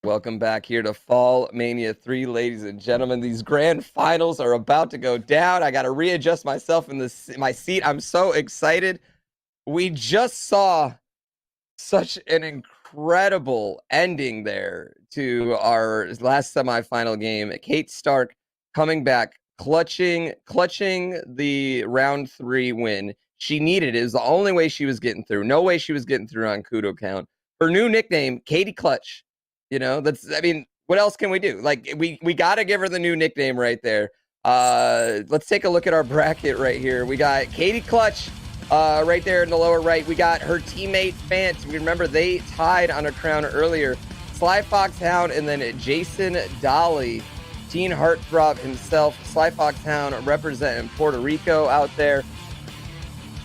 Welcome back here to FallMania 3, ladies and gentlemen. These grand finals are about to go down. I got to readjust myself in my seat. I'm so excited. We just saw such an incredible ending there to our last semifinal game. Kate Stark coming back, clutching the round 3 win. She needed it. It was the only way she was getting through. No way she was getting through on kudo count. Her new nickname, Katie Clutch. You know, what else can we do? Like, we got to give her the new nickname right there. Let's take a look at our bracket right here. We got Katie Clutch right there in the lower right. We got her teammate Fant. We remember they tied on a crown earlier. Sly Foxhound and then Jason Dolly, teen heartthrob himself. Sly Foxhound representing Puerto Rico out there.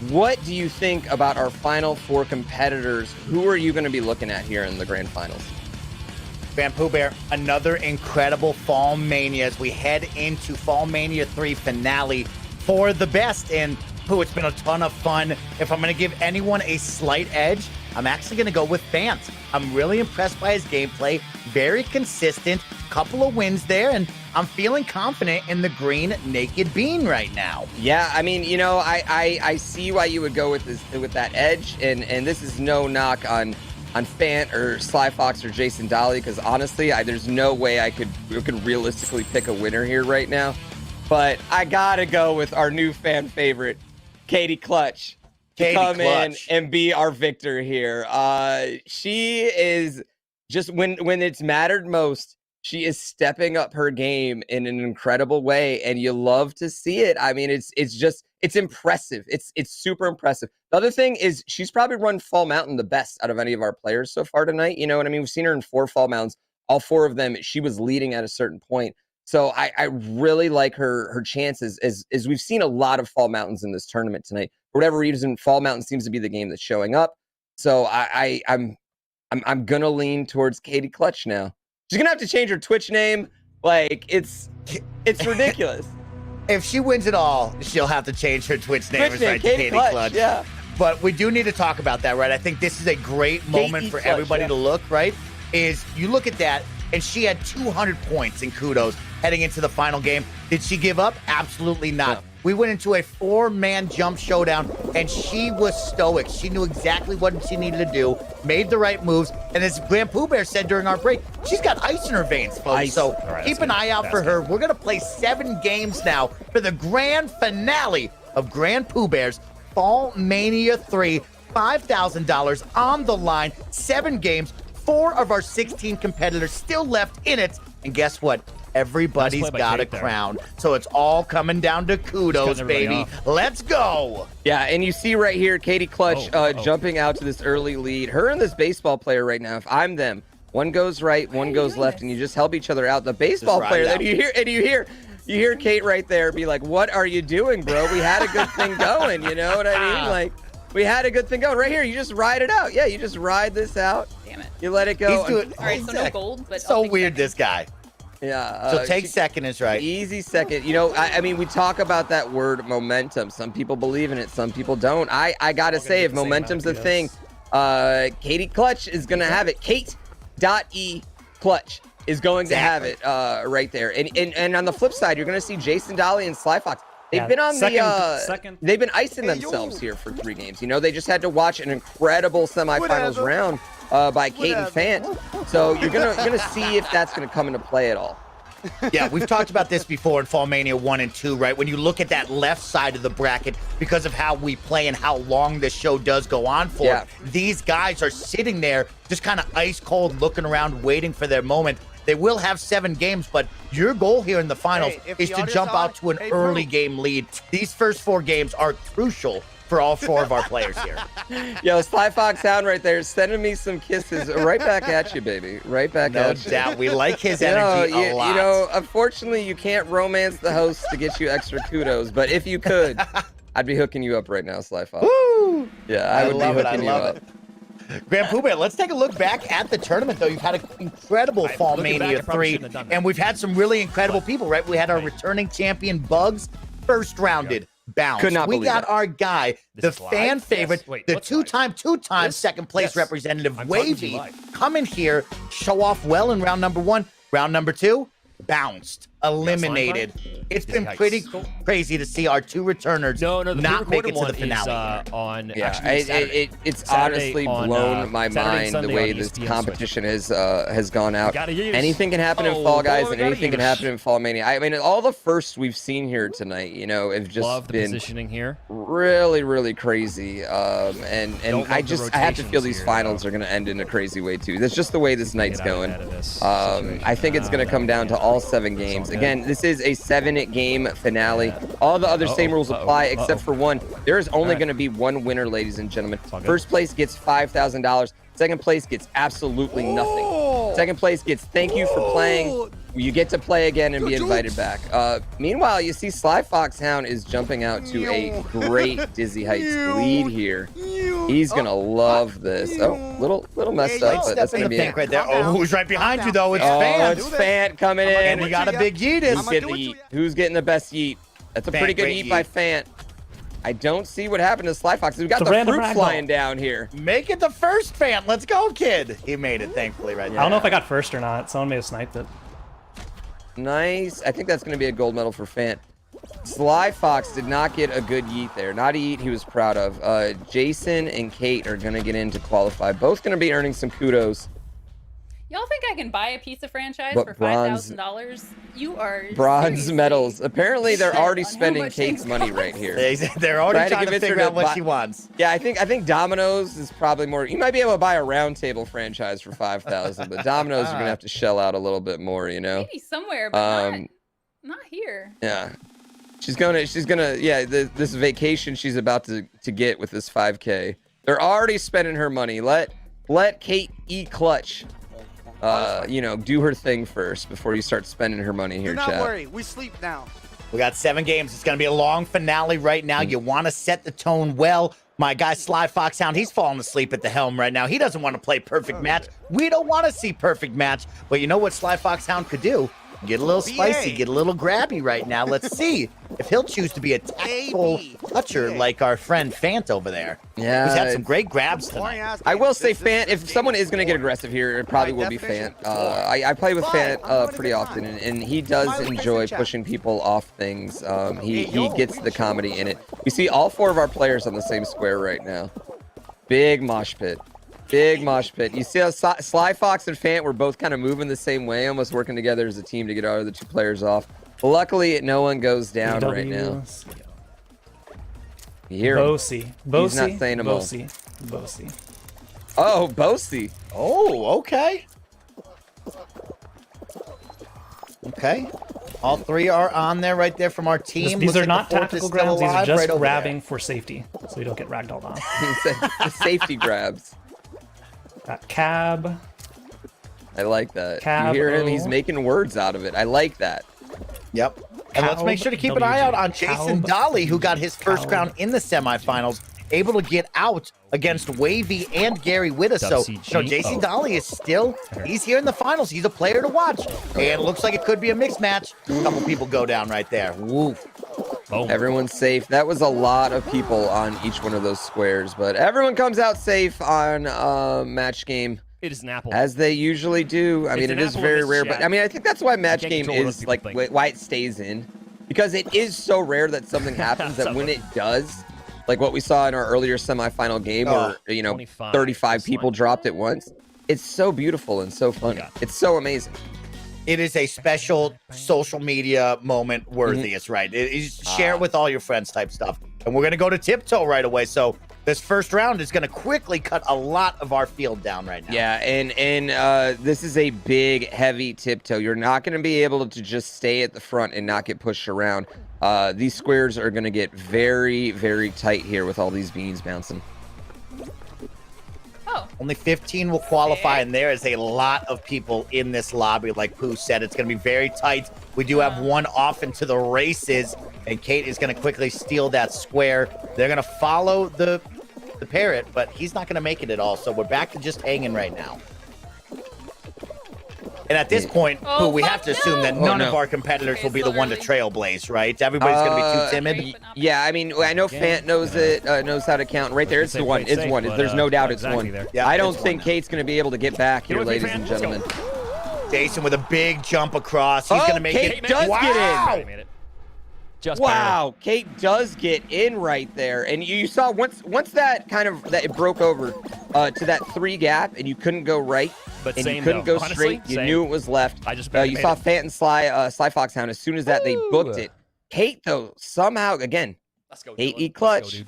What do you think about our final 4 competitors? Who are you going to be looking at here in the grand finals? GrandPooBear, another incredible FallMania as we head into FallMania 3 finale for the best. And it's been a ton of fun. If I'm going to give anyone a slight edge, I'm actually going to go with Fant. I'm really impressed by his gameplay. Very consistent. Couple of wins there, and I'm feeling confident in the green naked bean right now. Yeah, I mean, you know, I see why you would go with that edge, and this is no knock on Fant or Sly Fox or Jason Dolly, because honestly, there's no way I could realistically pick a winner here right now. But I gotta go with our new fan favorite, Katie Clutch, to come in and be our victor here. She is just when it's mattered most, she is stepping up her game in an incredible way, and you love to see it. I mean, it's impressive. It's super impressive. The other thing is she's probably run Fall Mountain the best out of any of our players so far tonight. You know what I mean? We've seen her in 4 Fall Mountains. All 4 of them, she was leading at a certain point. So I really like her chances as we've seen a lot of Fall Mountains in this tournament tonight. For whatever reason, Fall Mountain seems to be the game that's showing up. So I'm gonna lean towards Katie Clutch now. She's gonna have to change her Twitch name. Like, it's ridiculous. If she wins it all, she'll have to change her Twitch name, right, to Katie Clutch. Yeah. But we do need to talk about that, right? I think this is a great moment for everybody to look, right? Is you look at that, and she had 200 points in kudos heading into the final game. Did she give up? Absolutely not. No. We went into a 4-man jump showdown, and she was stoic. She knew exactly what she needed to do, made the right moves, and as GrandPooBear said during our break, she's got ice in her veins, folks. So keep an eye out for her. We're going to play 7 games now for the grand finale of GrandPooBear's FallMania 3. $5,000 on the line, 7 games, 4 of our 16 competitors still left in it. And guess what? Everybody's got a crown. So it's all coming down to kudos, baby. Let's go. Yeah, and you see right here, Katie Clutch jumping out to this early lead. Her and this baseball player right now, if I'm them, one goes right, one goes left, and you just help each other out. The baseball player, then you hear Kate right there be like, what are you doing, bro? We had a good thing going, you know what I mean? Like, we had a good thing going. Right here, you just ride it out. Yeah, you just ride this out. Damn it. You let it go. He's doing, all right, so no gold, but so weird, this guy. Yeah. So take second is right. Easy second. You know, I mean, we talk about that word momentum. Some people believe in it. Some people don't. I got to say, if momentum's the thing, Katie Clutch is going to have it. Kate.E Clutch is going to have it right there. And on the flip side, you're going to see Jason Dolly and Sly Fox. They've been on they've been icing themselves here for 3 games. You know, they just had to watch an incredible semifinals round by Kate and Fant. So you're gonna see if that's gonna come into play at all. Yeah, we've talked about this before in FallMania 1 and 2, right? When you look at that left side of the bracket, because of how we play and how long this show does go on for, these guys are sitting there just kind of ice cold, looking around, waiting for their moment. They will have 7 games, but your goal here in the finals is to jump out to an early game lead. These first 4 games are crucial for all 4 of our players here. Yo, Sly Foxhound right there sending me some kisses right back at you, baby. Right back at you. No doubt. We like his energy a lot. You know, unfortunately, you can't romance the host to get you extra kudos, but if you could, I'd be hooking you up right now, Sly Fox. Woo! Yeah, I would be hooking you up. GrandPooBear, let's take a look back at the tournament, though. You've had an incredible FallMania 3, and we've had some really incredible people, right? We had our returning champion, Bugs, first rounded. bounced. Could not We believe got it. our guy, the This is live? fan favorite, Yes. Wait, the what's two-time This? second place Yes. representative, I'm talking to you Wavy, live. come in here, show off well in round number 1. Round number 2, bounced, eliminated. It's been Yikes. pretty crazy to see our 2 returners No, the not make it to the one finale. is on Yeah, actually Saturday. it's Saturday honestly on, blown my Saturday and mind the Sunday way on this ESPN competition has gone out. Gotta use. Anything can happen in Oh, Fall Guys, boy, and gotta anything can use. happen in FallMania. I mean, all the firsts we've seen here tonight, you know, have just Love the been positioning here. really, really crazy. And Don't I love the have to feel rotations these here, finals though. are going to end in a crazy way too. That's just the way this night's Get out going. of this I think it's going to come down to all 7 games. Again, this is a 7-game finale. All the other same rules apply except for one. There is only going to be one winner, ladies and gentlemen. First place gets $5,000. Second place gets absolutely nothing. Second place gets thank you for playing. You get to play again and be invited back. Meanwhile, you see Sly Foxhound is jumping out to a great Dizzy Heights lead here. He's gonna love this. Oh, little messed up, but that's gonna be it. Right there. Oh, who's right behind you though? It's Oh, Fan. it's Fant coming in. And we got a big yeetus. Who's getting the yeet? Who's getting the best yeet? That's a Fant, pretty good great yeet by Fant. I don't see what happened to Sly Fox. We got the fruit flying down here. Make it the first Fan. Let's go, kid. He made it, thankfully, right there. I don't know if I got first or not. Someone may have sniped it. Nice. I think that's going to be a gold medal for Fant. Sly Fox did not get a good yeet there. Not a yeet he was proud of. Jason and Kate are going to get in to qualify. Both going to be earning some kudos. Y'all think I can buy a pizza franchise But for bronze- $5,000? You are Bronze seriously medals. Apparently, they're shit already on how spending much Kate's it money costs. right here. They're already Trying to trying to convince her figure to out what buy- she wants. Yeah, I think Domino's is probably more. You might be able to buy a round table franchise for $5,000, but Domino's you're gonna have to shell out a little bit more, you know. Maybe somewhere, but Um, not here. Yeah, she's gonna. Yeah, this vacation she's about to get with this 5K. They're already spending her money. Let Kate eat clutch. You know, do her thing first before you start spending her money here, Do not chat. worry, we sleep now. We got 7 games. It's going to be a long finale right now. You want to set the tone well. My guy Sly Foxhound, he's falling asleep at the helm right now. He doesn't want to play perfect match. We don't want to see perfect match. But you know what Sly Foxhound could do? Get a little spicy, get a little grabby right now. Let's see if he'll choose to be a tactful toucher like our friend Fant over there. Yeah, Who's had some great grabs tonight. I will say Fant, if someone is going to get aggressive here, it probably will be Fant. I play with Fant pretty often, and he does enjoy pushing people off things. He gets the comedy in it. We see all 4 of our players on the same square right now. Big mosh pit. Big mosh pit. You see how Sly Fox and Fant were both kind of moving the same way, almost working together as a team to get our other 2 players off. Luckily, no one goes down right now. You hear him. Bosi. He's not saying them all. Bosi. Oh, Bosi. Oh, okay. Okay. All 3 are on there right there from our team. These Looks are like not the 4th is tactical still grabs. These are alive just right over there. grabbing for safety, so you don't get ragdolled on. The safety grabs. Got cab. I like that. Cab You hear him? He's O. making words out of it. I like that. Yep. And let's make sure to keep an eye out on Jason Dolly, who got his first crown in the semifinals, able to get out against Wavy and Gary Witta. So, JC Dolly is still, he's here in the finals. He's a player to watch. And it looks like it could be a mixed match. A couple people go down right there. Woof. Everyone's safe. That was a lot of people on each one of those squares, but everyone comes out safe on match game. It is an apple. As they usually do. I mean, it is very rare, but I mean, I think that's why match game is like why it stays in, because it is so rare that something happens that when it does, like what we saw in our earlier semifinal game where, you know, 35 people dropped at once. It's so beautiful and so funny. It's so amazing. It is a special social media moment worthy. It's right. Share it with all your friends type stuff. And we're going to go to tiptoe right away. So this first round is going to quickly cut a lot of our field down right now. Yeah, and this is a big, heavy tiptoe. You're not going to be able to just stay at the front and not get pushed around. These squares are going to get very, very tight here with all these beans bouncing. Oh. Only 15 will qualify, and there is a lot of people in this lobby. Like Pooh said, it's going to be very tight. We do have one off into the races, and Kate is going to quickly steal that square. They're going to follow the parrot, but he's not going to make it at all. So we're back to just hanging right now. And at this point, Oh, we have to fuck assume that no. none Oh, of no. our competitors Okay, will be the still one to early. trailblaze, right? Everybody's going to be too timid. Great, but not Yeah, I mean, I know Fant knows it, knows how to count. Right there, it's the one. It's one. There's no doubt it's one. Yeah, I don't it's think one now. Kate's going to be able to get back here, ladies and gentlemen. Jason with a big jump across. He's Oh, going to make Kate it. does get in. Made it. Just Wow, Kate does get in right there, and you saw once that kind of that it broke over to that 3 gap, and you couldn't go right, But and same you couldn't though. go Honestly, straight. You same. knew it was left. I just barely you made saw it. Fant and Sly Foxhound. As soon as that they booked it, Kate though somehow again, Let's go. Kate Dylan. E clutch,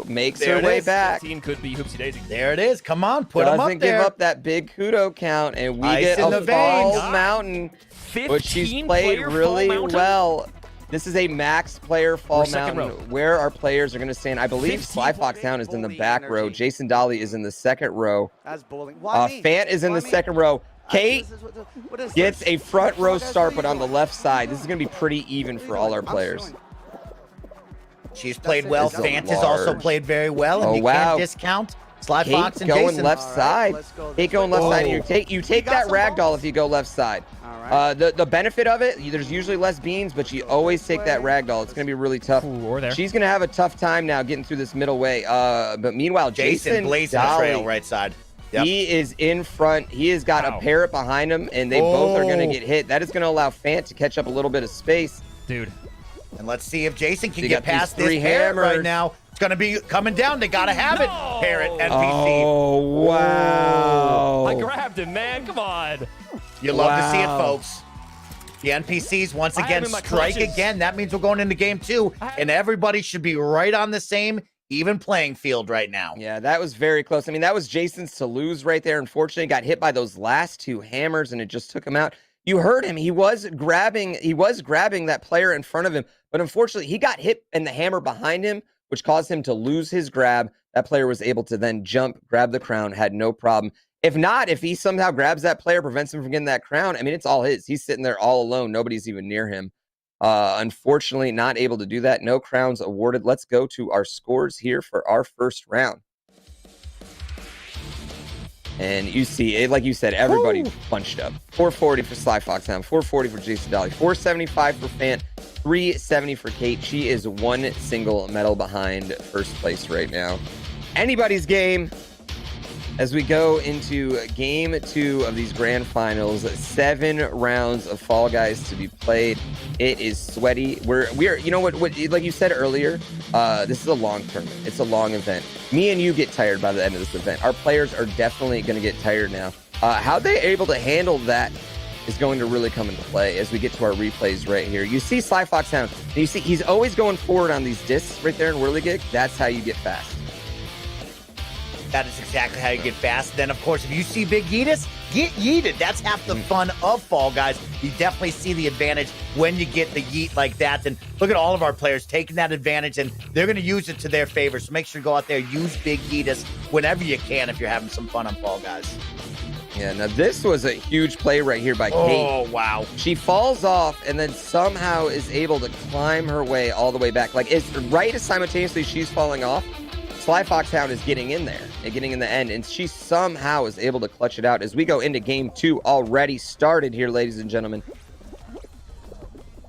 makes There her it way is. back. 15 could be Hoopsie Daisy. There it is. Come on, put him Doesn't up give there. up that big kudo count, and we Ice get in a the Fall veins. Mountain, which she's 15 played player really Fall Mountain? well. This is a max player Fall We're second Mountain row. where our players are going to stand. I believe 15 Sly Foxhound is in the back row. Jason Dolly is in the second row. That's bowling. Why me? Fant is in Why the me? second row. Kate What is gets this? a front row What the fuck start, are but you on the doing? left side. This is going to be pretty even for all our I'm players. showing. She's played it. well. It's a Fant has also large. played very well, and Oh, you wow. can't discount Sly Kate Fox and going Jason. left All right, side. let's go Kate this going way. left side. Oh. And you take got that some ragdoll balls? if you go left side. All right. The benefit of it, there's usually less beans, but you always take that ragdoll. It's going to be really tough. Ooh, or there. She's going to have a tough time now getting through this middle way. But meanwhile, Jason blazing the Dolly, trail right side. Yep. he is in front. He has got Wow. a parrot behind him, and they both are going to Oh. get hit. That is going to allow Fant to catch up a little bit of space. Dude. And let's see if Jason can You get got these past this 3 parrot right hammers. now. It's going to be coming down. They got to have it. No! Parrot NPC. Oh, wow. I grabbed him, man. Come on. You love to see it, Wow. folks. The NPCs once I am again in my strike clutches. again. That means we're going into game 2, and everybody should be right on the same even playing field right now. Yeah, that was very close. I mean, that was Jason's to lose right there. Unfortunately, got hit by those last 2 hammers, and it just took him out. You heard him. He was grabbing that player in front of him, but unfortunately, he got hit in the hammer behind him, which caused him to lose his grab. That player was able to then jump, grab the crown, had no problem. If not, if he somehow grabs that player, prevents him from getting that crown, I mean, it's all his. He's sitting there all alone. Nobody's even near him. Unfortunately, not able to do that. No crowns awarded. Let's go to our scores here for our first round. And you see, like you said, everybody bunched up. 440 for Sly Foxhound, 440 for Jason Dolly, 475 for Fant, 370 for Kate. She is 1 single medal behind first place right now. Anybody's game as we go into game 2 of these grand finals. 7 rounds of Fall Guys to be played. It is sweaty. We're you know what like you said earlier, this is a long tournament. It's a long event. Me and you get tired by the end of this event. Our players are definitely going to get tired now. How they're able to handle that is going to really come into play as we get to our replays right here. You see Sly Foxhound, and you see he's always going forward on these discs right there in Whirligig. That's how you get fast. That is exactly how you get fast. Then, of course, if you see Big Yeetus, get yeeted. That's half the fun of Fall Guys. You definitely see the advantage when you get the yeet like that. And look at all of our players taking that advantage, and they're going to use it to their favor. So make sure to go out there, use Big Yeetus whenever you can if you're having some fun on Fall Guys. Yeah, now this was a huge play right here by Kate. Oh, wow. She falls off and then somehow is able to climb her way all the way back. Like, it's right as simultaneously she's falling off, Sly Foxhound is getting in there and getting in the end, and she somehow is able to clutch it out as we go into game 2 already started here, ladies and gentlemen.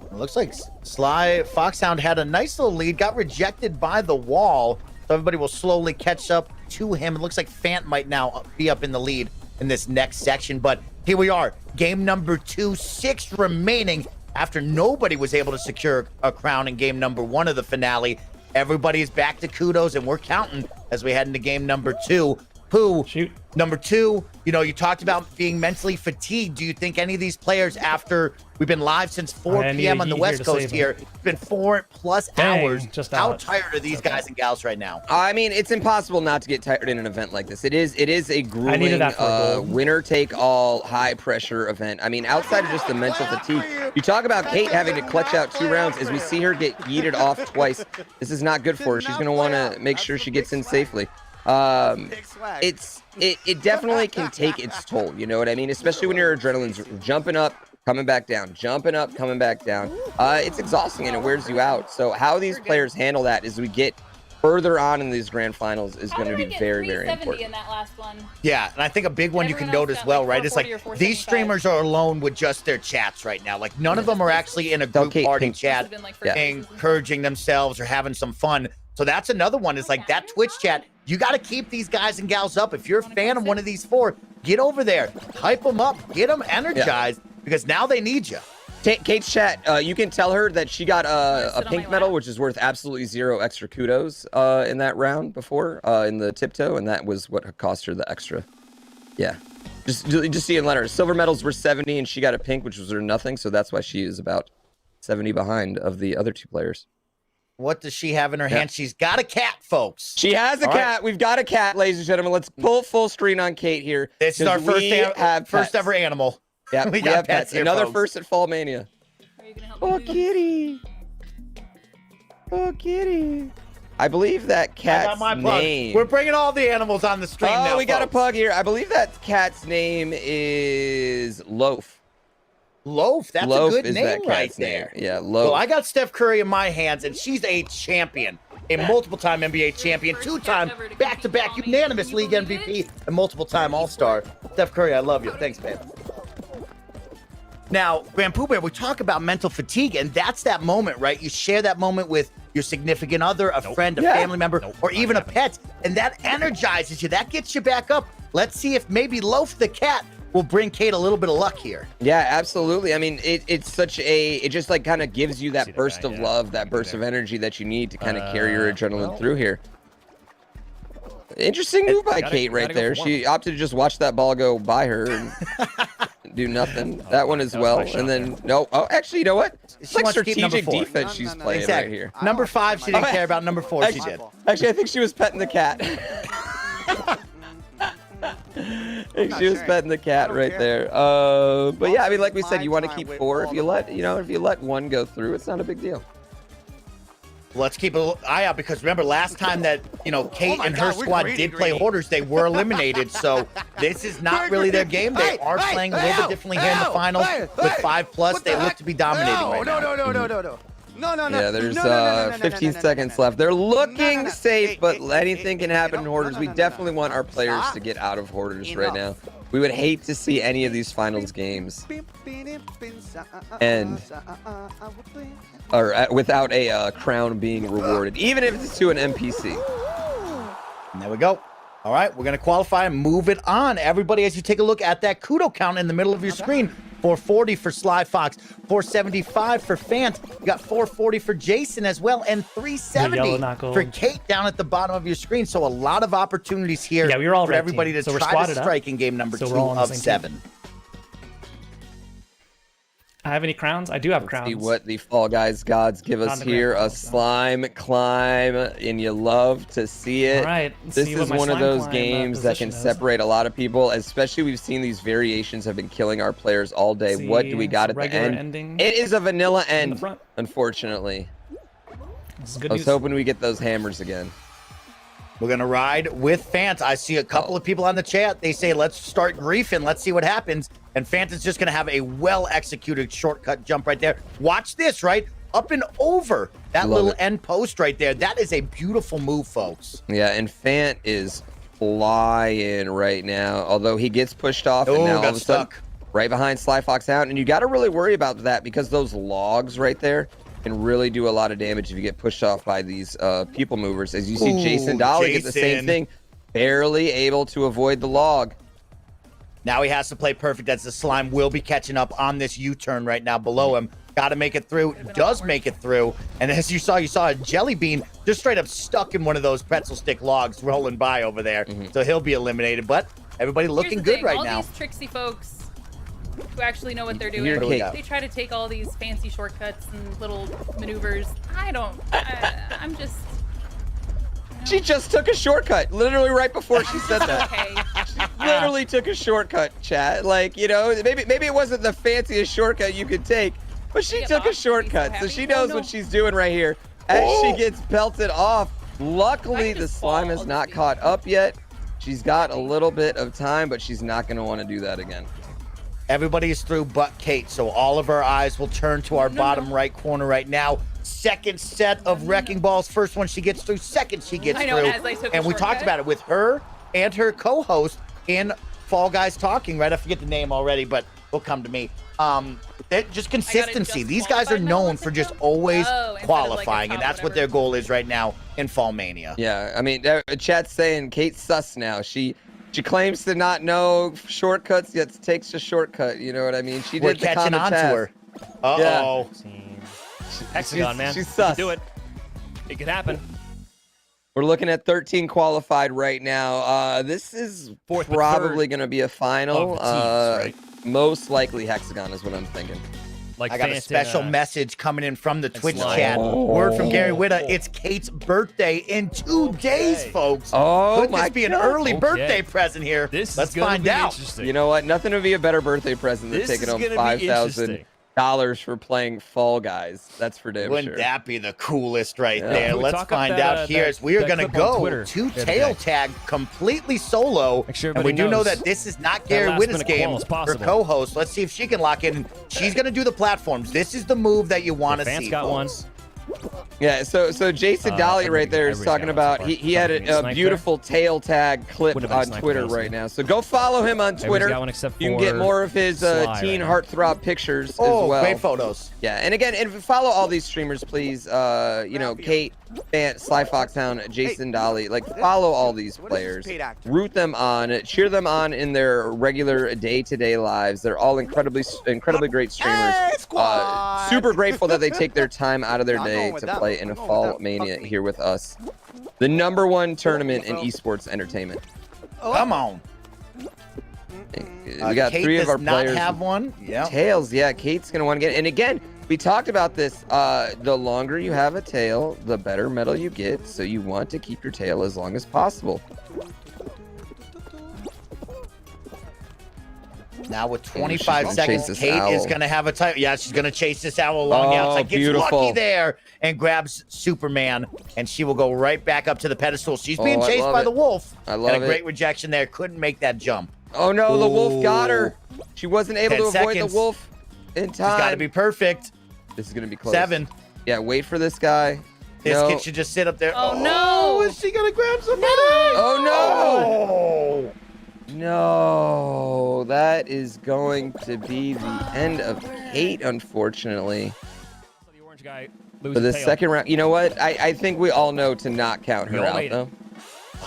It looks like Sly Foxhound had a nice little lead, got rejected by the wall. So everybody will slowly catch up to him. It looks like Fant might now be up in the lead in this next section. But here we are, game number 2, 6 remaining after nobody was able to secure a crown in game number 1 of the finale. Everybody is back to kudos, and we're counting as we head into game number 2. Pooh, Shoot. number 2, you talked about being mentally fatigued. Do you think any of these players, after we've been live since 4 I need p.m. a on the yeet West here to Coast save here, him. it's been 4+ Dang, hours. just How out. tired are these guys and gals right now? I mean, it's impossible not to get tired in an event like this. It is a grueling, needed that for a goal. winner-take-all, high-pressure event. I mean, outside of just the mental fatigue, you talk about Kate having to clutch out 2 rounds as we see her get yeeted off twice. This is not good for her. She's going to want to make sure she gets in safely. It definitely can take its toll, you know what I mean? Especially when your adrenaline's jumping up, coming back down, jumping up, coming back down. It's exhausting and it wears you out. So how these players handle that is we get further on in these grand finals is going to be very, very 370 important. in that last one. Yeah, and I think a big one you can Everyone note else as got, well, like, right? It's like 440 or these 475. streamers are alone with just their chats right now. Like none of them are actually in a group Okay, party pink. chat This has been, like, Yeah. first season. encouraging themselves or having some fun. So that's another one is like that Twitch chat. You got to keep these guys and gals up. If you're a fan of one of these four, get over there, hype them up, get them energized because now they need you. Kate's chat, you can tell her that she got a sit on pink my medal, lap? which is worth absolutely 0 extra kudos in that round before, in the tiptoe, and that was what cost her the extra. Yeah. Just see and let her. Silver medals were 70, and she got a pink, which was her nothing, so that's why she is about 70 behind of the other 2 players. What does she have in her hand? She's got a cat, folks. She has a All cat. right. We've got a cat, ladies and gentlemen. Let's pull full screen on Kate here. This is our 'cause first pets. ever animal. Yeah, we we got have pets pets. here, Another folks. first at FallMania. Are you gonna help Oh, me? kitty. Oh, kitty. I believe that I cat's got my pug. name. We're bringing all the animals on the stream now. Oh, we got a folks. pug here. I believe that cat's name is Loaf. Loaf. That's Loaf a good is name that right cat's name. there. Yeah, Loaf. Well, I got Steph Curry in my hands, and she's a champion, a multiple-time NBA champion, First two-time cat ever to back-to-back compete in unanimous Can you league believe MVP, it? and multiple-time All-Star. Steph Curry, I love you. Thanks, man. Now, GrandPooBear, we talk about mental fatigue, and that's that moment, right? You share that moment with your significant other, a friend, a Yeah. family member, or even a pet, and that energizes you. That gets you back up. Let's see if maybe Loaf the cat will bring Kate a little bit of luck here. Yeah, absolutely. I mean, it's such a, it just like kind of gives you that See that burst guy, of yeah. love, that burst of energy that you need to kind of carry your adrenaline through here. Interesting move by Gotta- Kate right gotta go there. for She opted to just watch that ball go by her and do nothing. That one as that was well. my shot And then, no. Oh, actually, you know what? It's She like wants to keep number strategic 4. defense she's No, no, no, playing Exactly. right here. Number 5, she didn't care about. Number 4, she Actually- did. Actually, I think she was petting the cat. I think she was petting the cat right there. But yeah, I mean, like we said, you want to keep 4. If you let one go through, it's not a big deal. Let's keep an eye out because remember last time that Kate my and her God, we're squad greedy, did play greedy. hoarders, they were eliminated. So this is not We're really their greedy. game. They Hey, are hey, playing a little hey, bit differently here in the hey, finals hey, with hey. 5+. What They the look heck? to be dominating right now. No. Yeah, there's No, no, no, no, 15 no, seconds no. left. They're looking No. safe, Hey, but hey, anything hey, can hey, happen in no, hoarders. no, We no, no, definitely no. want our players Stop. to get out of hoarders right now. Enough. We would hate to see any of these finals games end or without a crown being rewarded, even if it's to an NPC. And there we go. All right, we're going to qualify and move it on. Everybody, as you take a look at that kudo count in the middle of your screen, 440 for Sly Fox, 475 for Fant. You got 440 for Jason as well, and The 370 yellow not gold. for Kate down at the bottom of your screen. So a lot of opportunities here Yeah, we were all for red everybody team, to so we're try to squatted up. strike in game number So 2 we're all on the of same team. 7. I have any crowns? I do have See crowns. what the Fall Guys gods give Not us in the here. grand A finals, no. slime climb, and you love to see it. All right, let's This see what is my one of slime those climb, games that can position is. separate a lot of people, especially we've seen these variations have been killing our players all day. See, What do we got at the regular end? ending It is a vanilla in the end, front. unfortunately. This is good I was news. hoping we get those hammers again. We're going to ride with Fant. I see a couple of people on the chat. They say, let's start griefing. Let's see what happens. And Fant is just going to have a well-executed shortcut jump right there. Watch this, right? Up and over that Love little it. end post right there. That is a beautiful move, folks. Yeah, and Fant is flying right now, although he gets pushed off and Oh, now all got of a sudden stuck. right behind Sly Fox out. And you got to really worry about that because those logs right there can really do a lot of damage if you get pushed off by these people movers. As you see, Ooh, Jason Dolly get the same Jason. thing, barely able to avoid the log. Now he has to play perfect as the slime will be catching up on this U-turn right now below him. Got to make it through. Does make it through. And as you saw a jelly bean just straight up stuck in one of those pretzel stick logs rolling by over there. So he'll be eliminated. But everybody Here's looking the good thing, right all now. these tricksy folks who actually know what they're Here, doing, Kate. they try to take all these fancy shortcuts and little maneuvers. I'm just... She just took a shortcut, literally right before she said that. Okay. Literally took a shortcut, chat. Like, maybe it wasn't the fanciest shortcut you could take, but she Yeah, took a Bob would be so shortcut, so happy. she Oh, knows no. what she's doing right here. As she gets pelted off, luckily If I the just slime fall, has I'll not just be caught up yet. She's got a little bit of time, but she's not going to want to do that again. Everybody is through but Kate, so all of our eyes will turn to our bottom right corner right now. second set of wrecking balls. First one she gets through, second she gets I know, through. as I took And a we talked shortcut. about it with her and her co-host in Fall Guys Talking, right? I forget the name already, but it'll come to me. Just consistency. just These guys are qualified now, known let's for say? just always Oh, instead of, like, a qualifying, and top that's what whatever. their goal is right now in FallMania. Yeah, I mean, chat's saying Kate's sus now. She claims to not know shortcuts, yet takes a shortcut. You know what I mean? She We're did the catching common on to task. her. Uh-oh. Hexagon, man. She's You sus. can do it. It could happen. We're looking at 13 qualified right now. This is Fourth, but probably third going to be a final. of the teams, right? Most likely Hexagon is what I'm thinking. Like I got a Fant special and, message coming in from the Twitch Slime. chat. Word from Gary Whitta. It's Kate's birthday in 2 days, folks. Oh, Could my this be an God. early Okay. birthday present here? This Let's is gonna find be out. interesting. You know what? Nothing would be a better birthday present than This taking is home gonna be $5,000 for playing Fall Guys. That's for damn Wouldn't sure. that be the coolest right Yeah. there? Can we Let's talk up find that, out here that- as we are that going to clip on go Twitter to the other tail day? tag completely solo. Make sure And we everybody do know knows that this is not that Gary last Whitta's minute game. call is Her possible. co-host. Let's see if she can lock in. And she's going to do the platforms. This is the move that you want to Fant's see. got one. folks. Yeah, so Jason Dolly right there is everybody's talking got one about so he far. had Probably a snipe beautiful tail tag clip Would've been on sniper Twitter mostly. right now. So go follow him on Everybody's Twitter. got one except You can get for more of his Sly teen right now. heartthrob pictures Oh, as well. great photos. Yeah, and again, and follow all these streamers, please. You know, Kate, Fant, Sly Foxhound, Jason Dolly. Like, follow all these What is this players. paid actor? Root them on, cheer them on in their regular day-to-day lives. They're all incredibly great streamers. Hey, squad! Super grateful that they take their time out of their I'm day going with to that play one. in a I'm going Fall with that. Mania Fuck me. here with us. The #1 tournament in bro. esports entertainment. Come on. We got Kate 3 does of our not players. have one. Yeah. Tails, yeah, Kate's gonna want to get. And again, we talked about this. The longer you have a tail, the better medal you get. So you want to keep your tail as long as possible. Now with she's 25 gonna seconds, chase this Kate is owl. going to have a title. Yeah, she's going to chase this owl along the Oh, outside. Gets beautiful. lucky there and grabs Superman, and she will go right back up to the pedestal. She's being Oh, I chased love by it. the wolf. I love and a great it. rejection there. Couldn't make that jump. Oh no, the wolf got her. Ooh. She wasn't able 10 to avoid seconds. the wolf in She's got to time. be perfect. This is gonna be close. 7. Yeah, wait for this guy. This No. kid should just sit up there. Oh, no. Is she going to grab somebody? Oh Oh. no, that is going to be the end of Kate, unfortunately. The orange guy For loses the tail. second round, you know what? I think we all know to not count her We all out, made it. though.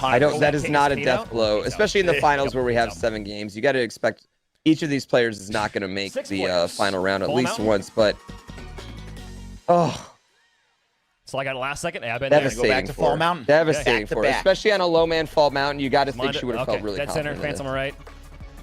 I don't. That is Take not a his feet death out? blow, He's out. especially in the Yeah. finals where we have He's out. 7 games. You got to expect each of these players is not going to make 6 the players. final round at Fall least Mountain? once. But oh, So I got it last second. Yeah, I've been devastating go back to for Fall her. Mountain. Devastating Back to for her, back. especially on a low man Fall Mountain. You got to think Mind she it. would have Okay, felt really dead center. confident. Fant's in on this. the right.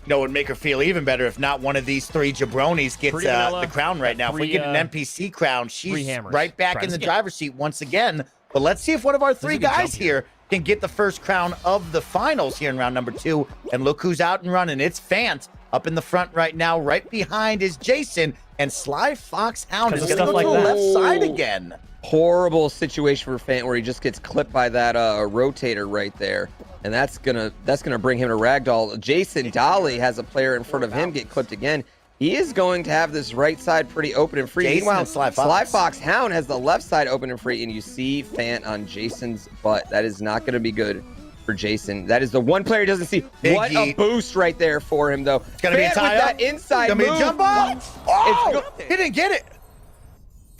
No, it would make her feel even better if not one of these 3 jabronis gets Pretty vanilla. the crown right now. If we Three, get an NPC crown, she's 3 hammers. right back Try in to the skip. driver's seat once again. But let's see if one of our 3 a good jump guys here can get the first crown of the finals here in round number 2. And look who's out and running. It's Fant up in the front right now. Right behind is Jason. And Sly Foxhound is Because going of to go stuff to like the that. left side again. Horrible situation for Fant where he just gets clipped by that rotator right there, and that's gonna bring him to ragdoll. Jason Dolly has a player in front of him get clipped again. He is going to have this right side pretty open and free. Jason Meanwhile, and Sly Sly Fox. Foxhound has the left side open and free, and you see Fant on Jason's butt. That is not going to be good for Jason. That is the one player he doesn't see. Big What a heat. boost right there for him, though. Gonna be a Fant tie with up. that inside Gonna be a move. jump off. Oh, It's he didn't get it.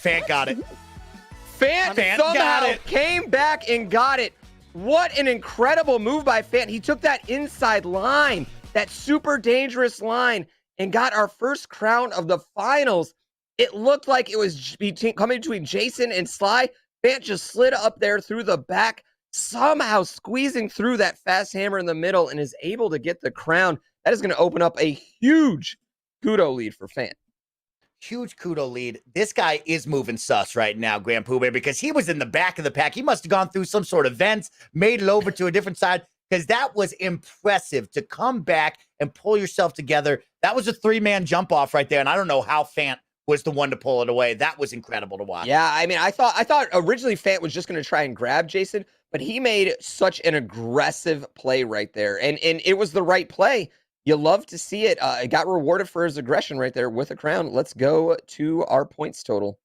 Fant got it. Fant Fant somehow got it. came back and got it. What an incredible move by Fant. He took that inside line, that super dangerous line, and got our first crown of the finals. It looked like it was coming between Jason and Sly. Fant just slid up there through the back, somehow squeezing through that fast hammer in the middle and is able to get the crown. That is going to open up a huge kudo lead for Fant. Huge kudo lead. This guy is moving sus right now, GrandPooBear, because he was in the back of the pack. He must have gone through some sort of vents, made it over to a different side, because that was impressive to come back and pull yourself together. That was a 3-man jump off right there, and I don't know how Fant was the one to pull it away. That was incredible to watch. Yeah, I mean, I thought originally Fant was just going to try and grab Jason, but he made such an aggressive play right there, and it was the right play. You love to see it. It got rewarded for his aggression right there with a crown. Let's go to our points total.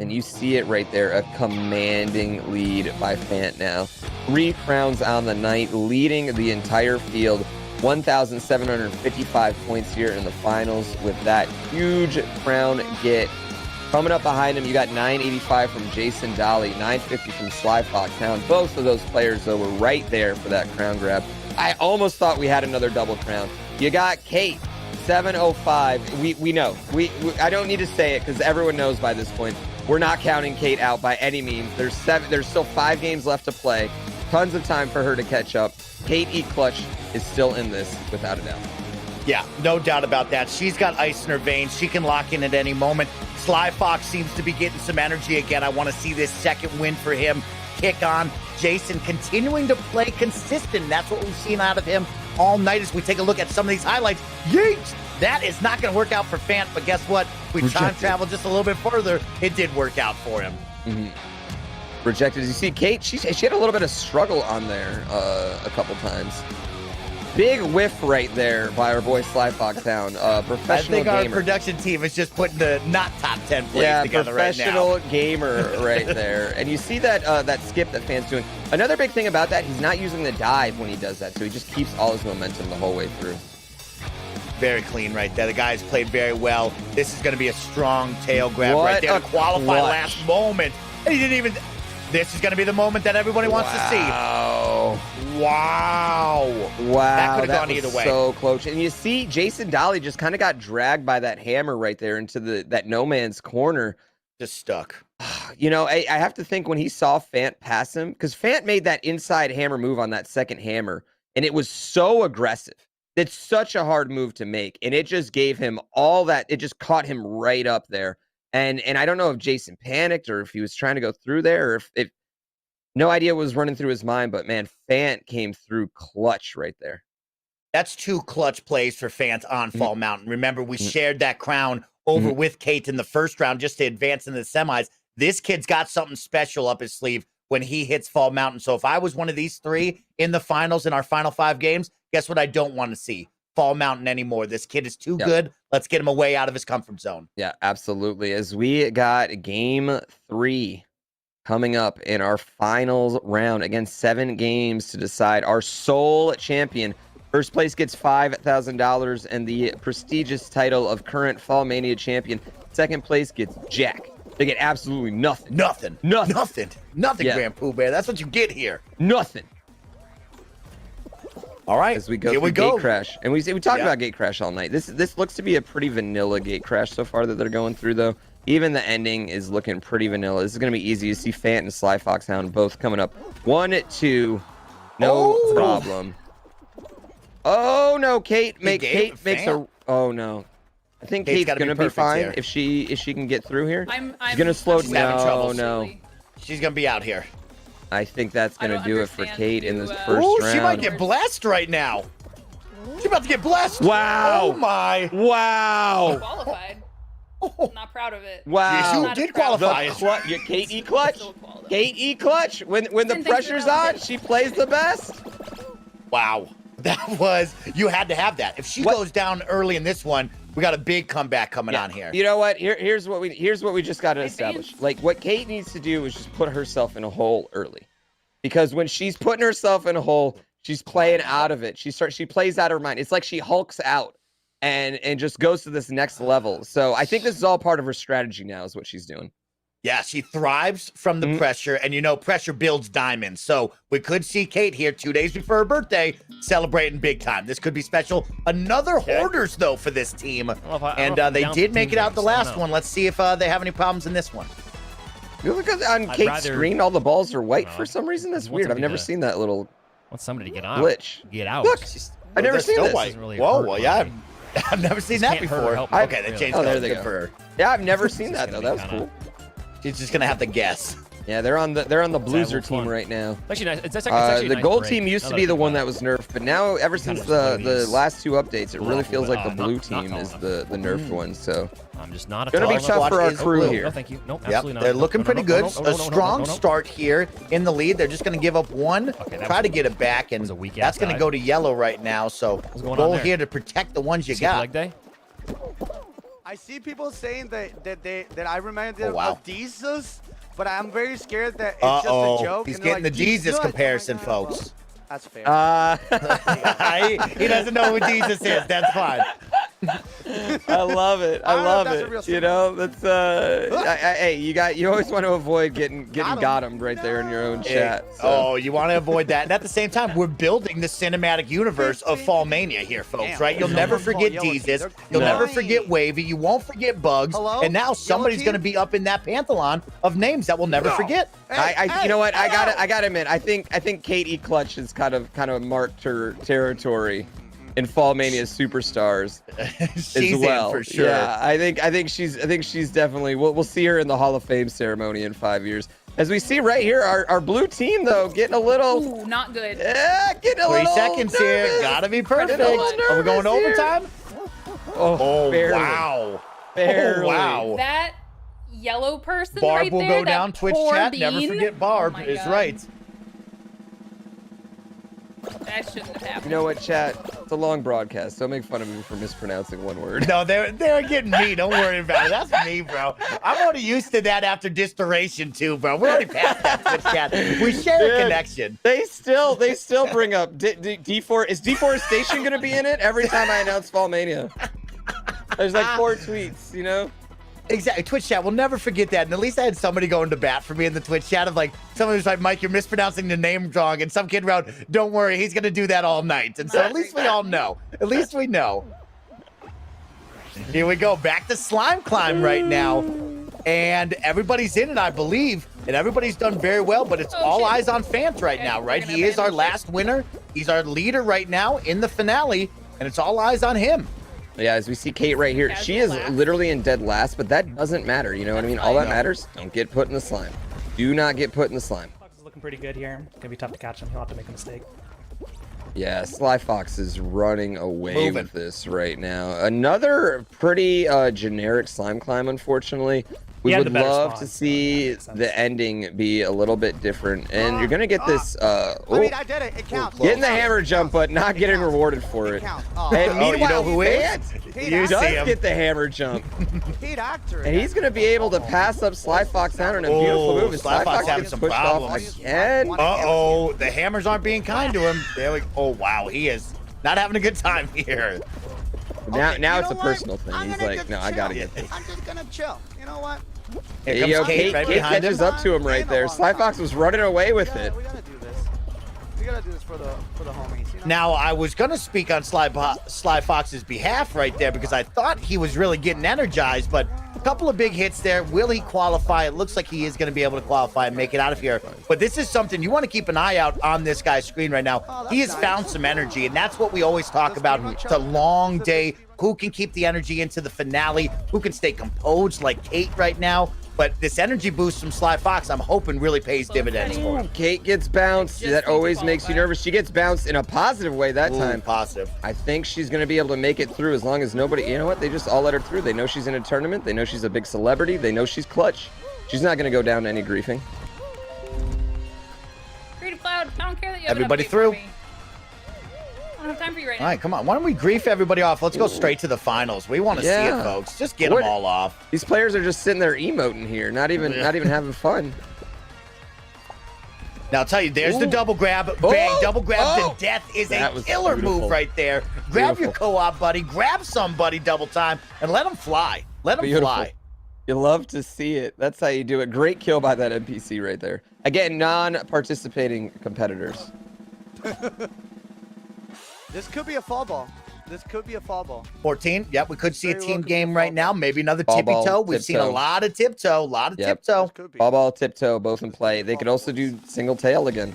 And you see it right there, a commanding lead by Fant now. 3 crowns on the night, leading the entire field. 1,755 points here in the finals with that huge crown get. Coming up behind him, you got 985 from Jason Dolly, 950 from Sly Fox Hound. Both of those players, though, were right there for that crown grab. I almost thought we had another double crown. You got Kate, 705. We know. I don't need to say it because everyone knows by this point. We're not counting Kate out by any means. There's still 5 games left to play. Tons of time for her to catch up. Kate E. Clutch is still in this, without a doubt. Yeah, no doubt about that. She's got ice in her veins. She can lock in at any moment. Sly Fox seems to be getting some energy again. I want to see this second win for him kick on. Jason continuing to play consistent. That's what we've seen out of him all night as we take a look at some of these highlights. Yeet! That is not going to work out for Fant, but guess what? We time travel just a little bit further. It did work out for him. Rejected. As you see, Kate, she had a little bit of struggle on there a couple times. Big whiff right there by our boy Sly Fox Hound. Professional gamer. I think our production team is just putting the not top 10 plays together right now. Professional gamer right there. And you see that that skip that Fant's doing. Another big thing about that, he's not using the dive when he does that, so he just keeps all his momentum the whole way through. Very clean right there. The guys played very well. This is going to be a strong tail grab right there to qualify last moment. And he didn't even... This is going to be the moment that everybody wants to see. Wow. That could have gone either way. So close. And you see, Jason Dolly just kind of got dragged by that hammer right there into that no man's corner. Just stuck. You know, I have to think when he saw Fant pass him, because Fant made that inside hammer move on that second hammer, and it was so aggressive. It's such a hard move to make, and it just gave him all that. It just caught him right up there. And I don't know if Jason panicked or if he was trying to go through there, or if no idea what was running through his mind, but man, Fant came through clutch right there. That's 2 clutch plays for Fant on Fall Mountain. Remember, we shared that crown over with Kate in the first round just to advance in the semis. This kid's got something special up his sleeve when he hits Fall Mountain. So if I was one of these 3 in the finals in our final 5 games, guess what I don't want to see? Fall Mountain anymore. This kid is too good. Let's get him away out of his comfort zone. Yeah, absolutely. As we got game 3 coming up in our finals round. Again, 7 games to decide our sole champion. First place gets $5,000 and the prestigious title of current FallMania champion. Second place gets Jack. They get absolutely nothing. Nothing, yeah. GrandPooBear. That's what you get here. Nothing. All right, as we go through Gate Crash. And we talk about Gate Crash all night. This looks to be a pretty vanilla Gate Crash so far that they're going through, though. Even the ending is looking pretty vanilla. This is going to be easy. You see Fant and Sly Fox Hound both coming up. 1, 2, no problem. Oh, no, Kate makes a... Oh, no. I think Kate's going to be fine here. if she can get through here. I'm going to slow down. No. She's going to be out here. I think that's going to do it for Kate in this first round. She might get blessed right now. She's about to get blessed. Wow. Oh, my. Wow. Qualified. Not proud of it. Wow. You did qualify. Kate E. Clutch. Kate E. Clutch. When the pressure's on, she plays the best. Wow. That was... You had to have that. If she goes down early in this one, we got a big comeback coming on here. You know what? Here's what we just got to establish. Like, what Kate needs to do is just put herself in a hole early, because when she's putting herself in a hole, she's playing out of it. She plays out of her mind. It's like she hulks out and just goes to this next level. So I think this is all part of her strategy now, is what she's doing. Yeah, she thrives from the pressure, and you know, pressure builds diamonds. So we could see Kate here 2 days before her birthday celebrating big time. This could be special. Another hoarders, though, for this team. And they did make it out the last one. Let's see if they have any problems in this one. You look on Kate's screen, all the balls are white for some reason. That's weird. I've never seen that little want somebody to get out. Glitch. Get out. Look, I've never seen this. White. Whoa, well, yeah, I've never seen that before. Okay, they changed there they go. For her. Yeah, I've never seen that, though. That was cool. She's just gonna have to guess. Yeah, they're on the Bloozer team right now. Actually, nice. It's actually the nice gold break. team used to be the one that was nerfed, but now ever since the last 2 updates, it really feels like the blue team is the nerfed one. So I'm just not gonna be tough for our crew here. No, thank you. Nope, absolutely not. They're looking pretty good. A strong start here in the lead. They're just gonna give up one, try to get it back, and that's gonna go to yellow right now. So goal here to protect the ones you got. Leg day? I see people saying that I remind them wow. of Jesus, but I'm very scared that it's just a joke. He's and they're getting the like, Jesus "God." comparison, Oh my God, folks. well, that's fair. He doesn't know who Jesus is. That's fine. I love it. I I don't know if love that's a it. real You know, that's hey, you always want to avoid getting Got him. right there in your own chat. So. Oh, you want to avoid that. And at the same time, we're building the cinematic universe of FallMania here, folks, Damn. right? You'll never forget Yellow team. Jesus. They're You'll never crying. forget Wavy. You won't forget Bugs. Hello? And now somebody's team? going to be up in that pantheon of names that we'll never forget. You know what? I gotta admit, I think Kate E. Clutch has kind of marked her territory in FallMania Superstars She's as well. in for sure. Yeah, I think she's definitely. We'll see her in the Hall of Fame ceremony in 5 years. As we see right here, our blue team though getting a little. Ooh, not good. Getting a 3 little seconds nervous. here. Gotta be perfect. Getting a little Are we going nervous here. overtime? Oh, barely. Wow. Barely. Oh, wow. That yellow person Barb right will there, go that down Twitch poor chat. Never bean. forget Barb Oh my is God. right. That shouldn't have happened. You know what, chat? It's a long broadcast. Don't make fun of me for mispronouncing one word. No, they're getting me. Don't worry about it. That's me, bro. I'm already used to that after Distoration too, bro. We're already past that Twitch chat. We share a Dude, connection. They still bring up D4. Is Deforestation gonna be in it every time I announce FallMania? There's like 4 tweets, you know. Exactly. Twitch chat. We'll never forget that. And at least I had somebody going to bat for me in the Twitch chat of like, somebody was like, Mike, you're mispronouncing the name wrong. And some kid wrote, don't worry, he's going to do that all night. And so at least we all know. At least we know. Here we go. Back to Slime Climb right now. And everybody's in it, I believe. And everybody's done very well, but it's all eyes on Fant right now, right? He is our last winner. He's our leader right now in the finale. And it's all eyes on him. Yeah, as we see Kate right here, she is literally in dead last, but that doesn't matter. You know what I mean? All that matters, don't get put in the slime. Do not get put in the slime. Fox is looking pretty good here. It's gonna be tough to catch him. He'll have to make a mistake. Yeah, Sly Fox is running away with this right now. Another pretty generic slime climb, unfortunately. We would love to see the ending be a little bit different. And you're going to get this... I mean, I did it. It counts. Getting the hammer jump, but not getting rewarded for it. And meanwhile, you know who is? He does get the hammer jump. And he's going to be able to pass up Sly Fox down in a beautiful move. And Sly Fox having gets some pushed problems. off again. Uh-oh. The hammers aren't being kind to him. There we go. Oh, wow. He is not having a good time here. Now it's a personal thing. He's like, no, I got to get this. I'm just going to chill. You know what? Here comes Kate right behind him. catches up to him right there. Sly Fox was running away with it. We gotta do this. We gotta do this for the homies. You know? Now, I was going to speak on Sly Fox's behalf right there because I thought he was really getting energized, but a couple of big hits there. Will he qualify? It looks like he is going to be able to qualify and make it out of here. But this is something you want to keep an eye out on this guy's screen right now. He has found some energy, and that's what we always talk about. It's a long day. Who can keep the energy into the finale? Who can stay composed like Kate right now? But this energy boost from Sly Fox, I'm hoping really pays dividends for him. Kate gets bounced. That always makes you nervous. She gets bounced in a positive way that time. Positive. I think she's going to be able to make it through as long as nobody, you know what? They just all let her through. They know she's in a tournament. They know she's a big celebrity. They know she's clutch. She's not going to go down to any griefing. Creative Cloud, I don't care that you have Everybody an update through. for me. I don't have time for you right now. All right, come on. Why don't we grief everybody off? Let's go straight to the finals. We want to see it, folks. Just get them all off. These players are just sitting there emoting here, not even having fun. Now, I'll tell you, there's the double grab. Bang, double grab to death is a killer move right there. Grab your co-op buddy, grab somebody double time, and let them fly. Let them fly. You love to see it. That's how you do it. Great kill by that NPC right there. Again, non-participating competitors. This could be a fall ball. This could be a fall ball. 14. Yep, we could see a team game right now. Maybe another Ball, tippy toe. ball, We've seen a tiptoe. lot of tiptoe. Tiptoe. Ball, tiptoe, both in play. They could also do single tail again.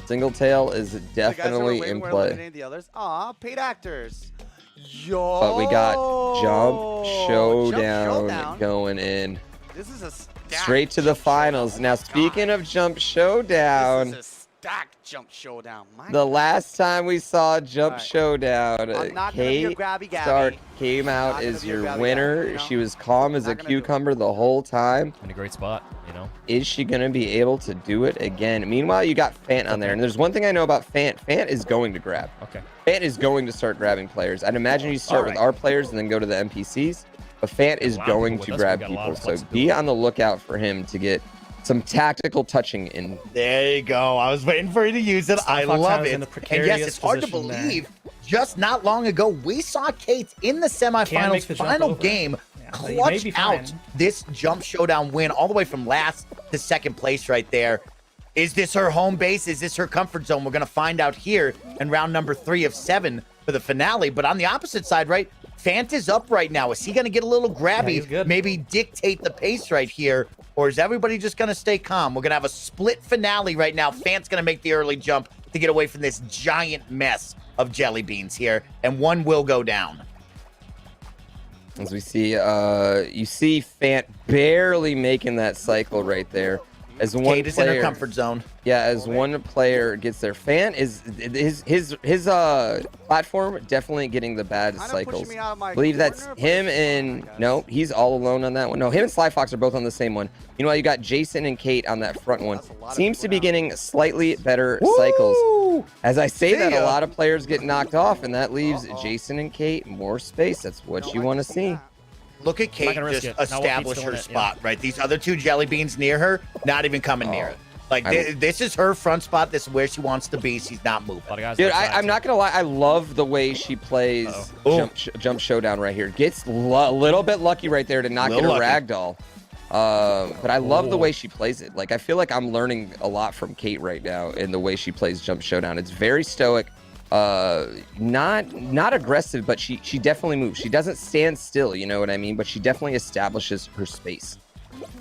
Single tail is definitely in play. The others. Aw, paid actors. Yo. But we got Jump Showdown going in. This is a straight to the finals. Now, speaking of Jump Showdown, this is a stacked Jump Showdown. the last time we saw Jump Showdown, Kate Stark came out as your winner. She was calm as a cucumber the whole time. In a great spot, you know. Is she going to be able to do it again? Meanwhile, you got Fant on there. And there's one thing I know about Fant. Fant is going to grab. Okay. Fant is going to start grabbing players. I'd imagine you start with our players and then go to the NPCs. But Fant is A lot of going people to with us, grab we've got a lot people, of so flexibility. be on the lookout for him to get some tactical touching in. There you go. I was waiting for you to use it. I Fox love Hound's it. in a And precarious yes, it's hard to position there. believe. Just not long ago, we saw Kate in the Can't semifinals make the jump final over. game Yeah, but he may clutch be out fine. this jump showdown win all the way from last to second place right there. Is this her home base? Is this her comfort zone? We're going to find out here in round number 3 of 7 for the finale. But on the opposite side, right, Fant is up right now. Is he going to get a little grabby, he's good. maybe dictate the pace right here? Or is everybody just going to stay calm? We're going to have a split finale right now. Fant's going to make the early jump to get away from this giant mess of jelly beans here. And one will go down. As we see, you see Fant barely making that cycle right there. As one Kate is in her player, comfort zone. yeah, as one player gets there, Fant is his platform definitely getting the bad Kinda cycles. pushing me out of my I believe that's corner, but him it's and fine, I no, guess. he's all alone on that one. No, him and Sly Fox are both on the same one. Meanwhile, you got Jason and Kate on that front one. That's a lot of Seems to people be down. getting slightly better cycles. Woo! As I say See that, a ya. lot of players get knocked off, and that leaves Jason and Kate more space. That's what Don't you like want to see see. that. Look at not Kate gonna risk just it. Now we'll keep establish still in her it, yeah. spot, right? These other two jelly beans near her, not even coming near it. Like, this is her front spot. This is where she wants to be. She's not moving. A lot of guys Dude, outside, I'm too. not gonna lie. I love the way she plays Uh-oh. jump showdown right here. Gets a little bit lucky right there to not get a Little lucky. ragdoll. But I love the way she plays it. Like, I feel like I'm learning a lot from Kate right now in the way she plays jump showdown. It's very stoic, not aggressive, but she definitely moves. She doesn't stand still, you know what I mean? But she definitely establishes her space.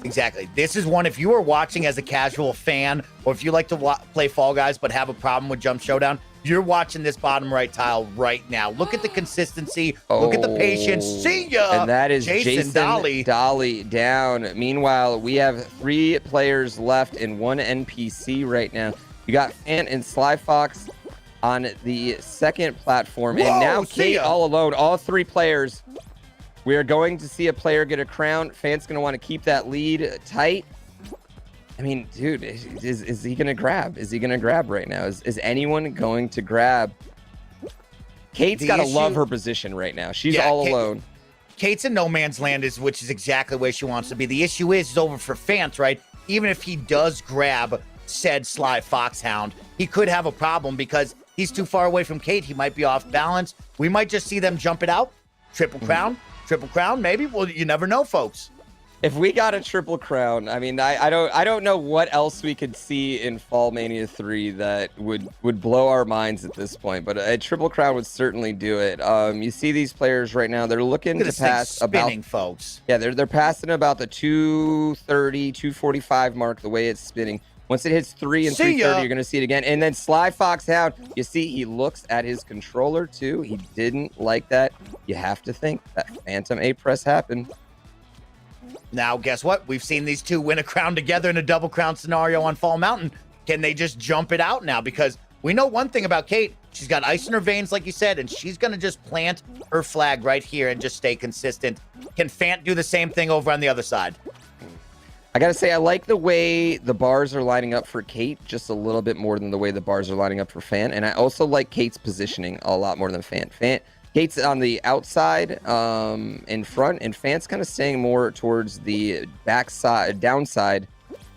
Exactly. This is one, if you are watching as a casual fan, or if you like to play Fall Guys but have a problem with Jump Showdown, you're watching this bottom right tile right now. Look at the consistency. Look at the patience. See ya! And that is Jason Dolly. down. Meanwhile, we have 3 players left and 1 NPC right now. You got Fant and Sly Fox on the second platform. Whoa, and now see Kate ya. all alone, all 3 players. We are going to see a player get a crown. Fant's going to want to keep that lead tight. I mean, dude, is he going to grab? Is he going to grab right now? Is anyone going to grab? Kate's The got to love issue- her position right now. She's Yeah, all Kate- alone. Kate's in no man's land, which is exactly where she wants to be. The issue is over for Fant, right? Even if he does grab said Sly Foxhound, he could have a problem because he's too far away from Kate. He might be off balance. We might just see them jump it out. Triple crown, maybe. Well, you never know, folks. If we got a triple crown, I mean, I don't know what else we could see in FallMania 3 that would blow our minds at this point, but a triple crown would certainly do it. You see these players right now; they're looking Look at to this thing pass spinning, about. folks. Yeah, they're passing about the 230, 245 mark. The way it's spinning. Once it hits 3 and See 330, ya. you're gonna see it again. And then Sly Foxhound, you see he looks at his controller too. He didn't like that. You have to think that Phantom A press happened. Now, guess what? We've seen these two win a crown together in a double crown scenario on Fall Mountain. Can they just jump it out now? Because we know one thing about Kate. She's got ice in her veins, like you said, and she's going to just plant her flag right here and just stay consistent. Can Fant do the same thing over on the other side? I gotta say, I like the way the bars are lining up for Kate just a little bit more than the way the bars are lining up for Fant. And I also like Kate's positioning a lot more than Fant. Kate's on the outside in front, and Fant's kind of staying more towards the backside, downside,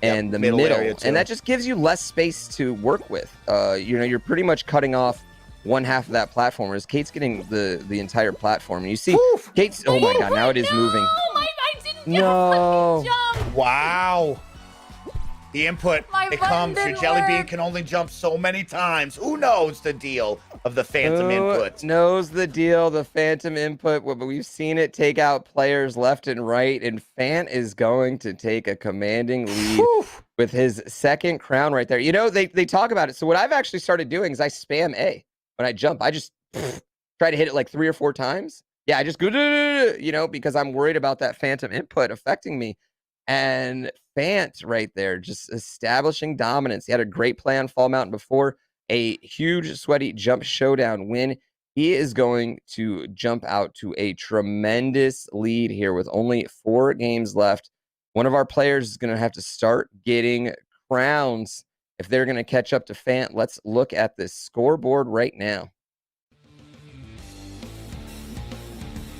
and the middle middle. area, too. And that just gives you less space to work with. You know, you're pretty much cutting off one half of that platform, whereas Kate's getting the entire platform. And you see Oof. Kate's, oh my God, now it is moving. I didn't get No. a flipping jump. Wow. The input, My it button comes. Your didn't jelly bean work. can only jump so many times. Who knows the deal of the Phantom Who inputs? knows the deal, the Phantom input, but we've seen it take out players left and right, and Fant is going to take a commanding lead with his second crown right there. You know, they talk about it. So what I've actually started doing is I spam A when I jump. I just try to hit it like 3 or 4 times. Yeah, I just go, you know, because I'm worried about that Phantom input affecting me. And Fant right there, just establishing dominance. He had a great play on Fall Mountain before, a huge sweaty jump showdown win. He is going to jump out to a tremendous lead here with only 4 games left. One of our players is going to have to start getting crowns if they're going to catch up to Fant. Let's look at this scoreboard right now.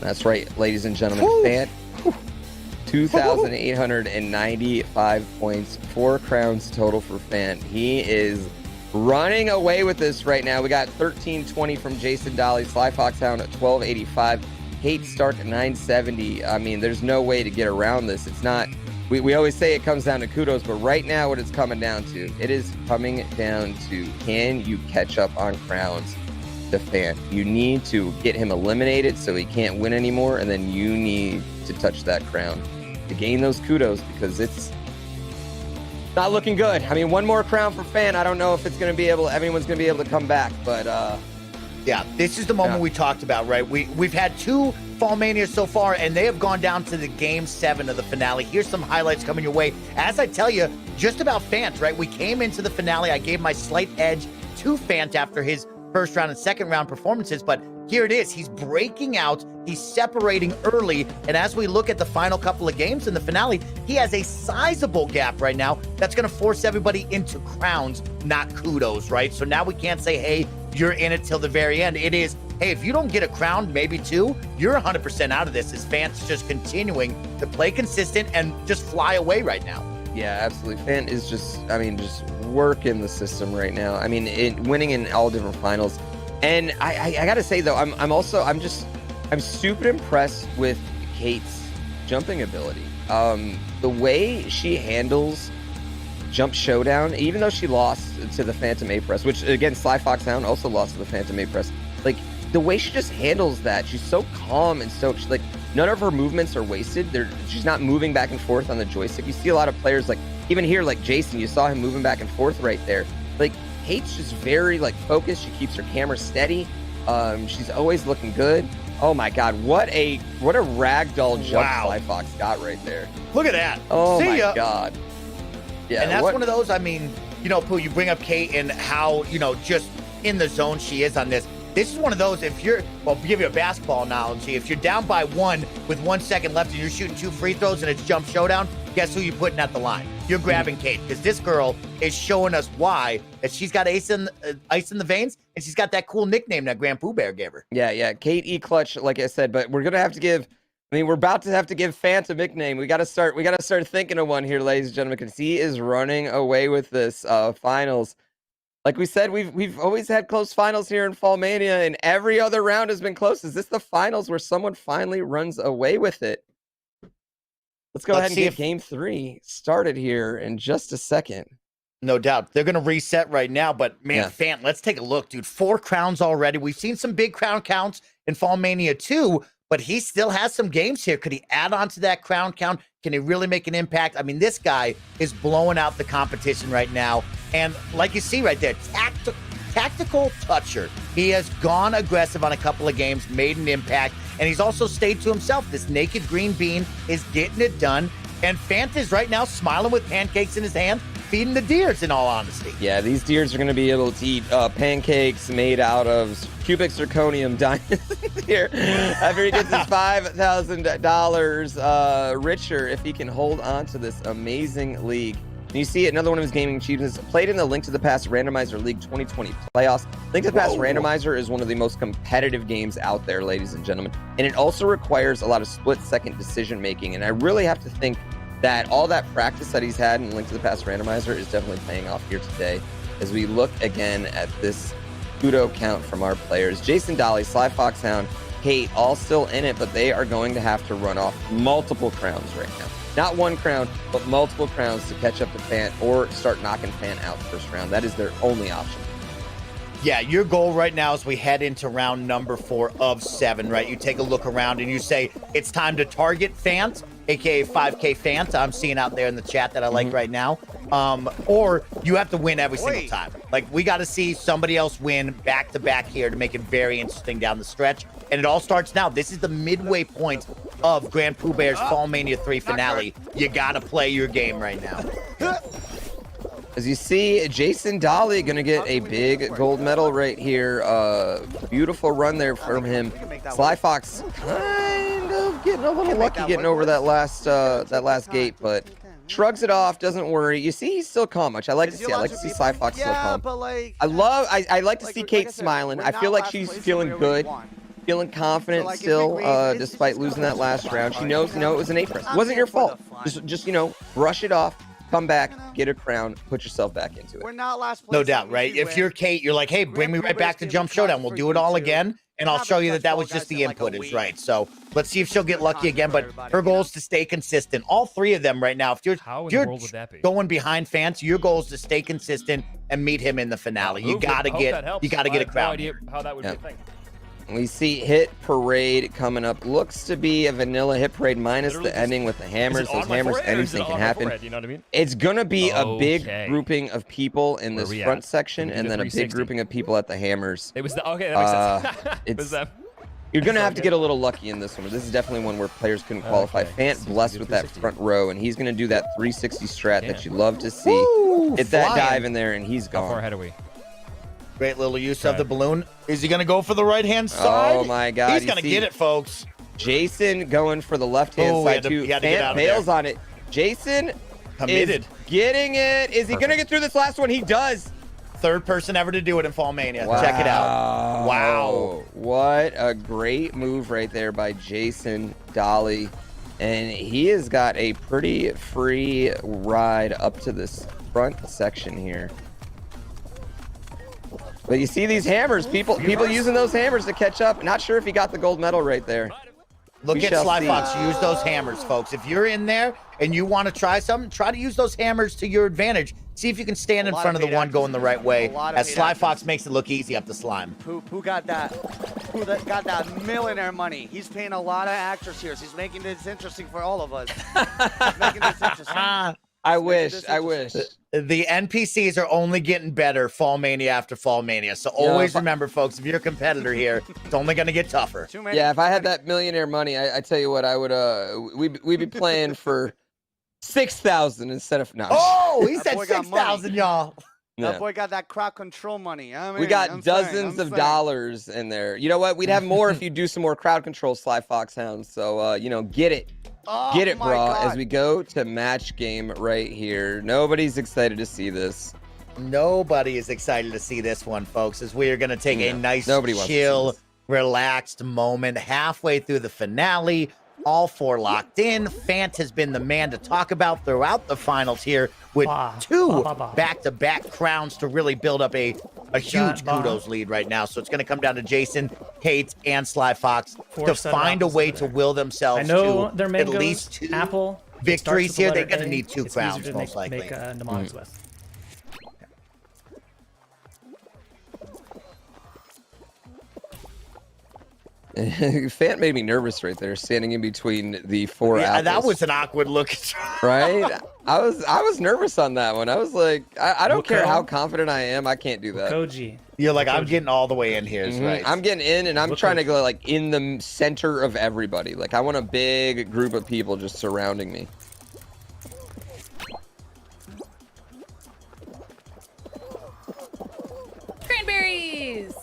That's right, ladies and gentlemen. Fan, 2,895 points, 4 crowns total for Fan. He is running away with this right now. We got 1320 from Jason Dolly, Sly Foxhound at 1285, Kate Stark at 970. I mean, there's no way to get around this. It's not. We always say it comes down to kudos, but right now what it's coming down to, it is coming down to, can you catch up on crowns to Fan? You need to get him eliminated so he can't win anymore, and then you need to touch that crown to gain those kudos, because it's not looking good. I mean, one more crown for Fan. I don't know if it's going to be able, everyone's going to be able to come back, but yeah, this is the moment we talked about, right? We've had 2 FallMania so far, and they have gone down to the game 7 of the finale. Here's some highlights coming your way. As I tell you, just about Fant, right? We came into the finale. I gave my slight edge to Fant after his first round and second round performances, but here it is. He's breaking out. He's separating early. And as we look at the final couple of games in the finale, he has a sizable gap right now that's going to force everybody into crowns, not kudos, right? So now we can't say, hey, you're in it till the very end. It is, hey, if you don't get a crown, maybe 2, you're 100% out of this. As Fant's just continuing to play consistent and just fly away right now. Yeah, absolutely. Fant is just, I mean, just working the system right now. I mean, winning in all different finals. And I gotta say though, I'm super impressed with Kate's jumping ability. The way she handles Jump Showdown, even though she lost to the Phantom A-Press, which again, Sly Foxhound also lost to the Phantom A-Press. Like, the way she just handles that, she's so calm and so, like, none of her movements are wasted. She's not moving back and forth on the joystick. You see a lot of players, like, even here, like Jason, you saw him moving back and forth right there. Like, Kate's just very, like, focused. She keeps her camera steady. She's always looking good. Oh my God, what a ragdoll jump Sly Fox got right there. Look at that. Oh See my ya. God. Yeah, and that's one of those, I mean, you know, Pooh, you bring up Kate and how, you know, just in the zone she is on this. This is one of those, if you're, well, I'll give you a basketball analogy. If you're down by 1 with 1 second left and you're shooting 2 free throws and it's Jump Showdown, guess who you're putting at the line? You're grabbing Kate, because this girl is showing us why, that she's got ice in the veins, and she's got that cool nickname that GrandPooBear gave her. Yeah, Kate E. Clutch, like I said, but we're going to have to give, I mean, we're about to have to give Fant a nickname. We got to start thinking of one here, ladies and gentlemen, because he is running away with this finals. Like we said, we've always had close finals here in FallMania, and every other round has been close. Is this the finals where someone finally runs away with it? Let's go ahead and get game 3 started here in just a second. No doubt. They're going to reset right now, but man, Fant, let's take a look, dude. 4 crowns already. We've seen some big crown counts in FallMania 2, but he still has some games here. Could he add on to that crown count? Can he really make an impact? I mean, this guy is blowing out the competition right now. And like you see right there, tactical toucher. He has gone aggressive on a couple of games, made an impact, and he's also stayed to himself. This naked green bean is getting it done. And Fant is right now smiling with pancakes in his hand, feeding the deers, in all honesty. Yeah, these deers are going to be able to eat pancakes made out of cubic zirconium diamonds here after he gets his $5,000 richer if he can hold on to this amazing league. And you see another one of his gaming achievements, played in the Link to the Past Randomizer League 2020 playoffs. Link to the Past Randomizer is one of the most competitive games out there, ladies and gentlemen. And it also requires a lot of split-second decision-making. And I really have to think that all that practice that he's had in Link to the Past Randomizer is definitely paying off here today as we look again at this kudo count from our players. Jason Dolly, Sly Foxhound, Kate, all still in it, but they are going to have to run off multiple crowns right now. Not 1 crown, but multiple crowns to catch up to Fant or start knocking Fant out first round. That is their only option. Yeah, your goal right now as we head into round number 4 of 7, right? You take a look around and you say, it's time to target Fant, aka 5K Fant. I'm seeing out there in the chat that I like right now. Or you have to win every single time. Like, we got to see somebody else win back-to-back here to make it very interesting down the stretch. And it all starts now. This is the midway point of GrandPooBear's FallMania 3 finale. You got to play your game right now. As you see, Jason Dolly going to get a big gold medal right here. Beautiful run there from him. Sly Fox kind of getting a little lucky getting over that last gate, but shrugs it off, doesn't worry. You see, he's still calm, which I like to see. I like to see Sly Fox still calm. I like to see Kate smiling. I feel like she's feeling good. feeling confident So, like, still, if we- this despite is losing just that last fun, round. She right? knows, it was an 8 press. It I'm wasn't here your for the fault. fun. Just brush it off, come back, get a crown, put yourself back into it. We're not last place. No doubt, right? If you're Kate, you're like, hey, bring me right back to Jump Showdown. We'll do it all again, and I'll show you that was just the input is right. So let's see if she'll get lucky again. But her goal is to stay consistent. All three of them right now. If you're, How in you're the world would that be? going behind fans, your goal is to stay consistent and meet him in the finale. You gotta get a crown. No idea how that would be a thing. We see Hit Parade coming up. Looks to be a vanilla Hit Parade minus Literally the ending with the hammers. Is it Those on my hammers, forehead or is it anything can on my happen. forehead? You know what I mean? It's gonna be a big Okay. grouping of people in Where this we front at? section, We do and the then a big 360. grouping of people at the hammers. It was the okay. That makes sense. It was It's them. You're gonna It's have to okay. get a little lucky in this one. This is definitely one where players couldn't qualify. Okay. Fant blessed with that 360. front row, and he's gonna do that 360 strat that Yeah. you love to see. Woo, Hit that flying. dive in there, and he's How far gone. ahead are we? Great little use of Okay. the balloon. Is he gonna go for the right-hand side? Oh my God! He's you gonna see get it, folks. Jason going for the left-hand Oh, he side had to- too. he had to get Fant out of bails there. on it. Jason Committed. is getting it. Is he gonna get through this last one? He does. Third person ever to do it in FallMania. Check it out. Wow. What a great move right there by Jason Dolly. And he has got a pretty free ride up to this front section here. But you see these hammers, people using those hammers to catch up. Not sure if he got the gold medal right there. Look We at shall Sly see. Fox use those hammers, folks. If you're in there and you want to try something, try to use those hammers to your advantage. See if you can stand in lot front of of the hate one going the right way. A lot of As hate Sly actions. Fox makes it look easy up the slime. Who got that? Got that millionaire money? He's paying a lot of actors here. So he's making this interesting for all of us. He's making this interesting. I Let's make wish, this I wish. interesting. The NPCs are only getting better FallMania after FallMania. So Yeah, always if I- remember, folks, if you're a competitor here, it's only going to get tougher. Too many. Yeah, if I had that millionaire money, I tell you what, I would we'd be playing for 6,000 instead of no. Oh, he That said boy got 6,000, y'all. That Yeah. boy got that crowd control money. I mean, We got I'm dozens saying. of dollars in there. You know what? We'd have more if you do some more crowd control, Sly Fox Hounds. So, get it. Oh, Get it, my brah, God. as we go to match game right here. Nobody's excited to see this. Nobody is excited to see this one, folks, as we are going to take a No, nice, nobody wants to see chill, this. relaxed moment halfway through the finale. All four locked in. Fant has been the man to talk about throughout the finals here with two back-to-back crowns to really build up a huge kudos lead right now. So it's going to come down to Jason, Kate, and Sly Fox to find a way to will themselves I know to their at mangoes, least two apple, victories here. They're going to A. need two It's crowns, easier to most likely. make mnemonics with. Fant made me nervous right there, standing in between the four Yeah, apples. that was an awkward look. right. I was nervous on that one. I was like, I don't care Wako? how confident I am. I can't do that. Koji. You're like, I'm getting all the way in here. Mhm. Right. I'm getting in, and I'm trying to go like in the center of everybody. Like I want a big group of people just surrounding me. Cranberries.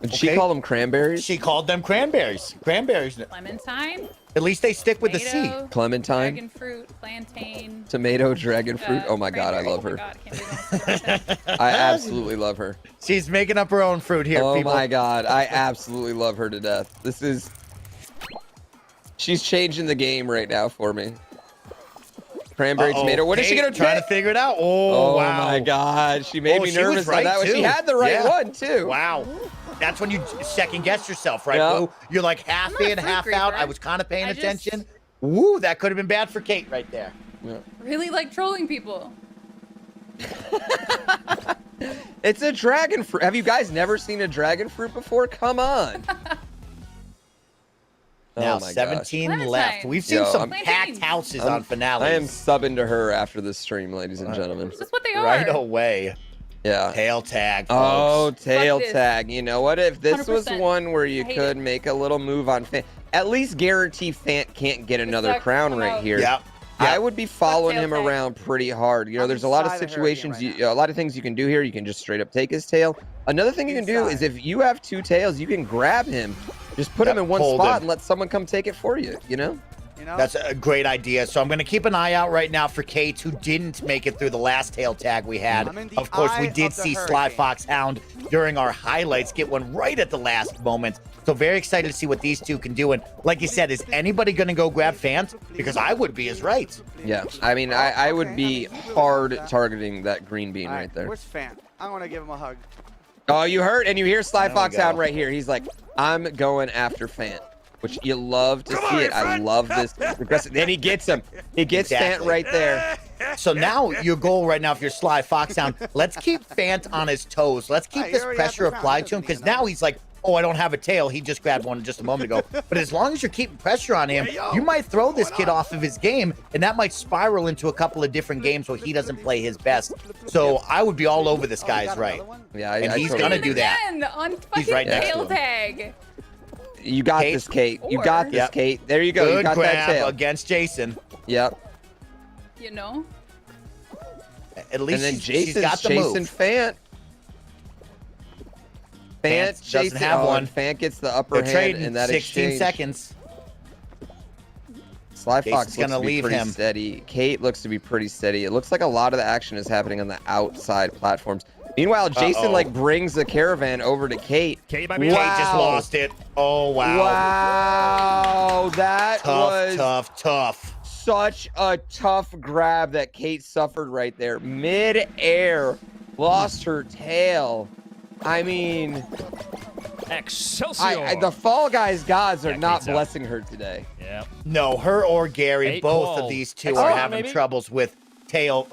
Did she call them cranberries? She called them cranberries. Cranberries. Clementine. At least they stick with the C. Tomato, Clementine, Dragon fruit. Plantain. tomato, dragon fruit. Oh my God, I cranberry. love her. Oh my God, I can't believe I almost forgot that. I absolutely love her. She's making up her own fruit here, Oh people. my God, I absolutely love her to death. She's changing the game right now for me. Cranberry, Uh-oh. tomato. What is she Kate gonna trying pick? to figure it out? Oh, Oh wow. my God, she made Oh, me she was nervous on right, that one. She too. had the right Yeah. one too. Wow. That's when you second guess yourself, right, Yeah. Boo? You're like half I'm not a in, fruit half out. creeper. I was kind of paying I just- attention. Woo, that could have been bad for Kate right there. Really like trolling people. It's a dragon fruit. Have you guys never seen a dragon fruit before? Come on. Now, Oh my gosh. 17 Clementine. left. We've seen Yo, some I'm- packed houses on finales. I am subbing to her after this stream, ladies and gentlemen. That's what they are. right away. Yeah. Tail tag, Oh, folks. tail this. tag. You know what? If this was 100%. one where you I hate could it. make a little move on Fant, at least guarantee Fant can't get another Exactly. crown Come right out. here. Yep. I would be following tail him tag. around pretty hard. You know, I'm there's a lot of inside of her situations, again right a lot of things you can do here. You can just straight up take his tail. Another thing you can do is Inside. if you have two tails, you can grab him, just put him Yep, in one hold spot him. and let someone come take it for you, you know? You know? That's a great idea. So I'm going to keep an eye out right now for Kate, who didn't make it through the last tail tag we had. Of course, we did see Sly Fox Hound during our highlights get one right at the last moment. So very excited to see what these two can do. And like you said, is anybody going to go grab Fant? Because I would be, is right. Yeah, I mean, I would be hard targeting that green bean right there. Where's Fant? I want to give him a hug. Oh, you heard? And you hear Sly Fox Hound right here. He's like, I'm going after Fant, which you love to see it. I love this aggressive. Then he gets him. He gets Fant right there. So now your goal right now, if you're Sly Fox Hound, let's keep Fant on his toes. Let's keep this pressure applied to him, because now he's like, oh, I don't have a tail. He just grabbed one just a moment ago. But as long as you're keeping pressure on him, you might throw this kid off of his game, and that might spiral into a couple of different games where he doesn't play his best. So I would be all over this guy's right. Yeah, and he's totally going to agree. do that. On He's fucking right next to tail him. tag. You got Kate. this, Kate. You got this, Yep. Kate. There you go. Good You got that grab tail. against Jason. Yep. You know? At least And then she's got the Jason move. Fant. Fant doesn't have one. Fant gets the upper They're hand trading in that 16 exchange. seconds. Sly Jason's Fox looks gonna to be leave pretty him. steady. Kate looks to be pretty steady. It looks like a lot of the action is happening on the outside platforms. Meanwhile, Jason like brings the caravan over to Kate. Kate might be Kate just lost it. Oh, wow. Wow, that was Tough. such a tough grab that Kate suffered right there. Mid-air, lost her tail. I mean, Excelsior. the Fall Guys gods are Yeah, not Kate's out. blessing her today. Yeah. No, her or Gary, 8 both call. of these two Extra are round, having maybe? troubles with tail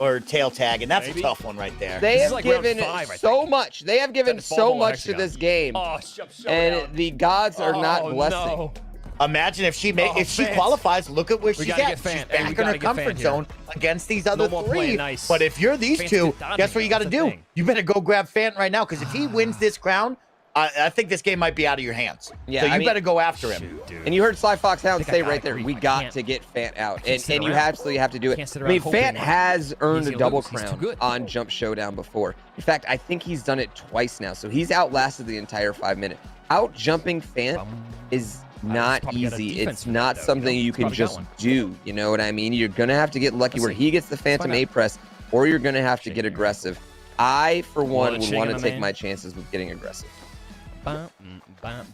tag, and that's Maybe. a tough one right there. They This is have like round given 5, I so think. much. They have given That's fall so ball much to hexagon. this game, Oh, and the gods are not blessing. No. Imagine if she Fant. qualifies. Look at where she's gotta at. get She's Fant. Hey, we back in gotta her get comfort Fant here. zone against these other more three. playing nice. But if you're these Fant's two, good dodging, guess what you got to that's the do? thing. You better go grab Fant right now, because if he wins this crown, I think this game might be out of your hands. Yeah, so you I mean- better go after him. Shoot, dude. And you heard Sly Fox Hound I say gotta right there, agree. we I got can't- to get Fant out. can't sit And you around. absolutely have to do it. Can't sit I mean, around hoping Fant has earned he's a gonna double lose. He's too crown good. on Jump Showdown before. In fact, I think he's done it twice now. So he's outlasted the entire 5 minute. Out jumping Fant is not probably got a easy. defense It's for that, not though, something you know? you He's can probably got just one. do. You know what I mean? You're going to have to get lucky Let's where see. he gets the Phantom find A out. press, or you're going to have to get Shaking. aggressive. I, for one, would shaking want to on take me. my chances with getting aggressive.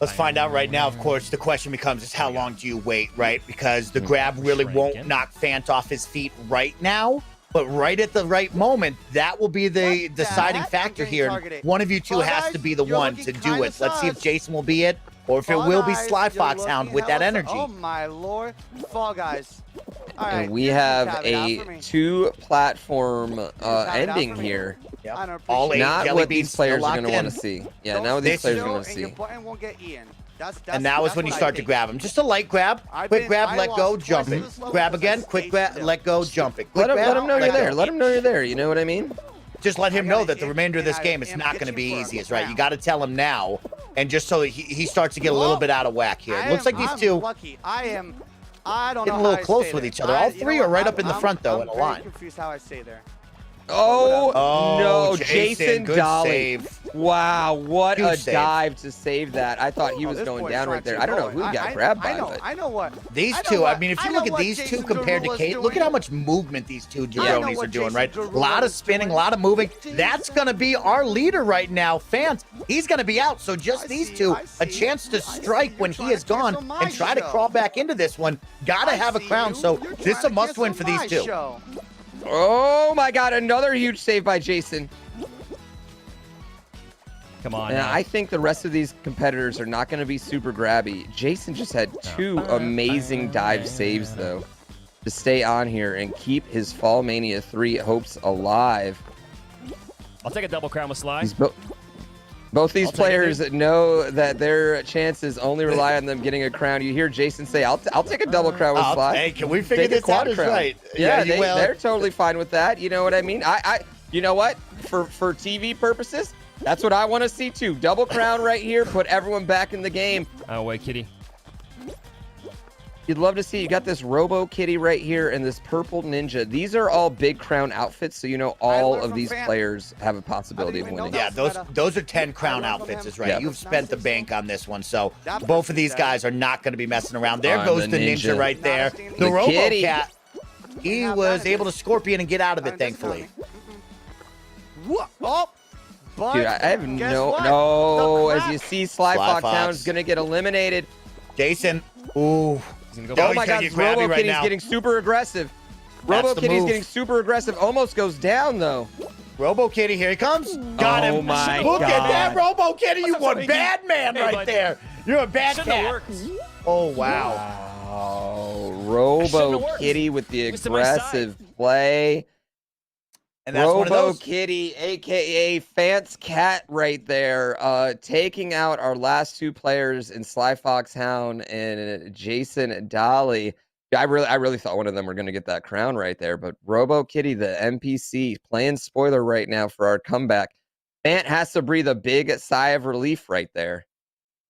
Let's find out right now. Of course, the question becomes is how long do you wait, right? Because the grab really won't Shrinking. knock Fant off his feet right now. But right at the right moment, that will be the What deciding the heck? factor I'm getting here. targeted. One of you two Fall has Guys, to be the you're one looking to do kinda it. Let's see if sus. Jason will be it, or if it Fall will be Guys, Sly you're Fox Hound looking with that hella energy. Oh my lord, Fall Guys. All right, And we here's the have caveat for a me. 2-platform caveat ending for me. here. Yep. I don't All appreciate eight it. Not jelly what beans these players still are going to locked want to in. see. Yeah, Don't not what these stay players are still going to and see. your button won't get Ian. And now is that's when you what I start to think. grab him. Just a light grab. I've Quick been- grab, I let lost go, twice jump in it. this level Grab because again, I quick stayed grab, still. let go, jump it. Quick Let grab, him know let you're go. there. Let him know you're there. You know what I mean? Just let him I know gotta that the hit- remainder of and this I game is am not going to be itching for easy. a Is right. You crown. got to tell him now, and just so that he starts to get a little Well, bit out of whack here. It I looks am- like these I'm two lucky. I don't getting know a little how I close stay with there. each other. All you know three are what? right up in the I'm- front, though, I'm in a very line. confused how I stay there. Oh, Oh, no. Jason, Jason good Dolly. save. Wow, what Huge a save. dive to save that. I thought he Oh, was this going boy's down trying right there. to I don't know go. who he got I- grabbed I by, know, but I know what. These I know two, what- I mean, if I you know look at what these two Jason compared to Derulo's Kate, look at doing. how much movement these two I know jabronis what are doing, Jason right? A Derulo lot of is spinning, a doing. lot of moving. Jason- That's going to be our leader right now, Fant. He's going to be out. So just I these see, two, I a see. chance to I see. strike You're when he trying is to gone cancel my and try to show. crawl back into this one. Got to I have a see crown. you. So You're this is trying a to must win for cancel these my two. show. oh my God, another huge save by Jason. Come on. And now. I think the rest of these competitors are not going to be super grabby. Jason just had 2 amazing dive saves, though, to stay on here and keep his FallMania 3 hopes alive. I'll take a double crown with Sly. Both these I'll take it, players know that their chances only rely on them getting a crown. You hear Jason say, I'll take a double crown with Sly. Hey, can we figure Take a this out? quad Is crown. right. Yeah, you will. they're totally fine with that. You know what I mean? You know what? For TV purposes, that's what I want to see too. Double crown right here. Put everyone back in the game. Oh, wait, kitty. you'd love to see. You got this Robo Kitty right here and this purple ninja. These are all big crown outfits, so you know all of these players have a possibility of winning. Yeah, those are 10 crown outfits, is right. Yep. You've spent the bank on this one, so both of these guys are not going to be messing around. There goes the ninja right there. The Robo Cat, he was able to scorpion and get out of it, thankfully. Oh, but Dude, I have no. As you see, Sly Fox Town is gonna get eliminated. Jason, ooh. Oh my God, Robo Kitty's getting super aggressive. Robo Kitty's getting super aggressive. Almost goes down though. Robo Kitty, here he comes. Got him. Oh my Look God. at that, Robo Kitty. You one bad man right there. You're a bad cat. Oh wow. Oh, Robo Kitty with the aggressive play. And that's one of Robo those. Kitty, aka Fance Cat, right there, taking out our last two players in Sly Fox Hound and Jason Dolly. I really thought one of them were going to get that crown right there, but Robo Kitty, the NPC, playing spoiler right now for our comeback. Fant has to breathe a big sigh of relief right there.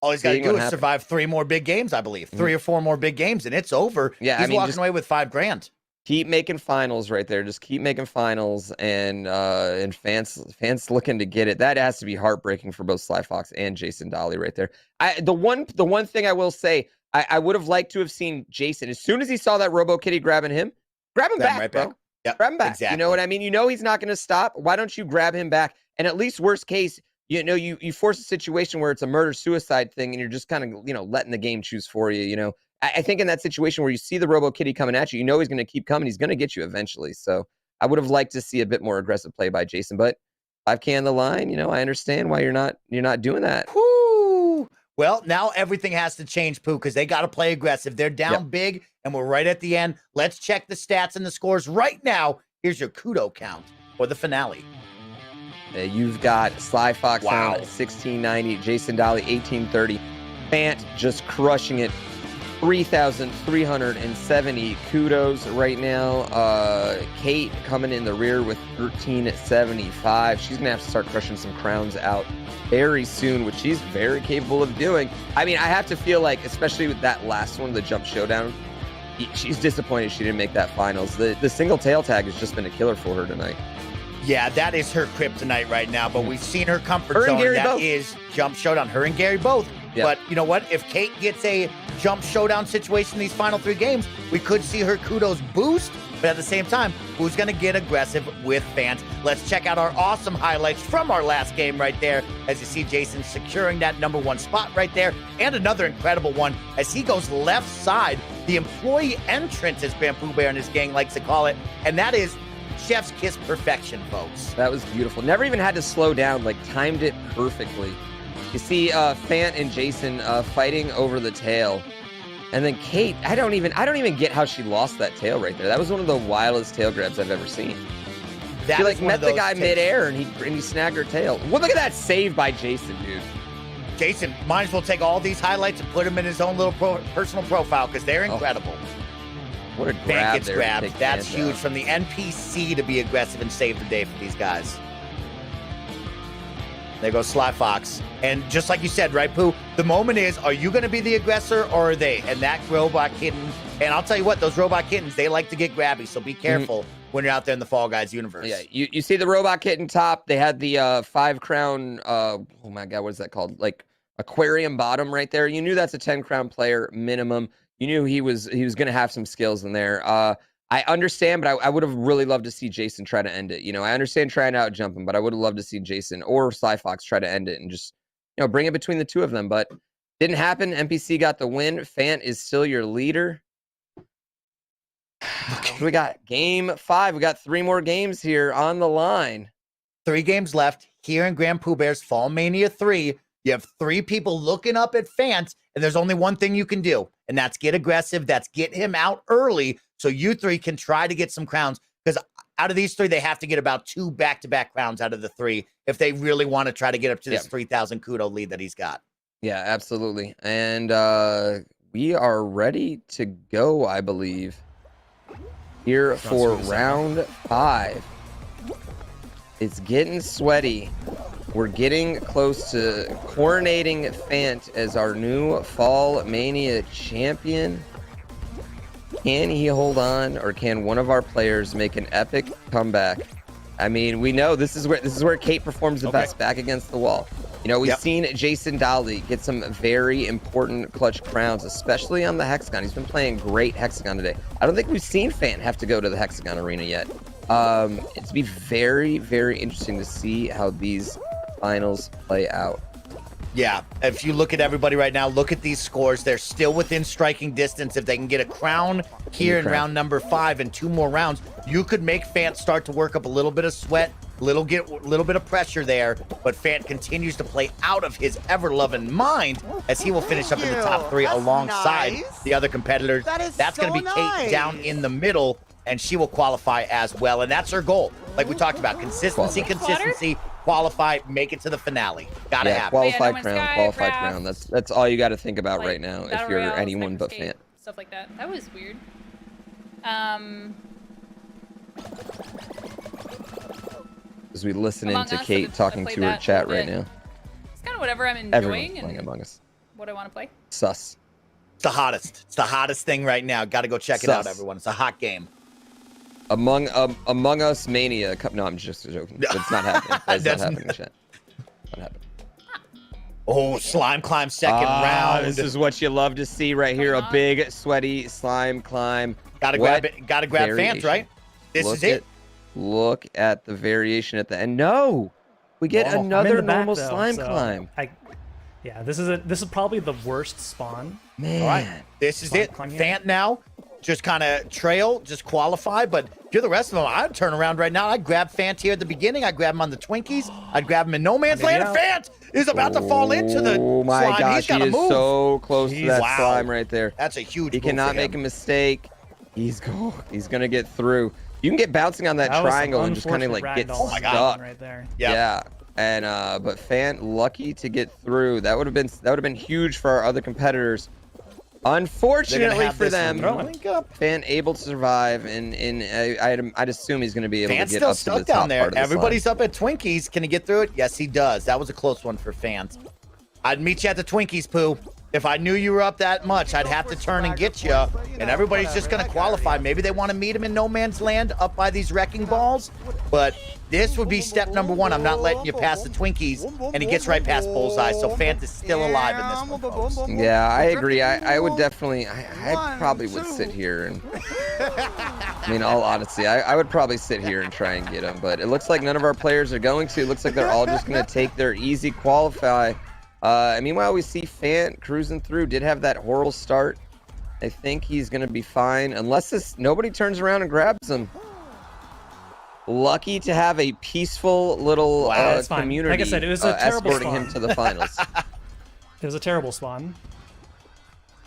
All he's got to do is survive 3 more big games, I believe. 3 or 4 more big games, and it's over. Yeah, he's walking away with $5 grand. Keep making finals right there. Just keep making finals, and fans looking to get it. That has to be heartbreaking for both Sly Fox and Jason Dolly right there. The one thing I will say, I would have liked to have seen Jason as soon as he saw that Robo Kitty grabbing him back, right bro. back. Yep, grab him back. exactly. You know what I mean? You know he's not going to stop. Why don't you grab him back? And at least worst case, you know, you force a situation where it's a murder-suicide thing, and you're just kind of, you know, letting the game choose for you, you know. I think in that situation where you see the Robo Kitty coming at you, you know he's going to keep coming. He's going to get you eventually. So I would have liked to see a bit more aggressive play by Jason, but 5K on the line, you know, I understand why you're not doing that. Woo! Well, now everything has to change, Pooh, because they got to play aggressive. They're down big, and we're right at the end. Let's check the stats and the scores right now. Here's your kudo count for the finale. You've got Sly Fox Hound at 1690, Jason Dolly 1830, Fant just crushing it. 3,370 kudos right now. Kate coming in the rear with 1375. She's gonna have to start crushing some crowns out very soon, which she's very capable of doing. I mean, I have to feel like, especially with that last one, the jump showdown, she's disappointed she didn't make that finals. The single tail tag has just been a killer for her tonight. Yeah, that is her kryptonite right now, but we've seen her comfort zone. That is jump showdown. Her and Gary both. Yep. But you know what? If Kate gets a jump showdown situation in these final 3 games, we could see her kudos boost. But at the same time, who's going to get aggressive with fans? Let's check out our awesome highlights from our last game right there. As you see Jason securing that #1 spot right there. And another incredible one as he goes left side. The employee entrance, as GrandPooBear and his gang likes to call it. And that is chef's kiss perfection, folks. That was beautiful. Never even had to slow down, like timed it perfectly. You see Fant and Jason fighting over the tail. And then Kate, I don't even get how she lost that tail right there. That was one of the wildest tail grabs I've ever seen. She like met the guy midair and he snagged her tail. Well, look at that save by Jason, dude. Jason might as well take all these highlights and put them in his own little personal profile because they're incredible. What a grab gets grabbed. That's huge from the NPC to be aggressive and save the day for these guys. There goes Sly Fox. And just like you said, right, Pooh? The moment is, are you going to be the aggressor or are they? And that robot kitten, and I'll tell you what, those robot kittens, they like to get grabby, so be careful when you're out there in the Fall Guys universe. Yeah, you see the robot kitten top. They had the 5 crown, oh my God, what is that called? Like aquarium bottom right there. You knew that's a 10 crown player minimum. You knew he was going to have some skills in there. I understand, but I would have really loved to see Jason try to end it. You know, I understand trying to out jump him, but I would have loved to see Jason or Sly Fox try to end it and just, you know, bring it between the two of them. But didn't happen. NPC got the win. Fant is still your leader. We got game 5. We got 3 more games here on the line. 3 games left here in GrandPooBear's FallMania 3. You have 3 people looking up at Fant, and there's only one thing you can do, and that's get aggressive. That's get him out early so you 3 can try to get some crowns, because out of these 3, they have to get about 2 back-to-back crowns out of the 3 if they really want to try to get up to this 3,000 kudo lead that he's got. Yeah, absolutely. And we are ready to go, I believe, here for round 5. It's getting sweaty. We're getting close to coronating Fant as our new FallMania champion. Can he hold on, or can one of our players make an epic comeback? I mean, we know this is where Kate performs the best, back against the wall. You know, we've seen Jason Dolly get some very important clutch crowns, especially on the Hexagon. He's been playing great Hexagon today. I don't think we've seen Fan have to go to the Hexagon arena yet. It's be very, very interesting to see how these finals play out. Yeah, if you look at everybody right now, look at these scores. They're still within striking distance. If they can get a crown here in round number 5 and 2 more rounds, you could make Fant start to work up a little bit of sweat, little bit of pressure there. But Fant continues to play out of his ever-loving mind as he will finish up in the top 3 alongside the other competitors. That's going to be Kate down in the middle, and she will qualify as well. And that's her goal. Like we talked about, consistency. Qualify, make it to the finale. Gotta have qualify crown. That's all you got to think about right now if you're anyone but Fan. Stuff like that. That was weird. As we listen into Kate talking to her chat right now. It's kind of whatever I'm enjoying. Everyone's playing Among Us. What I want to play. Sus. It's the hottest. It's the hottest thing right now. Got to go check it out, everyone. It's a hot game. Among Us Mania. No, I'm just joking. It's not happening. It's not happening, chat. Not happening. Oh, slime climb second round. This is what you love to see right here. A big, sweaty slime climb. Gotta grab it. Gotta grab Fans, right? This is it. Look at the variation at the end. No, we get another normal slime climb. Yeah, this is probably the worst spawn. Man, all right, this is it. Fant now. Just kind of trail, just qualify, but do the rest of them. I'd turn around right now. I'd grab Fant here at the beginning. I'd grab him on the Twinkies. I'd grab him in no man's land. Fant is about to fall into the Oh my slime. gosh, he is so close to that slime right there. That's a huge He cannot make a mistake. He's gonna get through. You can get bouncing on that triangle and just kind of like get stuck. Right there. Yeah. And but Fant lucky to get through. That would have been huge for our other competitors. Unfortunately for them, Fant able to survive, and I'd assume he's going to be able to get up to the top down there. part of the Everybody's up at Twinkies. Can he get through it? Yes, he does. That was a close one for Fant. I'd meet you at the Twinkies, Pooh. If I knew you were up that much, I'd have to turn and get you. And everybody's just going to qualify. Maybe they want to meet him in no man's land up by these wrecking balls. But this would be step number 1. I'm not letting you pass the Twinkies. And he gets right past Bullseye. So Fant is still alive in this one, folks. Yeah, I agree. I would definitely, I probably would sit here. And I mean, all honesty, I would probably sit here and try and get him. But it looks like none of our players are going to. It looks like they're all just going to take their easy qualify. Meanwhile, we see Fant cruising through. Did have that horrible start. I think he's going to be fine unless nobody turns around and grabs him. Lucky to have a peaceful little community like I said, it was a terrible escorting spawn. him to the finals. It was a terrible spawn.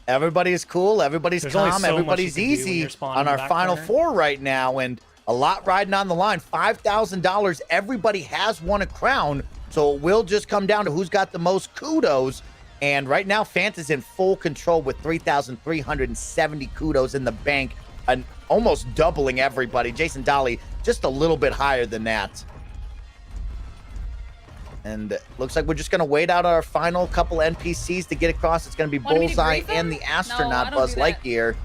Everybody is cool. Everybody's calm. So everybody's easy on our final 4 right now. And a lot riding on the line. $5,000. Everybody has won a crown. So it will just come down to who's got the most kudos. And right now, Fant is in full control with 3,370 kudos in the bank, and almost doubling everybody. Jason Dolly just a little bit higher than that. And looks like we're just going to wait out our final couple NPCs to get across. It's going to be Bullseye and the astronaut Buzz Lightyear.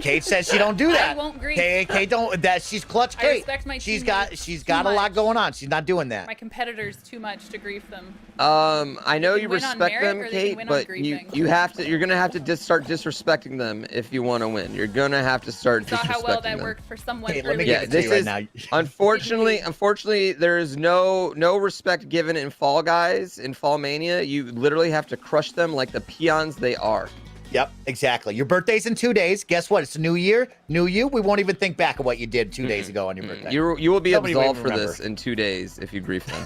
Kate says she don't do that. I won't grief. Kate don't. That she's clutch. Kate. I respect my She's teammates got a lot going on. She's not doing that. My competitors too much to grief them. I know you win on respect merit, them, or they Kate, can win on but griefing. you're gonna have to start disrespecting them if you want to win. You're gonna have to start disrespecting them. Saw how well that worked for someone. Hey, let me earlier. give it to you right now. Unfortunately, there is no respect given in Fall Guys, in FallMania. You literally have to crush them like the peons they are. Yep, exactly. Your birthday's in 2 days. Guess what? It's a new year, new you. We won't even think back of what you did 2 days ago on your birthday. You will be Nobody will absolved for remember. this in 2 days if you grief them.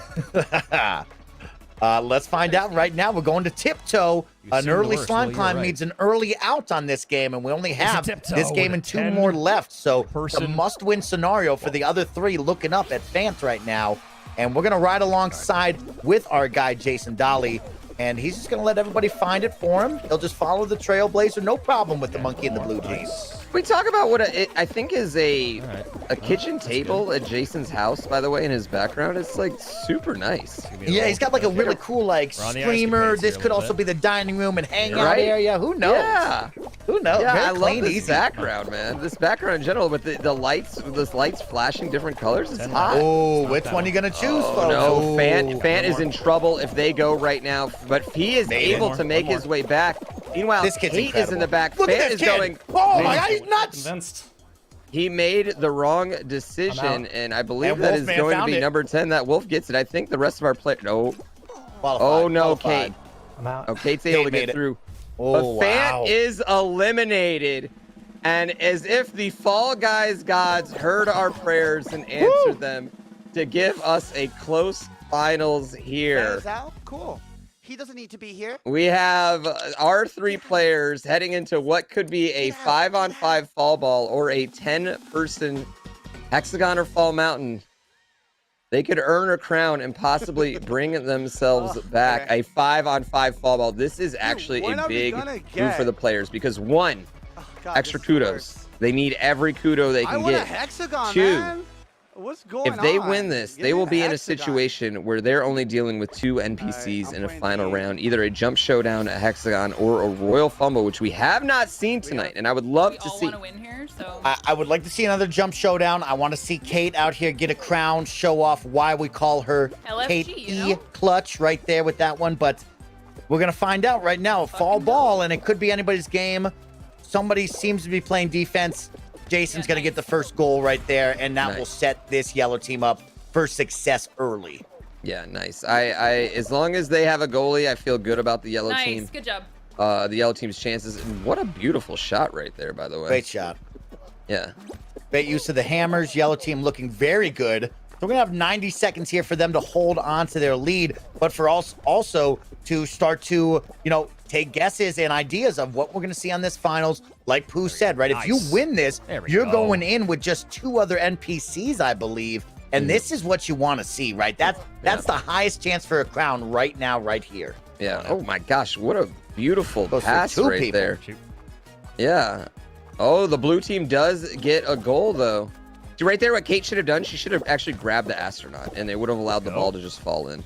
Let's find out right now. We're going to Tiptoe. An early slime climb needs an early out on this game, and we only have this game and 2 more left. So a must-win scenario for the other 3 looking up at Fant right now. And we're going to ride alongside with our guy, Jason Dolly. And he's just going to let everybody find it for him. He'll just follow the trailblazer. No problem with the monkey in the blue jeans. We talk about what I think is a kitchen table at Jason's house, by the way, in his background. It's like super nice. Yeah, he's got like a really cool like streamer. This could also be the dining room and hangout area. Who knows? Yeah. Who knows? Yeah, Very I love clean, this easy. background, man. This background in general, with the lights, with those lights flashing different colors, it's hot. Oh, which one you gonna choose, Oh, folks? no, Ooh. Fant is in trouble if they go right now, but he is Maybe. able to make his way back. Meanwhile, This kid's Kate is in the back. Look Fant at this is kid. going. Oh my God, he's nuts. Convinced. He made the wrong decision, and I believe And that is Wolfman going to found be it. number 10. That Wolf gets it. I think the rest of our players. No. Qualified, Oh no, qualified. Kate. I'm out. Oh, Kate's able to made get it. through. Oh, But Fant wow. is eliminated. And as if the Fall Guys gods heard our prayers and answered them to give us a close finals here. Is out? Cool. He doesn't need to be here. We have our 3 players heading into what could be a 5-on-5 fall ball or a 10-person hexagon or fall mountain. They could earn a crown and possibly bring themselves back. okay. A 5-on-5 fall ball. This is actually what a are we big gonna move get? for the players because 1, Oh, God, extra this is kudos. worse. They need every kudo they I can want a get. hexagon, 2, man. What's going on? if they win this, Give they me will the be in a hexagon. situation where they're only dealing with 2 NPCs I'm in a playing final the- round, either a jump showdown, a hexagon, or a royal fumble, which we have not seen tonight, and I would love We to all see. want to win here, so I would like to see another jump showdown. I want to see Kate out here get a crown, show off why we call her LFG, Kate you E know? Clutch right there with that one. But we're going to find out right now. Fall ball, and it could be anybody's game. Somebody seems to be playing defense. Jason's Yeah, going to get nice. the first goal right there, and that will Nice. set this yellow team up for success early. Yeah, nice. I as long as they have a goalie, I feel good about the yellow nice. team. Good job. The yellow team's chances. And what a beautiful shot right there, by the way. Great shot. Yeah. Great use of the hammers. Yellow team looking very good. We're going to have 90 seconds here for them to hold on to their lead, but for us also to start to, take guesses and ideas of what we're going to see on this finals. Like Pooh said, right? If you Nice. win this, There we you're go. going in with just 2 other NPCs, I believe. And this is what you want to see, right? That's the highest chance for a crown right now, right here. Yeah. Oh my gosh, what a beautiful Goes for pass 2 right people. there. Shoot. Yeah. Oh, the blue team does get a goal though. See, right there, what Kate should have done, she should have actually grabbed the astronaut, and they would have allowed the Go. ball to just fall in.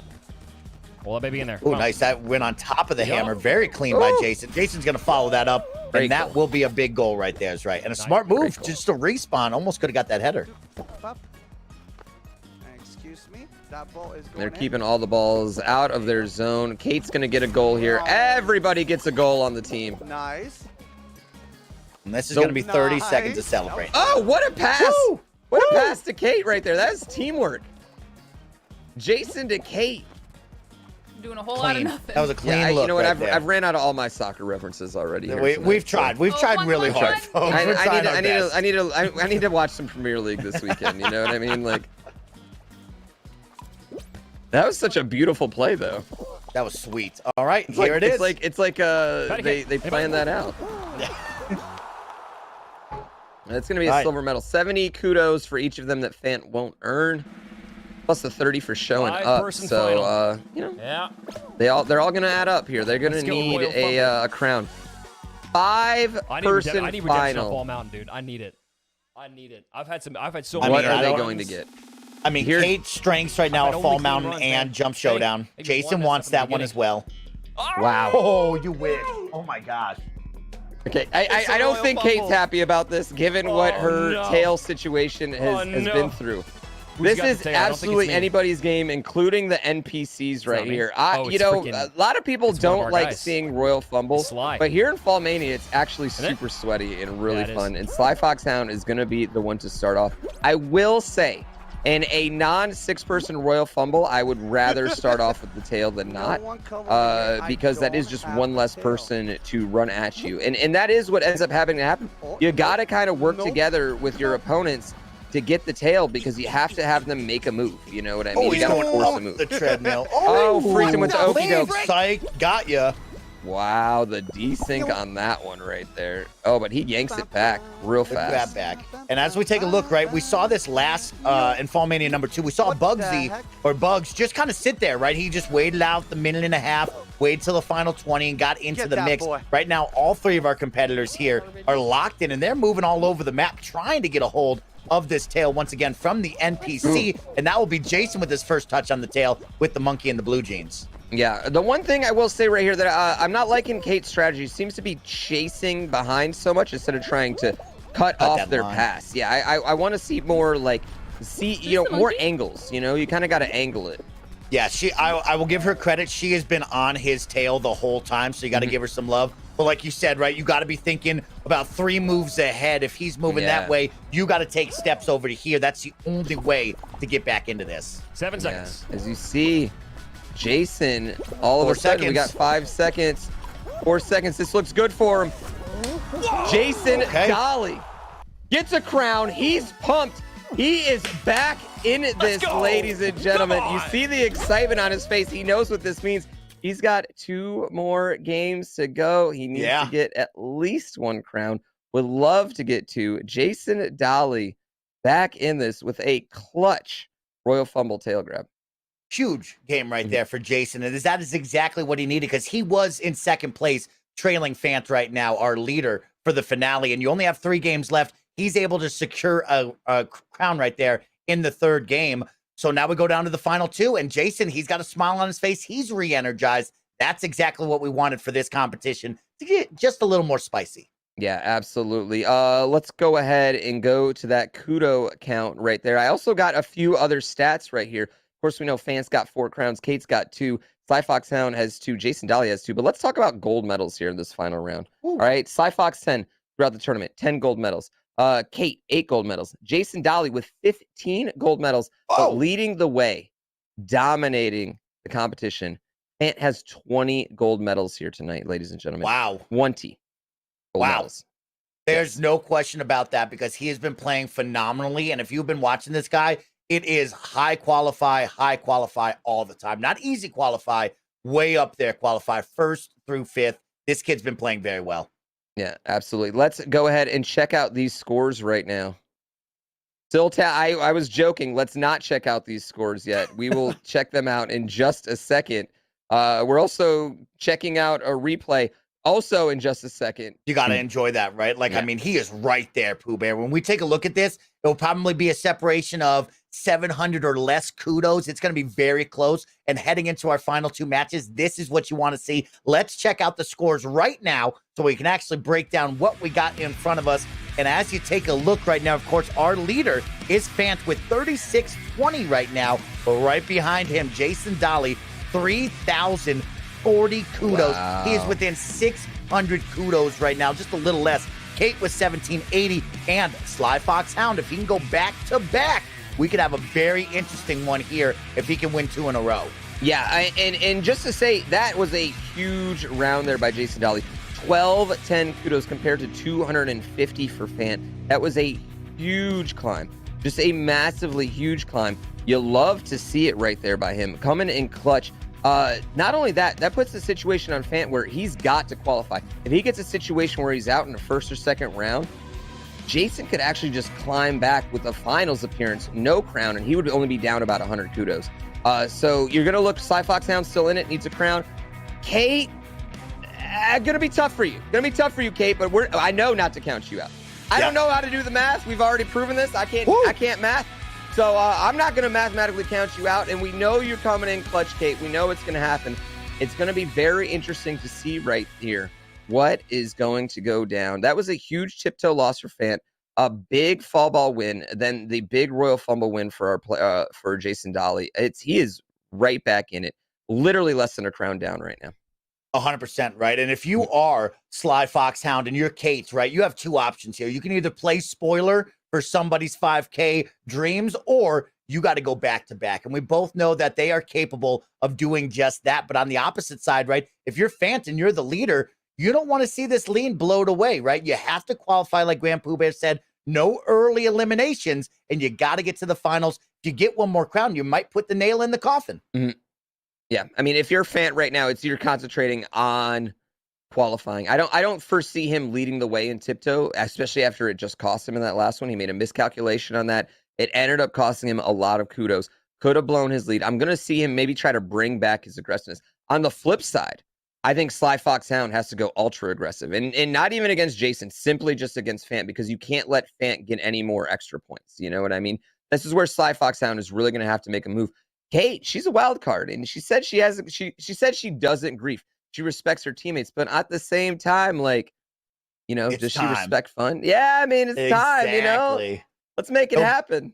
Well, that baby in there. Oh, Come on. nice. That went on top of the Yeah. hammer. Very clean by Ooh. Jason. Jason's going to follow that up, Very and that cool. will be a big goal right there, is right. And a smart Very move, cool. just to respawn. Almost could have got that header. Up. Excuse me. That ball is going They're in. keeping all the balls out of their zone. Kate's gonna get a goal here. Everybody gets a goal on the team. Nice. And this is So- going to be 30 Nice. seconds to celebrate. Oh, what a pass! Woo! What a Woo! pass to Kate right there. That is teamwork. Jason to Kate. Doing a whole lot of Clean. nothing. That was a clean Yeah, look you know what? right I've there. i've ran out of all my soccer references already. Here tonight, We've so- tried. We've Oh, tried one, really one, hard, one. folks. I We're trying need our best. I need to watch some Premier League this weekend. You know what I mean? Like, that was such a beautiful play, though. That was sweet. All right, It's here like, it is. It's like Gotta they get- planned that out. It's gonna be a All right. silver medal. 70 kudos for each of them that Fant won't earn, plus the 30 for showing up. 5-person So final. yeah, Yeah. they're all gonna add up here. They're gonna Let's go, need Royal a crown. I need Person redemption on Fall final. Mountain, dude. I need it. I need it. I've had so I many. mean, What I are they don't- going to get? I mean, Here- Kate's strengths right now I've are had Fall only clean Mountain runs, and man. Jump Hey, Showdown. maybe Jason one mess wants up in the that one as beginning. well. Wow. Oh, you wish. Oh my gosh. Okay, It's a I don't royal think fumble. Kate's happy about this, given what Oh, her no. tail situation has no. been through. Who's This got the is tail? I don't think it's absolutely me. anybody's game, including the NPCs right not me. here. Oh, it's freaking- A lot of people it's one of don't our like guys. seeing royal fumbles, Sly. but here in FallMania, it's actually it? super sweaty and really Yeah, it is. fun. And Sly Foxhound is going to be the one to start off. I will say, in a non-6-person royal fumble, I would rather start off with the tail than not, one come over here. I because that is don't just have one the less tail. person to run at you, and that is what ends up having to happen. You got to kind of work Nope. together with your opponents to get the tail, because you have to have them make a move. You know what I mean? Oh, You got to he's force going a up move. the treadmill. Oh, freaking with the no, okey doke. Psych, got ya. Wow, the desync on that one right there. Oh, but he yanks it back real Look at fast. that back. And as we take a look, right, we saw this last in FallMania #2. We saw What the Bugsy heck? or Bugs just kind of sit there, right? He just waited out the minute and a half, waited till the final 20 and got into Get the that mix. boy. Right now, all 3 of our competitors here are locked in, and they're moving all over the map, trying to get a hold of this tail once again from the NPC. And that will be Jason with his first touch on the tail with the monkey and the blue jeans. Yeah, the one thing I will say right here that I'm not liking Kate's strategy seems to be chasing behind so much instead of trying to cut off their pass. Yeah, I want to see more like, more angles, you kind of got to angle it. Yeah, I will give her credit. She has been on his tail the whole time, so you got to give her some love. But like you said, right, you got to be thinking about 3 moves ahead. If he's moving that way, you got to take steps over to here. That's the only way to get back into this. 7 seconds. As you see, Jason, all of a sudden, we got 5 seconds. 4 seconds. This looks good for him. Jason Dolly gets a crown. He's pumped. He is back in this, ladies and gentlemen. You see the excitement on his face. He knows what this means. He's got 2 more games to go. He needs to get at least 1 crown. Would love to get 2. Jason Dolly back in this with a clutch Royal Fumble tail grab. Huge game right there for Jason. And that is exactly what he needed, because he was in 2nd place, trailing Fant right now, our leader for the finale. And you only have 3 games left. He's able to secure a crown right there in the 3rd game. So now we go down to the final 2, and Jason, he's got a smile on his face. He's re-energized. That's exactly what we wanted for this competition, to get just a little more spicy. Yeah, absolutely. Let's go ahead and go to that kudo count right there. I also got a few other stats right here. Of course, we know Fant's got 4 crowns. Kate's got 2. Sly Fox Hound has 2. Jason Dolly has 2. But let's talk about gold medals here in this final round. Ooh. All right, Sly Fox 10 throughout the tournament, 10 gold medals. Kate, 8 gold medals. Jason Dolly with 15 gold medals, but leading the way, dominating the competition. Fant has 20 gold medals here tonight, ladies and gentlemen. Wow. 20 gold medals. There's no question about that, because he has been playing phenomenally. And if you've been watching this guy, it is high qualify all the time. Not easy qualify, way up there qualify, 1st through 5th. This kid's been playing very well. Yeah, absolutely. Let's go ahead and check out these scores right now. Still, I was joking. Let's not check out these scores yet. We will check them out in just a second. We're also checking out a replay also in just a second. You got to enjoy that, right? Like, I mean, he is right there, Pooh Bear. When we take a look at this, it'll probably be a separation of 700 or less kudos. It's going to be very close. And heading into our final 2 matches, this is what you want to see. Let's check out the scores right now so we can actually break down what we got in front of us. And as you take a look right now, of course, our leader is Fant with 3620 right now. But right behind him, Jason Dolly, 3,040 kudos. Wow. He is within 600 kudos right now, just a little less. Kate with 1780, and Sly Fox Hound, if he can go back to back, we could have a very interesting one here if he can win 2 in a row. Yeah, and just to say, that was a huge round there by Jason Dolly. 1210 kudos compared to 250 for Fant. That was a huge climb. Just a massively huge climb. You love to see it right there by him. Coming in clutch. Not only that, that puts the situation on Fant where he's got to qualify. If he gets a situation where he's out in the 1st or 2nd round, Jason could actually just climb back with a finals appearance, no crown, and he would only be down about 100 kudos. So you're going to look, Sly Fox Hound still in it, needs a crown. Kate, gonna be tough for you. Gonna be tough for you, Kate, but I know not to count you out. I don't know how to do the math. We've already proven this. I can't math. So I'm not gonna mathematically count you out, and we know you're coming in clutch, Kate. We know it's gonna happen. It's gonna be very interesting to see right here what is going to go down. That was a huge tiptoe loss for Fant, a big fall ball win, then the big Royal Fumble win for our for Jason Dolly. He is right back in it, literally less than a crown down right now. 100%, right? And if you are Sly Fox Hound and you're Kate's, right, you have 2 options here. You can either play spoiler for somebody's 5K dreams, or you got to go back to back. And we both know that they are capable of doing just that. But on the opposite side, right, if you're Fant and you're the leader, you don't want to see this lean blowed away, right? You have to qualify, like GrandPooBear said, no early eliminations, and you got to get to the finals. If you get 1 more crown, you might put the nail in the coffin. Mm-hmm. Yeah, I mean, if you're Fant right now, you're concentrating on qualifying. I don't foresee him leading the way in tiptoe, especially after it just cost him in that last one. He made a miscalculation on that. It ended up costing him a lot of kudos. Could have blown his lead. I'm going to see him maybe try to bring back his aggressiveness. On the flip side, I think Sly Fox Hound has to go ultra aggressive, and not even against Jason, simply just against Fant, because you can't let Fant get any more extra points. You know what I mean? This is where Sly Fox Hound is really going to have to make a move. Kate, she's a wild card, and she said she said she doesn't grief. She respects her teammates, but at the same time, like, does she respect fun? Yeah, I mean, it's time, Let's make it happen.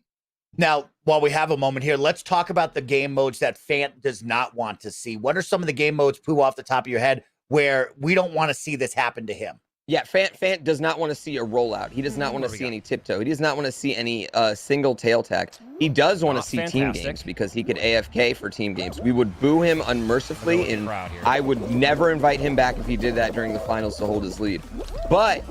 Now, while we have a moment here, let's talk about the game modes that Fant does not want to see. What are some of the game modes, Pooh, off the top of your head, where we don't want to see this happen to him? Yeah, Fant does not want to see a rollout. He does not want to see any tiptoe. He does not want to see any single tail tag. He does want to see team games because he could AFK for team games. We would boo him unmercifully, and I would never invite him back if he did that during the finals to hold his lead. But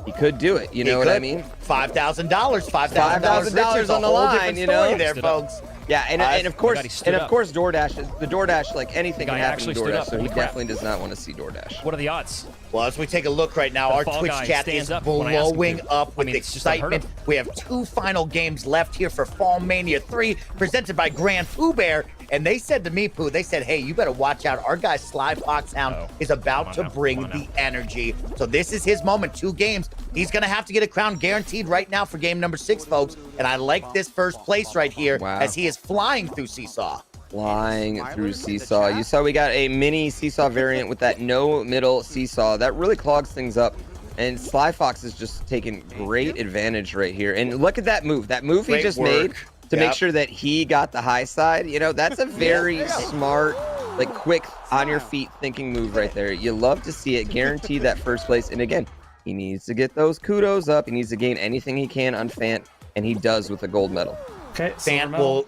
he could do it. You know what I mean? $5,000. $5,000 on the line. There, folks. Yeah, and of course, DoorDash, the DoorDash, like anything can happen to DoorDash, so he definitely does not want to see DoorDash. What are the odds? Well, as we take a look right now, our Twitch chat is blowing up with excitement. We have 2 final games left here for FallMania 3, presented by GrandPooBear's. And they said to me, Pooh, they said, hey, you better watch out. Our guy Sly Foxhound is about to bring the energy. So this is his moment. 2 games. He's going to have to get a crown guaranteed right now for game number 6, folks. And I like this first place right here as he is flying through Seesaw. Flying through Seesaw. You saw we got a mini Seesaw variant with that no middle Seesaw. That really clogs things up. And Sly Fox is just taking great advantage right here. And look at that move. That move he just made to make sure that he got the high side. That's a very smart, like quick, on your feet thinking move right there. You love to see it. Guarantee that first place. And again, he needs to get those kudos up. He needs to gain anything he can on Fant, and he does with a gold medal. Okay, Fant will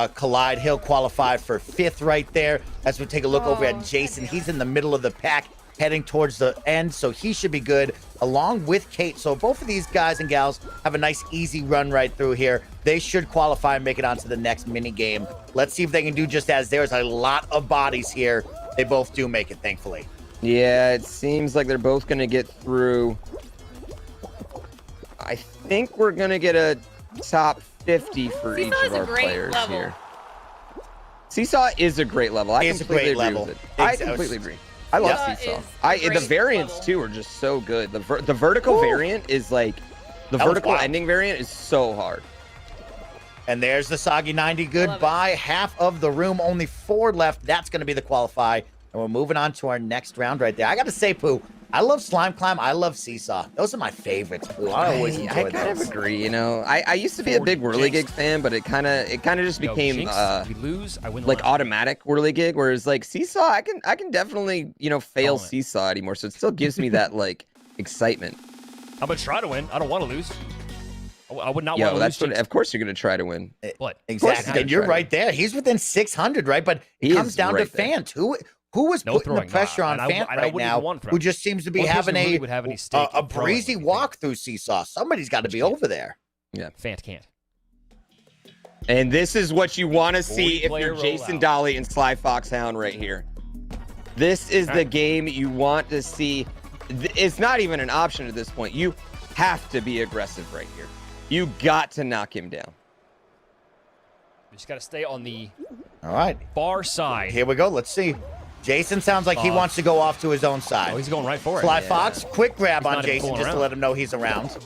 collide. He'll qualify for 5th right there. As we take a look over at Jason, he's in the middle of the pack, heading towards the end, so he should be good, along with Kate. So both of these guys and gals have a nice, easy run right through here. They should qualify and make it on to the next mini game. Let's see if they can do just as. There's a lot of bodies here. They both do make it, thankfully. Yeah, it seems like they're both going to get through. I think we're going to get a top 50 for each of our players here. Seesaw is a great level. I completely agree with it. I completely agree. I love Seesaw. The variants too are just so good. The vertical variant is like the vertical ending variant is so hard. And there's the Soggy 90. Goodbye. Half of the room, only 4 left. That's going to be the qualify. And we're moving on to our next round right there. I got to say, Pooh, I love Slime Climb. I love Seesaw. Those are my favorites, Pooh. I always enjoy those. I kind of agree. I used to be a big Whirligig fan, but it kind of just became we lose, I win like automatic Whirligig. Whereas like Seesaw, I can definitely fail Seesaw anymore. So it still gives me that like excitement. I'm gonna try to win. I don't want to lose. I would not want to lose. Of course you're gonna try to win. What? Exactly. And you're right there. He's within 600, right? But it comes down to Fant. Who was putting the pressure on Fant right now, who just seems to be having a breezy walk through Seesaw. Somebody's got to be over there. Yeah. Fant can't. And this is what you want to see if you're Jason Dolly and Sly Foxhound right here. This is the game you want to see. It's not even an option at this point. You have to be aggressive right here. You got to knock him down. You just got to stay on the far side. Here we go. Let's see. Jason sounds like he wants to go off to his own side. Oh, he's going right for it. Sly Fox, quick grab on Jason just to let him know he's around.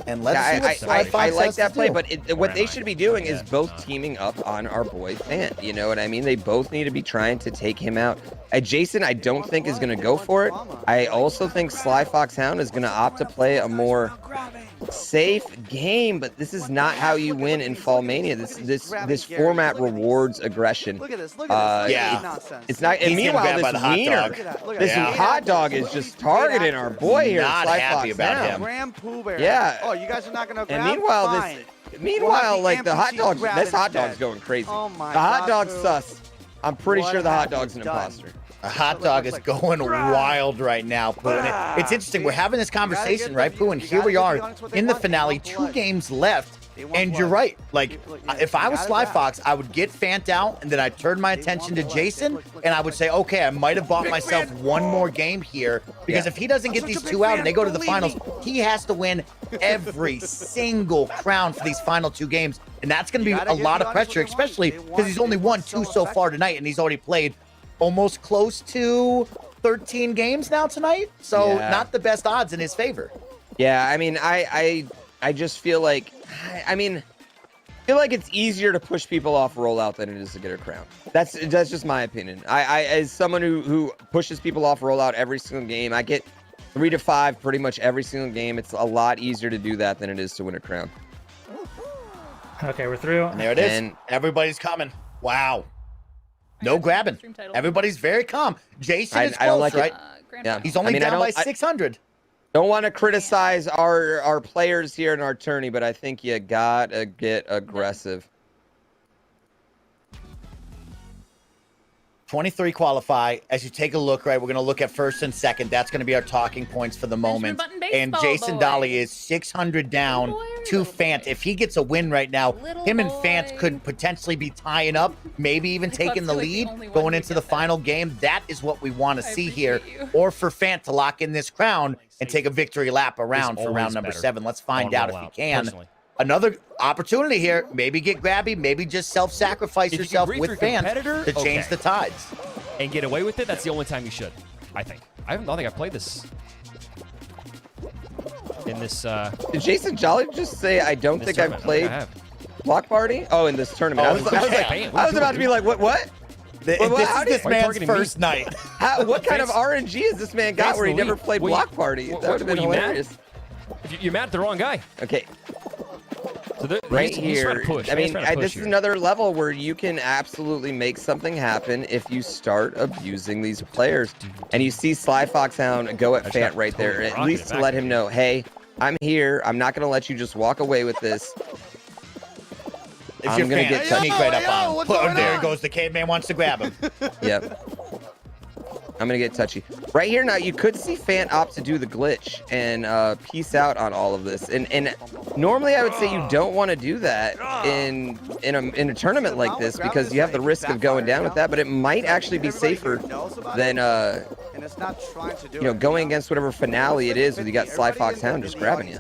And let's see what Sly Fox I like that play, but what they should be doing is both teaming up on our boy Fant. You know what I mean? They both need to be trying to take him out. Jason, I don't think is going to go for it. I also think Sly Foxhound is going to opt to play a more safe game, but this is not how you win in FallMania. This format rewards aggression. Look at this. Look at this. Nonsense. It's not. And meanwhile, this wiener, this hot dog is just targeting our boy here. Not happy about him. GrandPooBear's. Yeah. Oh, you guys are not gonna grab. And meanwhile, like the hot dog, this hot dog's going crazy. Oh my the hot God, dog's sus. I'm pretty sure the hot dog's an imposter. A hot dog is going wild right now, Pooh. And it's interesting. We're having this conversation, right, Pooh? And here we are in the finale, 2 games left. And you're right. Like, if I was Sly Fox, I would get Fant out, and then I'd turn my attention to Jason, and I would say, okay, I might have bought myself one more game here, because if he doesn't get these 2 out and they go to the finals, he has to win every single crown for these final 2 games. And that's going to be a lot of pressure, especially because he's only won 2 so far tonight, and he's already played almost close to 13 games now tonight. So not the best odds in his favor. Yeah, I mean, I just feel like, I mean, feel like it's easier to push people off rollout than it is to get a crown. That's just my opinion. I as someone who pushes people off rollout every single game, I get 3 to 5 pretty much every single game. It's a lot easier to do that than it is to win a crown. Okay, we're through. And there it is. And everybody's coming. Wow. No grabbing. Everybody's very calm. Jason is close, like right? Yeah. He's only down by 600. Don't want to criticize our players here in our tourney, but I think you gotta get aggressive. 23 qualify. As you take a look, right, we're going to look at first and second. That's going to be our talking points for the moment. And Jason Dolly is 600 down to Fant. If he gets a win right now, him and Fant could potentially be tying up, maybe even taking the lead going into the final game. That is what we want to see here. Or for Fant to lock in this crown and take a victory lap around for round number 7. Let's find out if he can. Another opportunity here. Maybe get grabby. Maybe just self-sacrifice yourself with Fant to change the tides. And get away with it, that's the only time you should, I think. I don't think I've played this. In this... Did Jason Jolly just say, I don't think I've played Block Party? Oh, in this tournament. I was about to be like, what? This is this man's first night. What kind of RNG has this man got where he never played Block Party? That would have been hilarious. You're mad at the wrong guy. Okay. So right here, I mean, this is another level where you can absolutely make something happen if you start abusing these players. And you see Sly Foxhound go at Fant right there, at least to let him know, hey, I'm here. I'm not going to let you just walk away with this. I'm going to get sneak right up on. Oh, there goes the caveman, wants to grab him. Yep. I'm going to get touchy. Right here now, you could see Fant opt to do the glitch and peace out on all of this. And normally I would say you don't want to do that in a tournament like this because you have the risk of going down with that, but it might actually be safer than going against whatever finale it is where you got Sly Foxhound just grabbing you.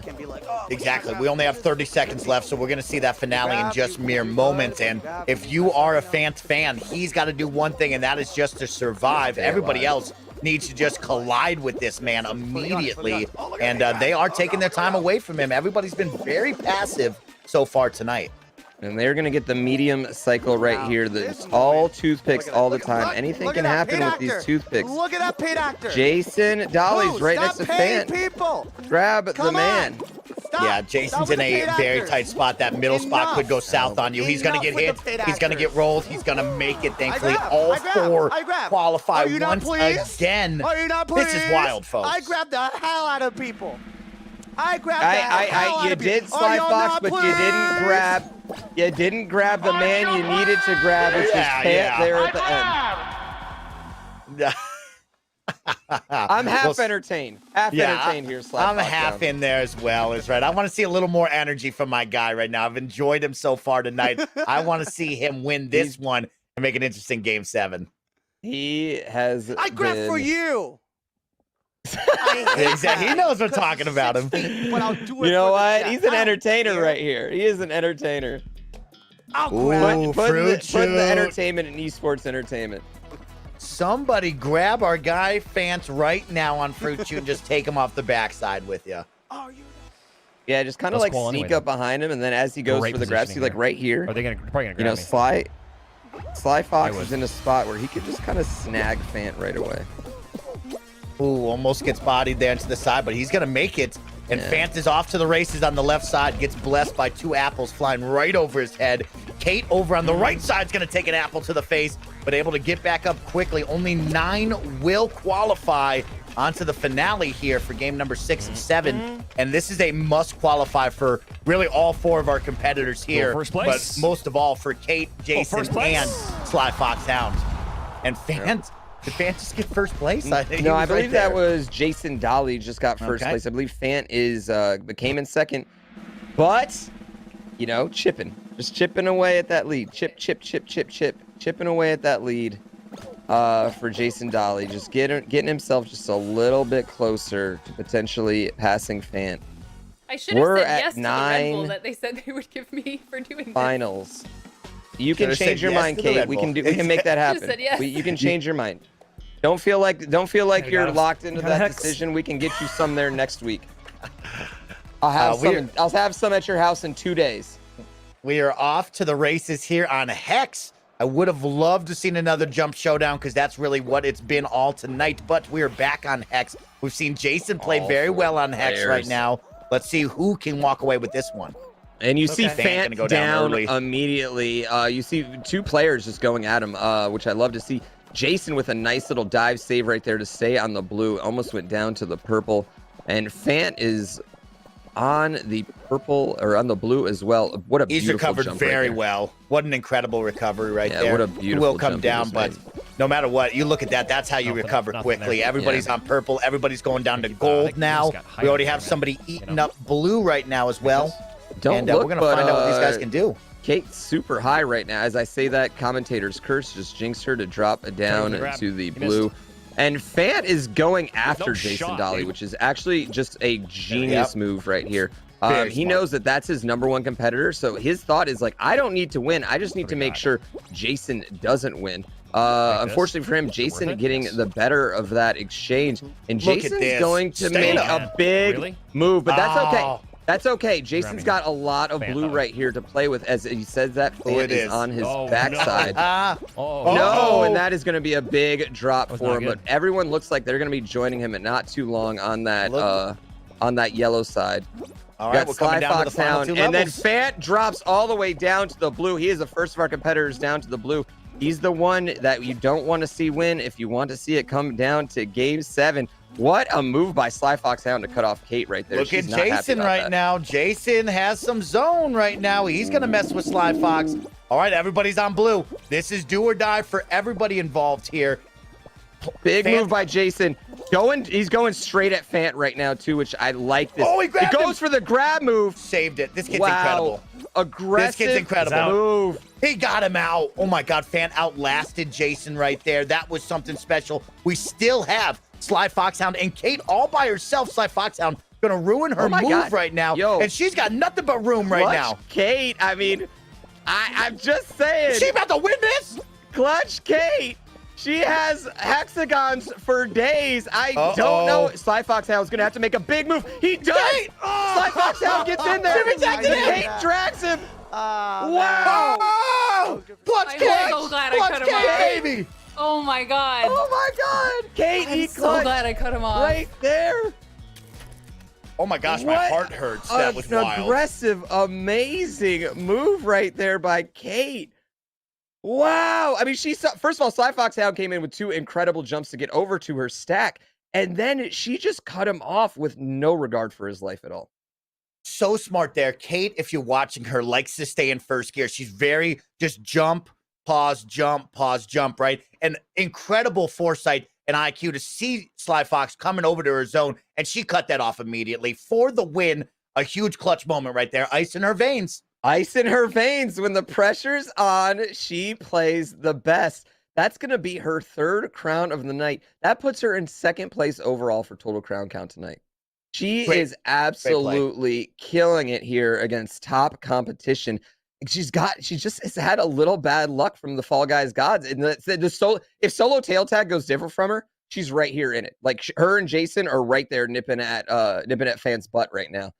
Exactly. We only have 30 seconds left, so we're going to see that finale in just mere moments. And if you are a Fant fan, he's got to do one thing, and that is just to survive. Everybody else needs to just collide with this man immediately, and they are taking their time away from him. Everybody's been very passive so far tonight. And they're going to get the medium cycle right here. That's all toothpicks all the time. Anything can happen with these toothpicks. Look at that paid actor. Jason Dolly's right next to Fant. Grab the man. Yeah, Jason's in a very tight spot. That middle spot could go south on you. He's going to get hit. He's going to get rolled. He's going to make it, thankfully. All 4 qualify once again. This is wild, folks. I grabbed the hell out of people. I grabbed the hell out of people. You did Sly Fox, but you didn't grab. You didn't grab the man you needed to grab, which was Fant there at the end. I'm half entertained. Half entertained here, Sly I'm half in there as well, is right. I want to see a little more energy from my guy right now. I've enjoyed him so far tonight. I want to see him win this one and make an interesting Game 7. He has I grabbed for you. Exactly. He knows we're talking about him. But I'll do it. You know what? He's an entertainer right here. He is an entertainer. Ooh, put the entertainment in esports entertainment. Somebody grab our guy Fant right now on Fruit Shoot and just take him off the backside with you. Yeah, just kind of like sneak up behind him, and then as he goes for the grab, see like right here. Are they probably gonna grab me? Sly Fox is in a spot where he could just kind of snag Fant right away. Ooh, almost gets bodied there to the side, but he's going to make it. And Fant is off to the races on the left side, gets blessed by 2 apples flying right over his head. Kate over on the right side is going to take an apple to the face, but able to get back up quickly. Only 9 will qualify onto the finale here for game number 6 and 7. And this is a must qualify for really all 4 of our competitors here. First place. But most of all for Kate, Jason, and Sly Foxhound. And Fant... Did Fant just get first place? No, I believe that was Jason Dolly just got first place. I believe Fant came in second. But, chipping. Just chipping away at that lead. Chipping away at that lead for Jason Dolly. Just getting himself just a little bit closer to potentially passing Fant. I should have said yes to the Red Bull that they said they would give me for doing finals. You can change your mind, Kate. We can make that happen. You can change your mind. Don't feel like you're locked into that decision. We can get you some there next week. I'll have some at your house in 2 days. we are off to the races here on Hex. I would have loved to seen another jump showdown because that's really what it's been all tonight, but we are back on Hex. We've seen Jason play very well on Hex right now. Let's see who can walk away with this one. And you see Fant go down immediately. You see 2 players just going at him, which I love to see. Jason with a nice little dive save right there to stay on the blue. Almost went down to the purple. And Fant is on the purple, or on the blue as well. What a beautiful jump. He's recovered very well. What an incredible recovery right there. What a beautiful He will come down, but no matter what, you look at that, that's how you recover quickly. Everybody's on purple. Everybody's going down to gold now. We already have somebody eating up blue right now as well. Don't look, we're going to find out what these guys can do. Kate's super high right now. As I say that, commentator's curse just jinxed her to drop down to the blue. And Fant is going after Jason Dolly, which is actually just a genius move right here. He knows that that's his #1 competitor, so his thought is like, I don't need to win. I just need to make sure Jason doesn't win. Unfortunately for him, Jason getting the better of that exchange. And Jason's going to make a big move, but that's okay. That's okay. Jason's got a lot of blue right here to play with. As he says, that Fant is on his backside. No, and that is going to be a big drop for him. But everyone looks like they're going to be joining him at not too long on that yellow side. All right, we're coming down to the final 2 levels. And then Fant drops all the way down to the blue. He is the first of our competitors down to the blue. He's the one that you don't want to see win if you want to see it come down to Game 7. What a move by Sly Fox Hound to cut off Kate right there. Look at Jason right now. Jason has some zone right now. He's going to mess with Sly Fox. All right, everybody's on blue. This is do or die for everybody involved here. Big move by Jason. He's going straight at Fant right now, too, which I like this. Oh, he grabbed him. Goes for the grab move. Saved it. This kid's incredible. Aggressive. This kid's incredible. Move. He got him out. Oh, my God. Fant outlasted Jason right there. That was something special. We still have Sly Foxhound and Kate all by herself. Sly Foxhound gonna ruin her move right now. And she's got nothing but room right now. Kate, I mean, I'm just saying. Is she about to win this? Clutch Kate. She has hexagons for days. I don't know. Sly Foxhound's gonna have to make a big move. He does. Sly Foxhound gets in there. Kate drags him. Wow. Clutch Kate. I'm so glad I cut him off. Baby. Oh my God. Oh my God. Kate, I'm so glad I cut him off. Right there. Oh my gosh, my heart hurts. That was wild. Aggressive, amazing move right there by Kate. Wow. I mean, first of all, Sly Foxhound came in with 2 incredible jumps to get over to her stack. And then she just cut him off with no regard for his life at all. So smart there. Kate, if you're watching her, likes to stay in first gear. She's very just jump, pause, jump, right? And incredible foresight and IQ to see Sly Fox coming over to her zone, and she cut that off immediately for the win. A huge clutch moment right there. Ice in her veins. Ice in her veins. When the pressure's on, she plays the best. That's going to be her 3rd crown of the night. That puts her in 2nd place overall for total crown count tonight. She is absolutely killing it here against top competition. She just has had a little bad luck from the Fall Guys gods. And if solo tail tag goes different from her, she's right here in it. Like her and Jason are right there nipping at Fant's butt right now.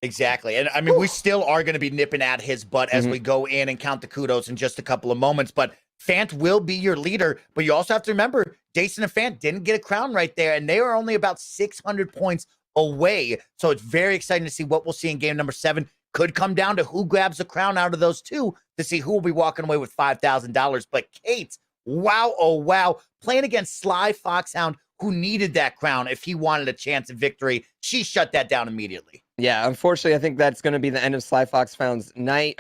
Exactly. And I mean, we still are going to be nipping at his butt as we go in and count the kudos in just a couple of moments. But Fant will be your leader. But you also have to remember, Jason and Fant didn't get a crown right there, and they are only about 600 points away. So it's very exciting to see what we'll see in game number 7. Could come down to who grabs the crown out of those 2 to see who will be walking away with $5,000. But Kate, wow, oh wow, playing against Sly Foxhound, who needed that crown if he wanted a chance at victory. She shut that down immediately. Yeah, unfortunately, I think that's going to be the end of Sly Foxhound's night.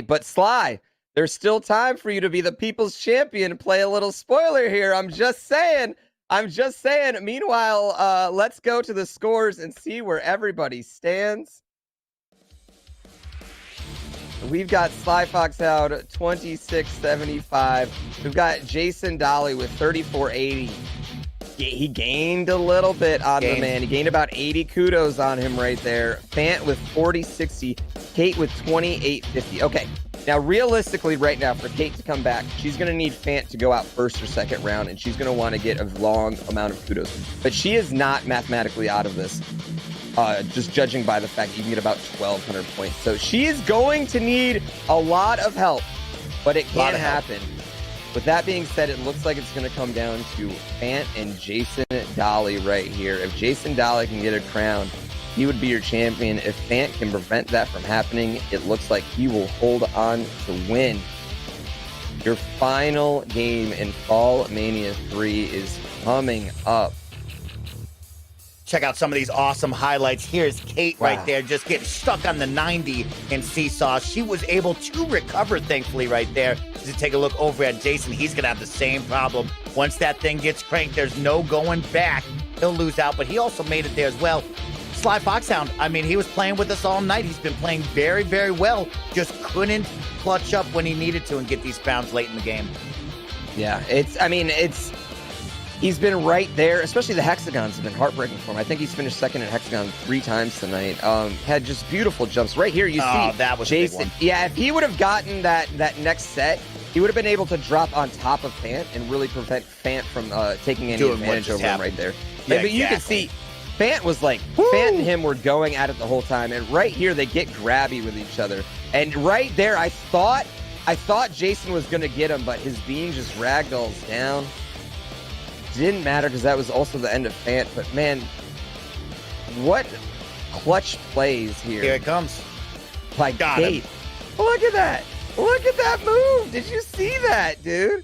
But Sly, there's still time for you to be the people's champion. Play a little spoiler here. I'm just saying. Meanwhile, let's go to the scores and see where everybody stands. We've got Sly Foxhound 2675. We've got Jason Dolly with 3480. He gained a little bit on the man. He gained about 80 kudos on him right there. Fant with 4060. Kate with 2850. Okay, now realistically right now for Kate to come back, she's going to need Fant to go out 1st or 2nd round, and she's going to want to get a long amount of kudos. But she is not mathematically out of this. just judging by the fact you can get about 1,200 points. So she is going to need a lot of help, but it can happen. With that being said, it looks like it's going to come down to Fant and Jason Dolly right here. If Jason Dolly can get a crown, he would be your champion. If Fant can prevent that from happening, it looks like he will hold on to win. Your final game in FallMania 3 is coming up. Check out some of these awesome highlights. Here's Kate right there, just getting stuck on the 90 in Seesaw. She was able to recover, thankfully, right there. To take a look over at Jason, he's going to have the same problem. Once that thing gets cranked, there's no going back. He'll lose out, but he also made it there as well. Sly Foxhound, I mean, he was playing with us all night. He's been playing very, very well. Just couldn't clutch up when he needed to and get these pounds late in the game. Yeah, he's been right there, especially the hexagons have been heartbreaking for him. I think he's finished second in hexagon 3 times tonight. Had just beautiful jumps. Right here, you see that was Jason. A big one. Yeah, if he would have gotten that next set, he would have been able to drop on top of Fant and really prevent Fant from taking any advantage over him right there. Yeah, but you can see Fant was like, Fant and him were going at it the whole time. And right here, they get grabby with each other. And right there, I thought Jason was going to get him, but his beam just ragdolls down. Didn't matter because that was also the end of Fant. But man, what clutch plays here. Here it comes. By Kate. Look at that. Look at that move. Did you see that, dude?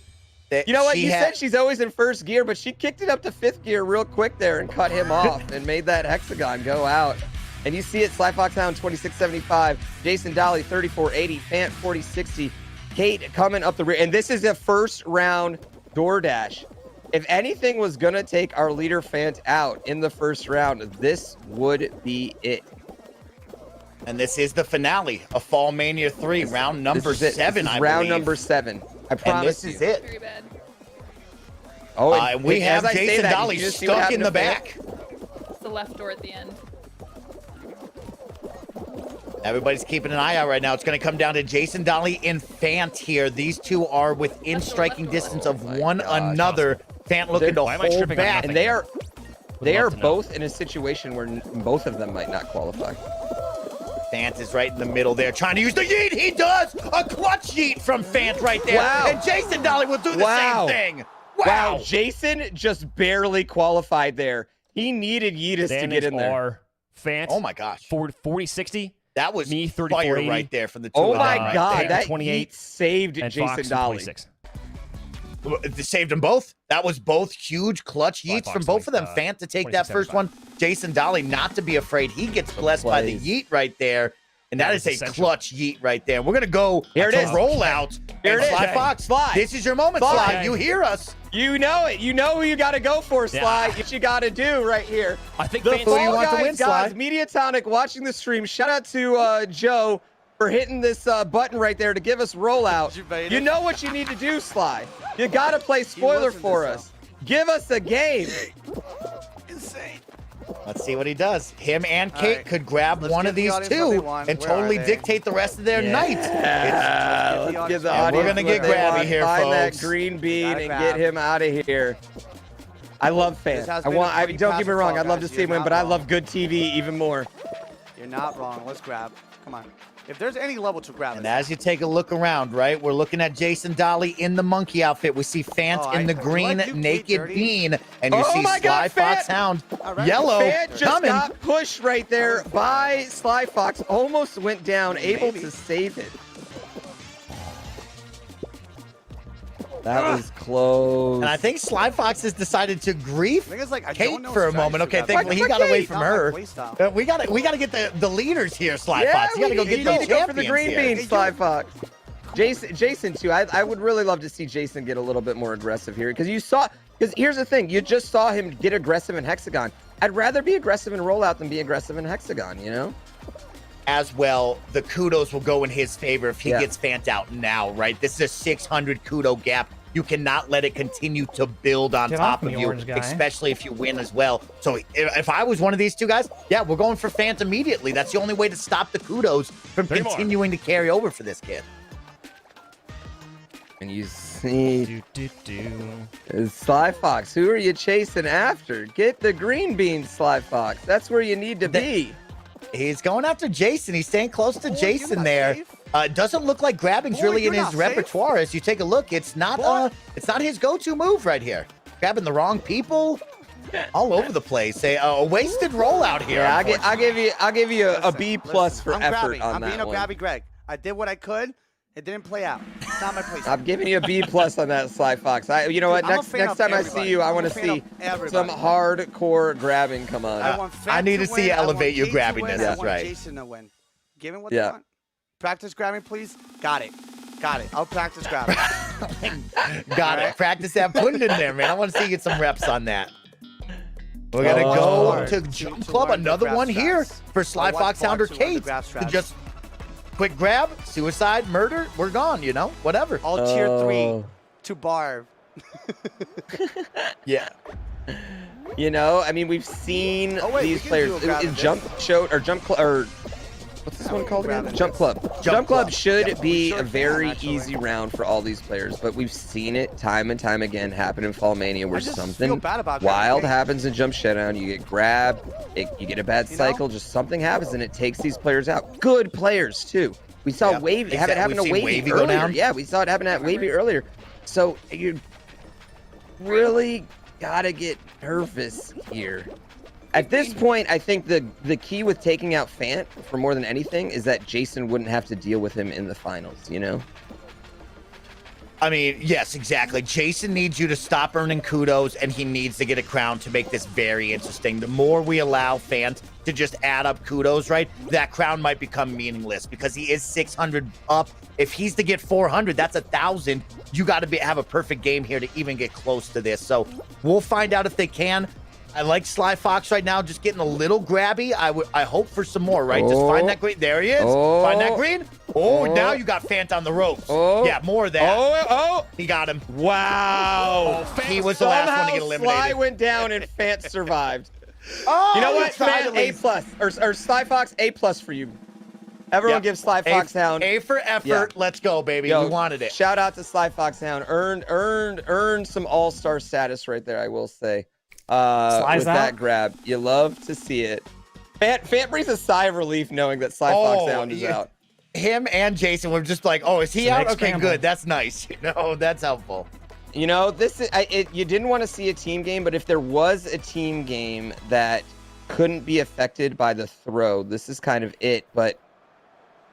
You know what? You said she's always in first gear, but she kicked it up to 5th gear real quick there and cut him off and made that hexagon go out. And you see it, Sly Foxhound 2675, Jason Dolly 3480, Fant 4060, Kate coming up the rear. And this is a first round DoorDash. If anything was going to take our leader Fant out in the first round, this would be it. And this is the finale of FallMania 3, round number 7, I believe. Round number 7. I promise you. And this is it. Very bad. Oh, and we have Jason Dolly stuck in the back. It's the left door at the end. Everybody's keeping an eye out right now. It's going to come down to Jason Dolly and Fant here. These two are within striking distance of one another. Fant looking to hold back. And they are both in a situation where both of them might not qualify. Fant is right in the middle there, trying to use the yeet. He does! A clutch yeet from Fant right there. Wow. And Jason Dolly will do the same thing. Wow. Jason just barely qualified there. He needed Yeetus to get in there. Fant. Oh my gosh. 40-60. That was me, fire right there from the two Oh of them. my God, that 28 saved and Jason Fox Dolly. 26. They saved them both. That was both huge clutch yeets from both of them. Fant to take that first one. Jason Dolly not to be afraid. He gets blessed by the yeet right there. And that is a clutch yeet right there. We're going to go to roll out. Here it is. Sly Fox. Sly. This is your moment, Sly. You hear us. You know it. You know who you got to go for, Sly. What you got to do right here. I think the Fall you want Guys to win, Sly. Mediatonic watching the stream. Shout out to Joe for hitting this button right there to give us rollout. You know what you need to do, Sly. You got to play spoiler for us. Give us a game. Insane. Let's see what he does. Him and Kate could grab one of these two and totally dictate the rest of their night. Let's get the audience. We're gonna get grabby here, Find folks. that green bean and get him out of here. I love Fant. Don't get me wrong. I'd love to see him win, but I love good TV even more. You're not wrong. Let's grab. Come on. If there's any level to grab. And as you take a look around, right, we're looking at Jason Dolly in the monkey outfit. We see Fant in the green naked bean, and you see Sly Foxhound yellow Fant just coming. got pushed right there by Sly Fox. Almost went down, able to save it. That was close. And I think Sly Fox has decided to grief like, Kate for a moment. Okay, thankfully he got away from her. We got to get the leaders here, Sly Fox. You got to go get the go for the green bean, Sly Fox. Jason too. I would really love to see Jason get a little bit more aggressive here because here's the thing. You just saw him get aggressive in hexagon. I'd rather be aggressive in rollout than be aggressive in hexagon, you know? As well, the kudos will go in his favor if he gets Fant out now, right? This is a 600 kudo gap. You cannot let it continue to build on top of you, especially if you win as well. So if I was one of these two guys, we're going for Fant immediately. That's the only way to stop the kudos from continuing to carry over for this kid. And you see. Sly Fox, who are you chasing after? Get the green bean, Sly Fox. That's where you need to be. He's going after Jason. He's staying close to Jason you're not there. safe. Doesn't look like grabbing's really in you're his not safe. repertoire. As you take a look, it's not his go-to move right here. Grabbing the wrong people, all over the place. A wasted rollout here. Yeah, I'll give you a B+ for I'm effort grabby. on I'm that being a one. grabby Greg. I did what I could. It didn't play out. It's not my place. I'm giving you a B+ on that, Sly Fox. You know what? I'm a Next fan of time I everybody. see you, I I'm want a to fan see of everybody. some hardcore grabbing come on. I want Fat I need to win. see you I want elevate your Jade to grabbiness, win. that's I want right. Jason to win. Give him what Yeah. they want. Practice grabbing, please. Got it. Got it. I'll practice grabbing. Got it. Practice that. Put it in there, man. I want to see you get some reps on that. We're going to go to Jump Club. Another one here for Sly Fox Sounder Kate. To just quick grab, suicide, murder. We're gone, you know? Whatever. All tier 3 to Barb. Yeah. You know, I mean, we've seen Oh, wait, we these can players. do a grab in Jump Club, or what's this one called again? Jump Club. Jump Club should be sure a very can, actually. easy round for all these players, but we've seen it time and time again happen in FallMania where I just feel something bad about wild grabbing. happens in Jump Showdown. You get grabbed, you get a bad You cycle, know? just something happens and it takes these players out. Good players too. We saw Yep, Wavy have it exactly. happen to We've seen Wavy Wavy go earlier. down. Yeah, we saw it happen at Wavy earlier. So you really gotta get nervous here. At this point, I think the key with taking out Fant for more than anything is that Jason wouldn't have to deal with him in the finals, you know? I mean, yes, exactly. Jason needs you to stop earning kudos, and he needs to get a crown to make this very interesting. The more we allow Fant to just add up kudos, right, that crown might become meaningless because he is 600 up. If he's to get 400, that's 1,000. You got to have a perfect game here to even get close to this. So we'll find out if they can. I like Sly Fox right now, just getting a little grabby. I hope for some more, right? Just find that green. There he is. Find that green. Now you got Fant on the ropes. Yeah, more of that. He got him. Wow. He was the last one to get eliminated. Sly went down and Fant survived. Oh, You know what? he tried Fant, to leave. A+. Or Sly Fox, A+ for you. Everyone Yep. give Sly Fox Hound. A for effort. Yeah. Let's go, baby. Yo, we wanted it. Shout out to Sly Fox Hound. Earned some all-star status right there, I will say. With that grab. You love to see it. Fant breathes a sigh of relief knowing that Sly Fox Hound is out. Him and Jason were just like, oh, is he It's an out? Okay, scramble. good. That's nice. You know, that's helpful. You know, this is you didn't want to see a team game, but if there was a team game that couldn't be affected by the throw, this is kind of it. But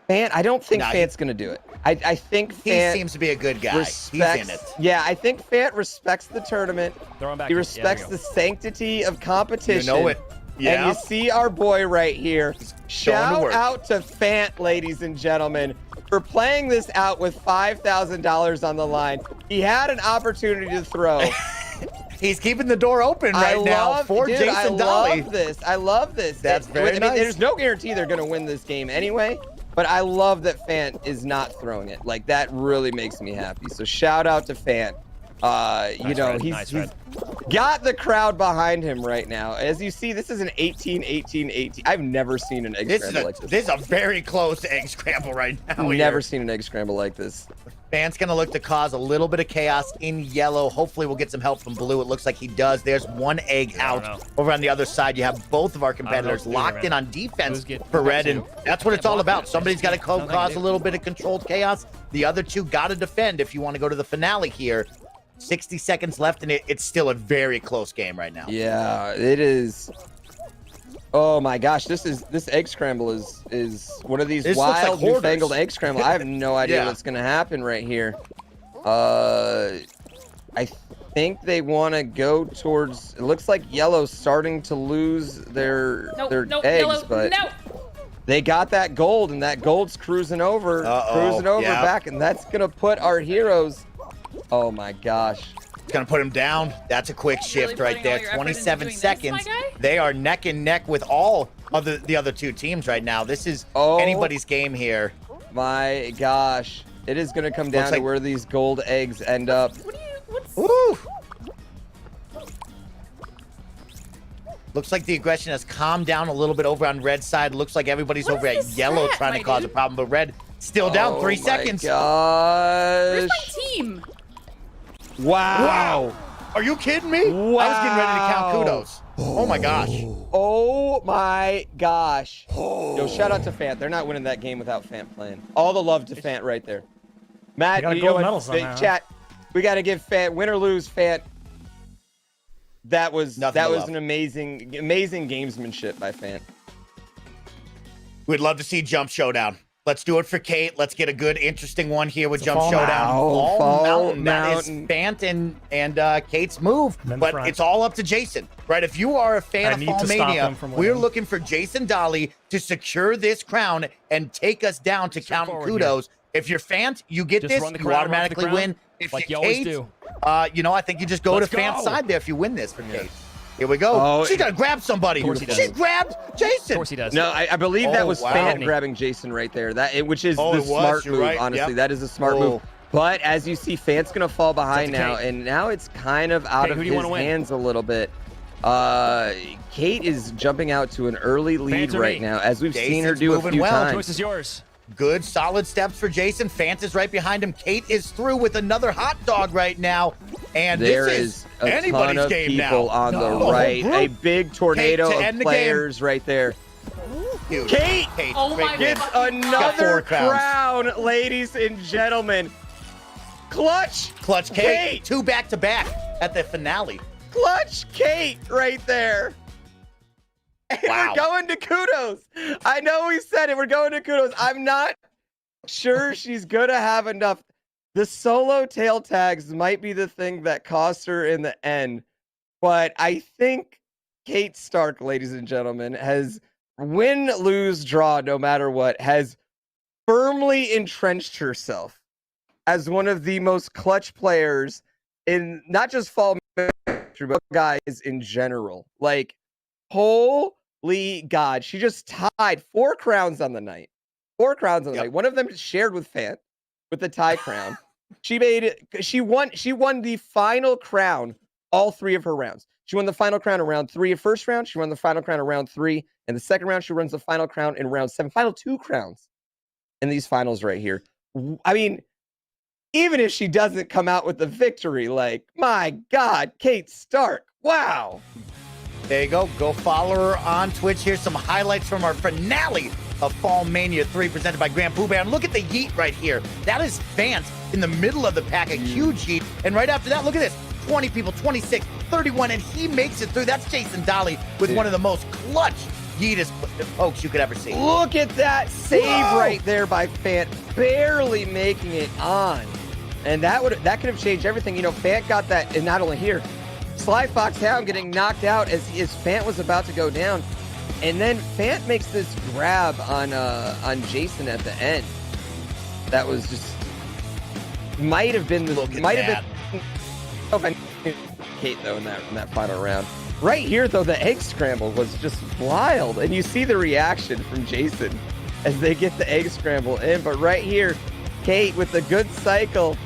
Fant, I don't think Fant's going to do it. I think Fant He seems to be a good guy. He's in it. Yeah, I think Fant respects the tournament. Throw him back He in. respects Yeah, there the sanctity of competition. You know it. And Yeah. you see our boy right here. going to Shout work. out to Fant, ladies and gentlemen, for playing this out with $5,000 on the line. He had an opportunity to throw. He's keeping the door open right now for dude, Jason Dolly. I love this. That's very I mean, nice. there's no guarantee they're going to win this game anyway, but I love that Fant is not throwing it. Like, that really makes me happy. So shout out to Fant. You know, Nice he's got the crowd behind him right now. As you see, this is an 18-18-18. I've never seen an egg scramble like this. This is a very close egg scramble right now. Never seen an egg scramble like this. Fant's going to look to cause a little bit of chaos in yellow. Hopefully we'll get some help from blue. It looks like he does. There's one egg out. Over on the other side, you have both of our competitors locked in on defense for red, and that's what it's all about. Somebody's got to cause a little bit of controlled chaos. The other two got to defend if you want to go to the finale here. 60 seconds left, and it's still a very close game right now. Yeah, it is. Oh my gosh, this egg scramble is one of these wild, like newfangled egg scramble. I have no idea what's gonna happen right here. I think they want to go towards. It looks like yellow's starting to lose their eggs, yellow, but they got that gold, and that gold's cruising over back, and that's gonna put our heroes. Oh my gosh. It's going to put him down. That's a quick shift right there. 27 seconds. They are neck and neck with all of the other two teams right now. This is anybody's game here. My gosh. It is going to come down to where these gold eggs end up. Ooh. Looks like the aggression has calmed down a little bit over on red side. Looks like everybody's over at yellow trying to cause a problem, but red still down. 3 seconds. Gosh. Where's my team? Wow. Are you kidding me? Wow. I was getting ready to count kudos. Oh my gosh. Oh my gosh. Yo, shout out to Fant. They're not winning that game without Fant playing. All the love to Fant right there. Matt, got you gold know medal what? somehow. Chat. We got to give Fant, win or lose, Fant. That was an amazing gamesmanship by Fant. We'd love to see Jump Showdown. Let's do it for Kate. Let's get a good, interesting one here with Jump Showdown. Fall Mountain. That is Fant and Kate's move, but it's all up to Jason, right? If you are a fan of FallMania, we're looking for Jason Dolly to secure this crown and take us down to count kudos. If you're Fant, you get this, you automatically win. If you're Kate, I think you just go to Fant's side there if you win this for Kate. Here we go. Oh, she's gonna grab somebody. She grabbed Jason. Of course he does. No, I believe that was Fant grabbing Jason right there. Which is the smart move, right. Honestly. Yep. That is a smart move. But as you see, Fant's gonna fall behind now, and now it's kind of out of his hands a little bit. Kate is jumping out to an early lead right now, as we've seen her do a few times. Choice is yours. Good, solid steps for Jason. Fant is right behind him. Kate is through with another hot dog right now. And there this is anybody's ton of game people now. On the right. A big tornado of players right there. Kate gets another crown, ladies and gentlemen. Clutch Kate. 2 back-to-back at the finale. Clutch Kate right there. And we're going to kudos. I know we said it. We're going to kudos. I'm not sure she's going to have enough. The solo tail tags might be the thing that cost her in the end. But I think Kate Stark, ladies and gentlemen, has win, lose, draw, no matter what, has firmly entrenched herself as one of the most clutch players in not just Fall, but guys in general. Like, holy God, she just tied 4 crowns on the night. 4 crowns on the night. One of them shared with Fant with the tie crown. She won the final crown all 3 of her rounds. She won the final crown in round 3 of first round. She won the final crown in round 3. In the second round, she runs the final crown in round 7. Final 2 crowns in these finals right here. I mean, even if she doesn't come out with the victory, like, my God, Kate Stark. Wow. There you go. Go follow her on Twitch. Here's some highlights from our finale of FallMania 3 presented by GrandPooBear's. And look at the yeet right here. That is Fant in the middle of the pack, a huge yeet. And right after that, look at this. 20 people, 26, 31, and he makes it through. That's Jason Dolly with one of the most clutch yeetest pokes you could ever see. Look at that save right there by Fant, barely making it on. And that could have changed everything. You know, Fant got that, and not only here, Sly Fox Hound getting knocked out as Fant was about to go down. And then Fant makes this grab on Jason at the end. That was just might have been Kate though in that final round. Right here though, the egg scramble was just wild, and you see the reaction from Jason as they get the egg scramble in. But right here, Kate with the good cycle,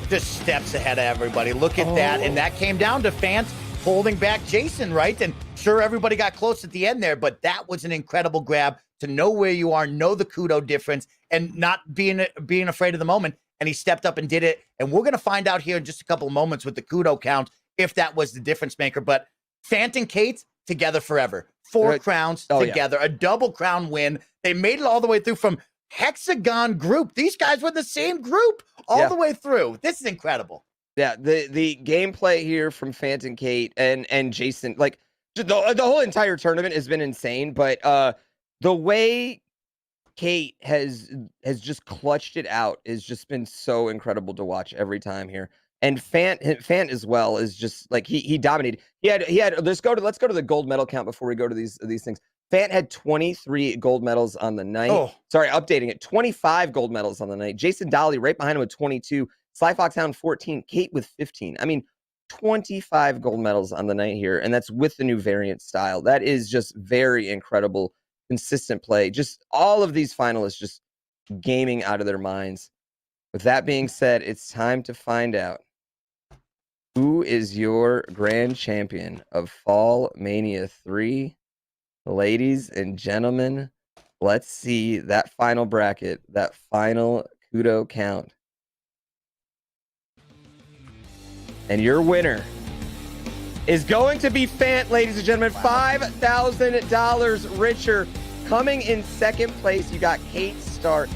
just steps ahead of everybody. Look at that, and that came down to Fant holding back Jason, right? And sure, everybody got close at the end there, but that was an incredible grab to know where you are, know the kudo difference, and not being afraid of the moment. And he stepped up and did it. And we're going to find out here in just a couple of moments with the kudo count if that was the difference maker. But Fant and Kate together forever. 4 crowns together, a double crown win. They made it all the way through from Hexagon group. These guys were the same group all the way through. This is incredible. Yeah, the gameplay here from Fant and Kate and Jason, like the whole entire tournament has been insane. But the way Kate has just clutched it out has just been so incredible to watch every time here. And Fant as well is just like he dominated. He had let's go to the gold medal count before we go to these things. Fant had 23 gold medals on the night. Sorry, updating it. 25 gold medals on the night. Jason Dolly right behind him with 22. Sly Fox Hound 14. Kate with 15. I mean, 25 gold medals on the night here, and that's with the new variant style. That is just very incredible, consistent play. Just all of these finalists just gaming out of their minds. With that being said, it's time to find out who is your grand champion of FallMania 3. Ladies and gentlemen, let's see that final bracket, that final kudo count. And your winner is going to be Fant, ladies and gentlemen. $5,000 richer. Coming in second place, you got Kate Stark,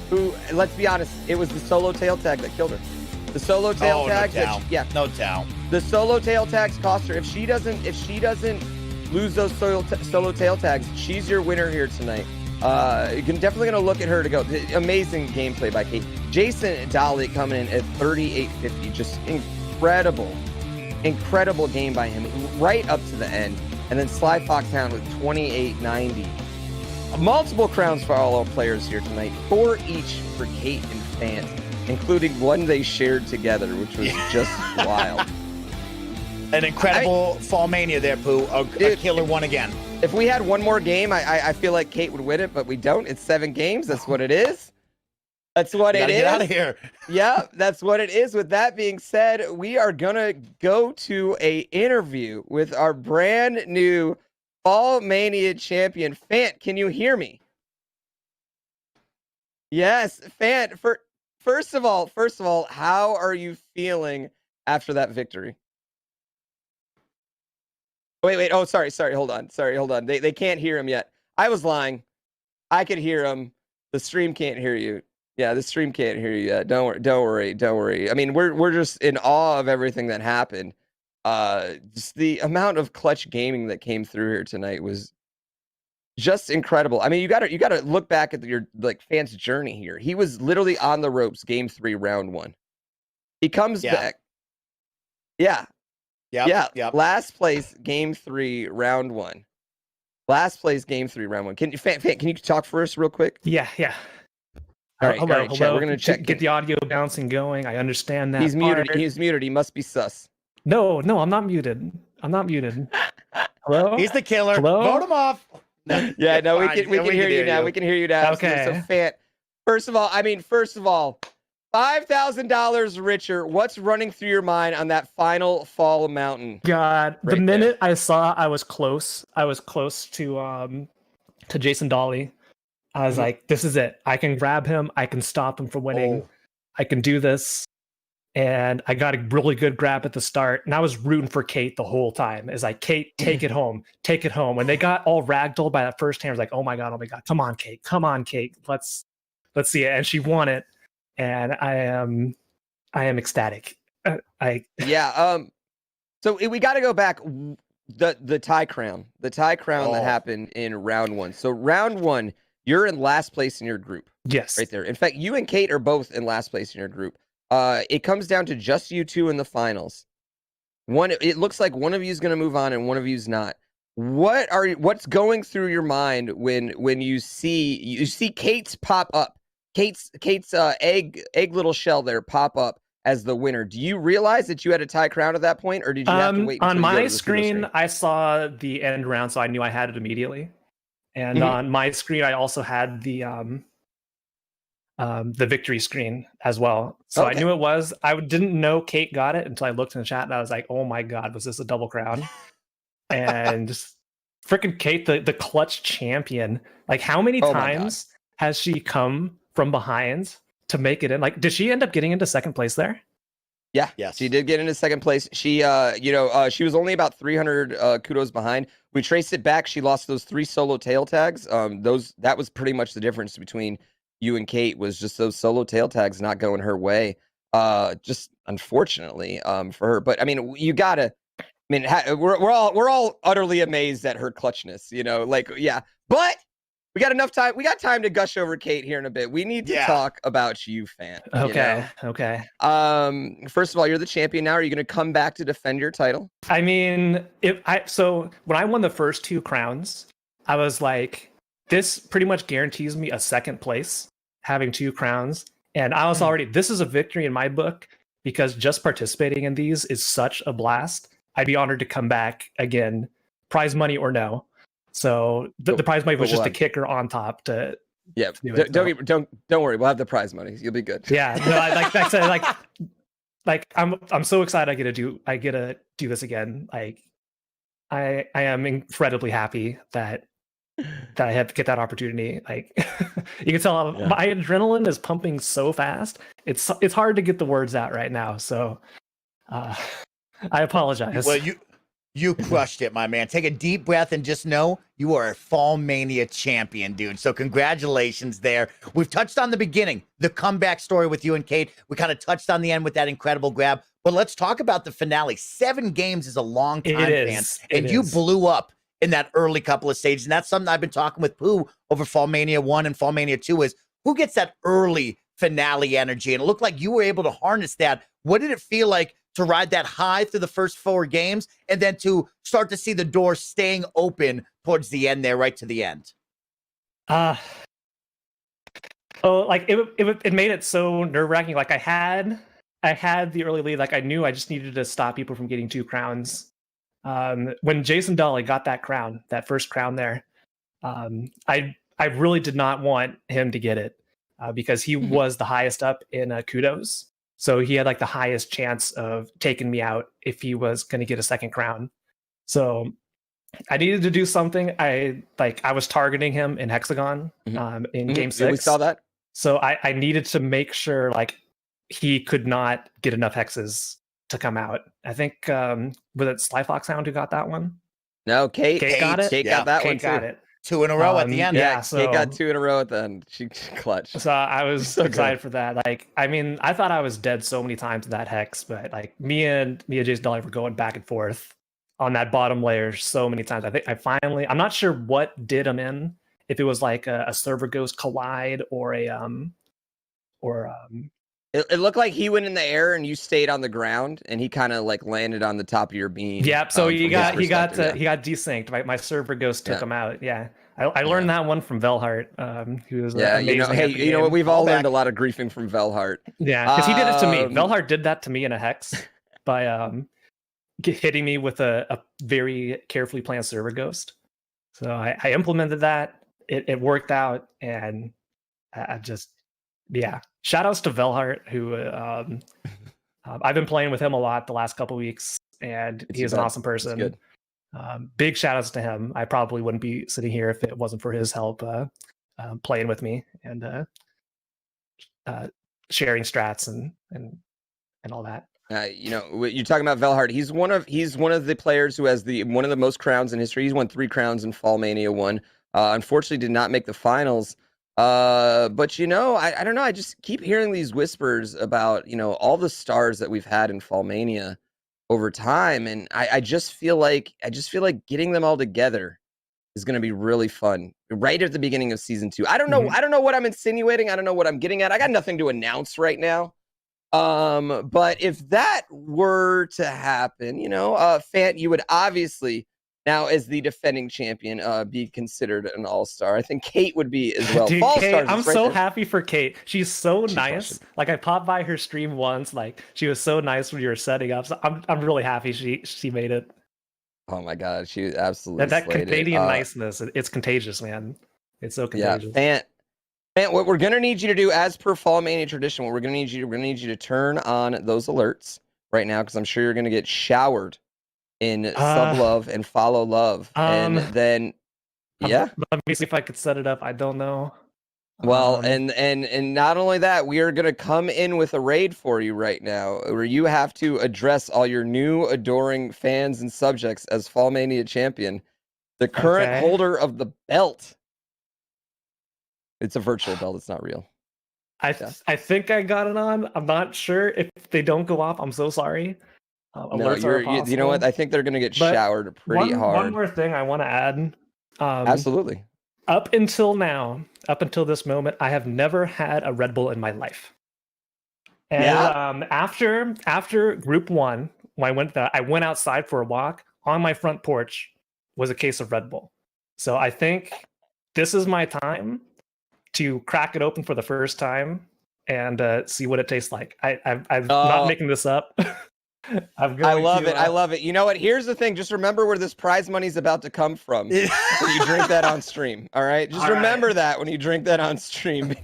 who, let's be honest, it was the solo tail tag that killed her. The solo tail tag, no doubt. The solo tail tags cost her. If she doesn't lose those solo tail tags, she's your winner here tonight. You're definitely gonna look at her to go. Amazing gameplay by Kate. Jason Dolly coming in at 38.50, just incredible game by him, right up to the end. And then Sly Foxhound with 28.90. Multiple crowns for all our players here tonight, 4 each for Kate and Fant, including one they shared together, which was just wild. An incredible FallMania there, Pooh. A killer one again. If we had one more game, I feel like Kate would win it, but we don't. It's 7 games. That's what it is. That's what it is. Get out of here. Yeah, that's what it is. With that being said, we are going to go to a interview with our brand new FallMania champion. Fant, can you hear me? Yes, Fant. First of all, how are you feeling after that victory? Wait. Oh, sorry. Hold on. They can't hear him yet. I was lying. I could hear him. The stream can't hear you. Yeah, the stream can't hear you yet. Don't worry. I mean, we're just in awe of everything that happened. Just the amount of clutch gaming that came through here tonight was just incredible. I mean, you gotta look back at your Fant's journey here. He was literally on the ropes, game 3, round 1. He comes back. Yeah. Last place, game 3, round 1. Last place, game 3, round 1. Fant, can you talk for us real quick? Yeah. All right, hello. Chat. We're gonna check. Get the audio bouncing going. I understand that. He's muted. He must be sus. No, I'm not muted. Hello? He's the killer. Hello? Vote him off. Yeah, no, we can hear you now. We can hear you now. Okay. So Fant, first of all, $5,000 richer. What's running through your mind on that final fall mountain? God, the minute I saw I was close to Jason Dolly. I was like, this is it. I can grab him. I can stop him from winning. I can do this. And I got a really good grab at the start. And I was rooting for Kate the whole time. It's like, Kate, take it home. When they got all ragdolled by that first hand, I was like, oh my God. Come on, Kate. Let's see it. And she won it. And I am ecstatic. So we got to go back. The tie crown that happened in round 1. So round 1, you're in last place in your group. Yes. Right there. In fact, you and Kate are both in last place in your group. It comes down to just you two in the finals. It looks like one of you is going to move on and one of you's not. What's going through your mind when you see Kate's pop up? Kate's egg little shell there pop up as the winner. Do you realize that you had a tie crown at that point, or did you have to wait? On my screen, I saw the end round, so I knew I had it immediately. And on my screen, I also had the victory screen as well. So I knew it was. I didn't know Kate got it until I looked in the chat, and I was like, "Oh my God, was this a double crown?" And just freaking Kate, the clutch champion. Like, how many times has she come from behind to make it in? Like, did she end up getting into second place there? Yeah, yes, she did get into second place. She, she was only about 300 kudos behind. We traced it back. She lost those 3 solo tail tags. That was pretty much the difference between you and Kate, was just those solo tail tags not going her way. Just unfortunately, for her. But I mean, we're all utterly amazed at her clutchness. But we got enough time. We got time to gush over Kate here in a bit. We need to talk about you, Fant. Okay. First of all, you're the champion now. Are you going to come back to defend your title? I mean, so when I won the first 2 crowns, I was like, this pretty much guarantees me a second place, having 2 crowns. And I was already, this is a victory in my book, because just participating in these is such a blast. I'd be honored to come back again, prize money or no. So the prize money was just a kicker on top to. Yeah, don't worry. We'll have the prize money. You'll be good. Yeah, no, like I said, like I'm so excited. I get to do this again. Like, I am incredibly happy that I had to get that opportunity. Like, you can tell my adrenaline is pumping so fast. It's hard to get the words out right now. So I apologize. Well, you crushed it, my man. Take a deep breath and just know you are a FallMania champion, dude. So congratulations there. We've touched on the beginning, the comeback story with you and Kate. We kind of touched on the end with that incredible grab. But let's talk about the finale. 7 games is a long time, fans. And you blew up in that early couple of stages. And that's something I've been talking with Pooh over FallMania 1 and FallMania 2 is who gets that early finale energy? And it looked like you were able to harness that. What did it feel like to ride that high through the first 4 games and then to start to see the door staying open towards the end there, right to the end? Like it made it so nerve-wracking. Like I had the early lead. Like I knew I just needed to stop people from getting 2 crowns. When Jason Dolly got that crown, that first crown there, I really did not want him to get it because he was the highest up in kudos. So he had like the highest chance of taking me out if he was going to get a second crown. So I needed to do something. I was targeting him in Hexagon in game 6. Yeah, we saw that. So I needed to make sure like he could not get enough hexes to come out. I think was it Slyfox Hound who got that one? No, Kate got it. Kate got that Kate one too. got it. 2 in a row at the end. Yeah, so, Kate got 2 in a row at the end. She clutched. So I was So excited good. for that. Like, I mean, I thought I was dead so many times in that hex, but like me and Jason Dolly were going back and forth on that bottom layer so many times. I think I'm not sure what did him in. If it was like a server ghost collide or It looked like he went in the air and you stayed on the ground, and he kind of like landed on the top of your beam. Yep. So he got yeah. desynced. My server ghost took him out. Yeah. I learned that one from Velhart, who was amazing. Hey, you know what? We've all learned a lot of griefing from Velhart. Yeah, because he did it to me. Velhart did that to me in a hex by hitting me with a very carefully planned server ghost. So I implemented that. It worked out, and I just shout outs to Velhart, who I've been playing with him a lot the last couple weeks, and he's an awesome person. Good. Big shout outs to him. I probably wouldn't be sitting here if it wasn't for his help playing with me and sharing strats and all that. You know, you're talking about Velhart. He's one of the players who has one of the most crowns in history. He's won 3 crowns in FallMania 1. Unfortunately, did not make the finals. But you know, I don't know. I just keep hearing these whispers about, you know, all the stars that we've had in FallMania over time, and I just feel like getting them all together is going to be really fun right at the beginning of season 2. I don't know. I don't know what I'm insinuating. I don't know what I'm getting at. I got nothing to announce right now. But if that were to happen, you know, Fant, you would obviously now, as the defending champion, be considered an all-star. I think Kate would be as well. Dude, Kate, I'm so happy for Kate. She's so nice. Awesome. Like I popped by her stream once. Like she was so nice when you were setting up. So I'm really happy she made it. Oh my God, she absolutely that slayed Canadian it. Niceness. It's contagious, man. It's so contagious. Yeah, Fant, what we're gonna need you to do, as per FallMania tradition, we're gonna need you to turn on those alerts right now, because I'm sure you're gonna get showered in sub love and follow love, and then let me see if I could set it up. I don't know. Well, and not only that, we are gonna come in with a raid for you right now, where you have to address all your new adoring fans and subjects as FallMania champion, the current holder of the belt. It's a virtual belt. It's not real. I think I got it on. I'm not sure if they don't go off. I'm so sorry. No, you know what? I think they're going to get showered pretty hard. One more thing I want to add. Absolutely. Up until this moment, I have never had a Red Bull in my life. And after Group 1, when I went outside for a walk, on my front porch was a case of Red Bull. So I think this is my time to crack it open for the first time and see what it tastes like. I'm not making this up. I love it. You know what? Here's the thing. Just remember where this prize money's about to come from when you drink that on stream. All right? Just remember that when you drink that on stream.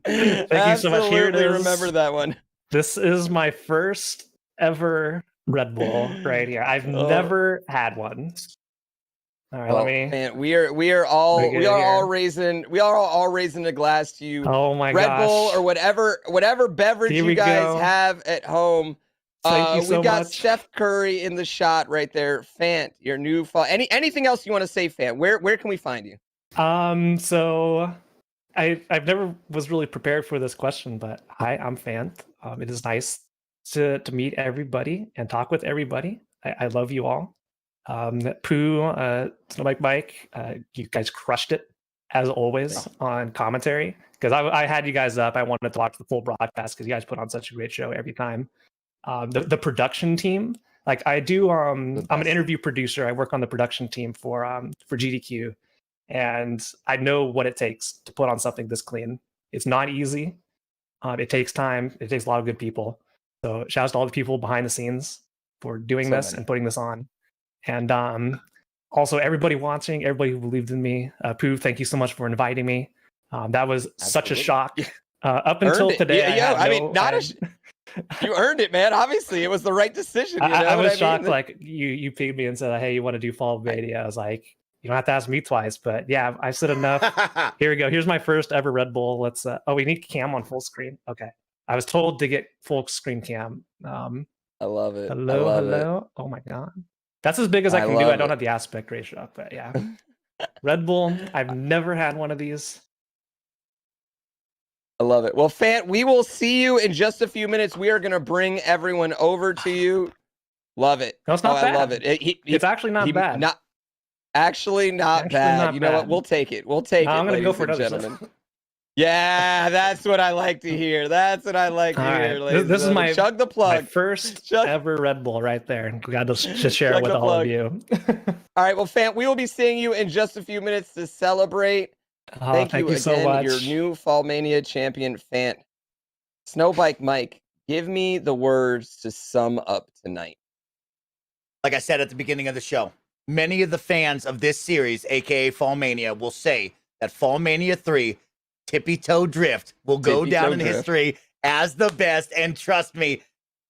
Thank you so much. Here it is. Remember that one. This is my first ever Red Bull right here. I've never had one. All right, let me. Man, we are all raising a glass to you. Oh my Red gosh. Bull or whatever beverage you guys have at home. Thank you so we got much. Steph Curry in the shot right there. Fant, your new fall. Anything else you want to say, Fant? Where can we find you? So I've never was really prepared for this question, but hi, I'm Fant. It is nice to meet everybody and talk with everybody. I love you all. Pooh, Mike, you guys crushed it as always on commentary, because I had you guys up. I wanted to watch the full broadcast because you guys put on such a great show every time. The production team, like I do, I'm an interview producer. I work on the production team for GDQ, and I know what it takes to put on something this clean. It's not easy. It takes time. It takes a lot of good people. So shout out to all the people behind the scenes for doing this and putting this on. And also everybody watching, everybody who believed in me. Pooh, thank you so much for inviting me. That was such a shock. Up until today, you earned it, man. Obviously, it was the right decision. I was shocked. Like you pinged me and said, "Hey, you want to do FallMania?" I was like, "You don't have to ask me twice." But yeah, I said enough. Here we go. Here's my first ever Red Bull. Let's. Oh, we need cam on full screen. Okay. I was told to get full screen cam. I love it. Hello. Oh my god, that's as big as I can do. I don't have the aspect ratio up, but yeah. Red Bull. I've never had one of these. I love it. Well, Fant, we will see you in just a few minutes. We are going to bring everyone over to you. Love it. No, it's not bad. I love it. It's actually not bad. Actually not bad. You know what? We'll take it. We'll take it. I'm going to go for another gentlemen. Yeah, that's what I like to hear. That's what I like to hear. Right. This is my chug the plug. My first ever Red Bull right there. We got to share it with all of you. All right. Well, Fant, we will be seeing you in just a few minutes to celebrate. Thank you again, so much. Your new FallMania champion, Fant. Snowbike Mike, give me the words to sum up tonight. Like I said at the beginning of the show, many of the fans of this series, aka FallMania, will say that FallMania 3 Tippy Toe Drift will go down in history as the best. And trust me,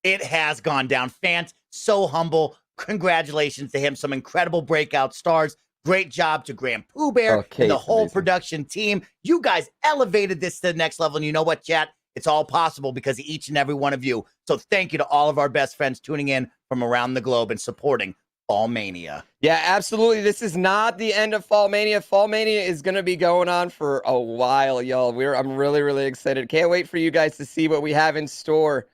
it has gone down. Fant, so humble. Congratulations to him. Some incredible breakout stars. Great job to GrandPooBear and the whole production team. You guys elevated this to the next level. And you know what, chat? It's all possible because of each and every one of you. So thank you to all of our best friends tuning in from around the globe and supporting FallMania. Yeah, absolutely. This is not the end of FallMania. FallMania is going to be going on for a while, y'all. I'm really, really excited. Can't wait for you guys to see what we have in store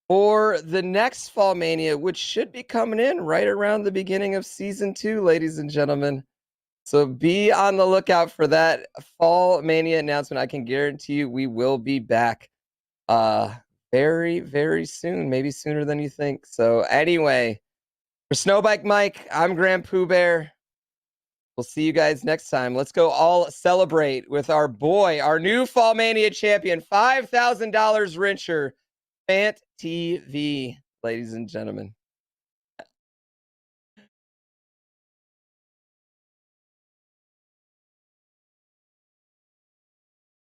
for the next FallMania, which should be coming in right around the beginning of season 2, ladies and gentlemen. So be on the lookout for that FallMania announcement. I can guarantee you we will be back very, very soon, maybe sooner than you think. So anyway, for Snowbike Mike, I'm GrandPooBear. We'll see you guys next time. Let's go all celebrate with our boy, our new FallMania champion, $5,000 richer, Fant TV, ladies and gentlemen.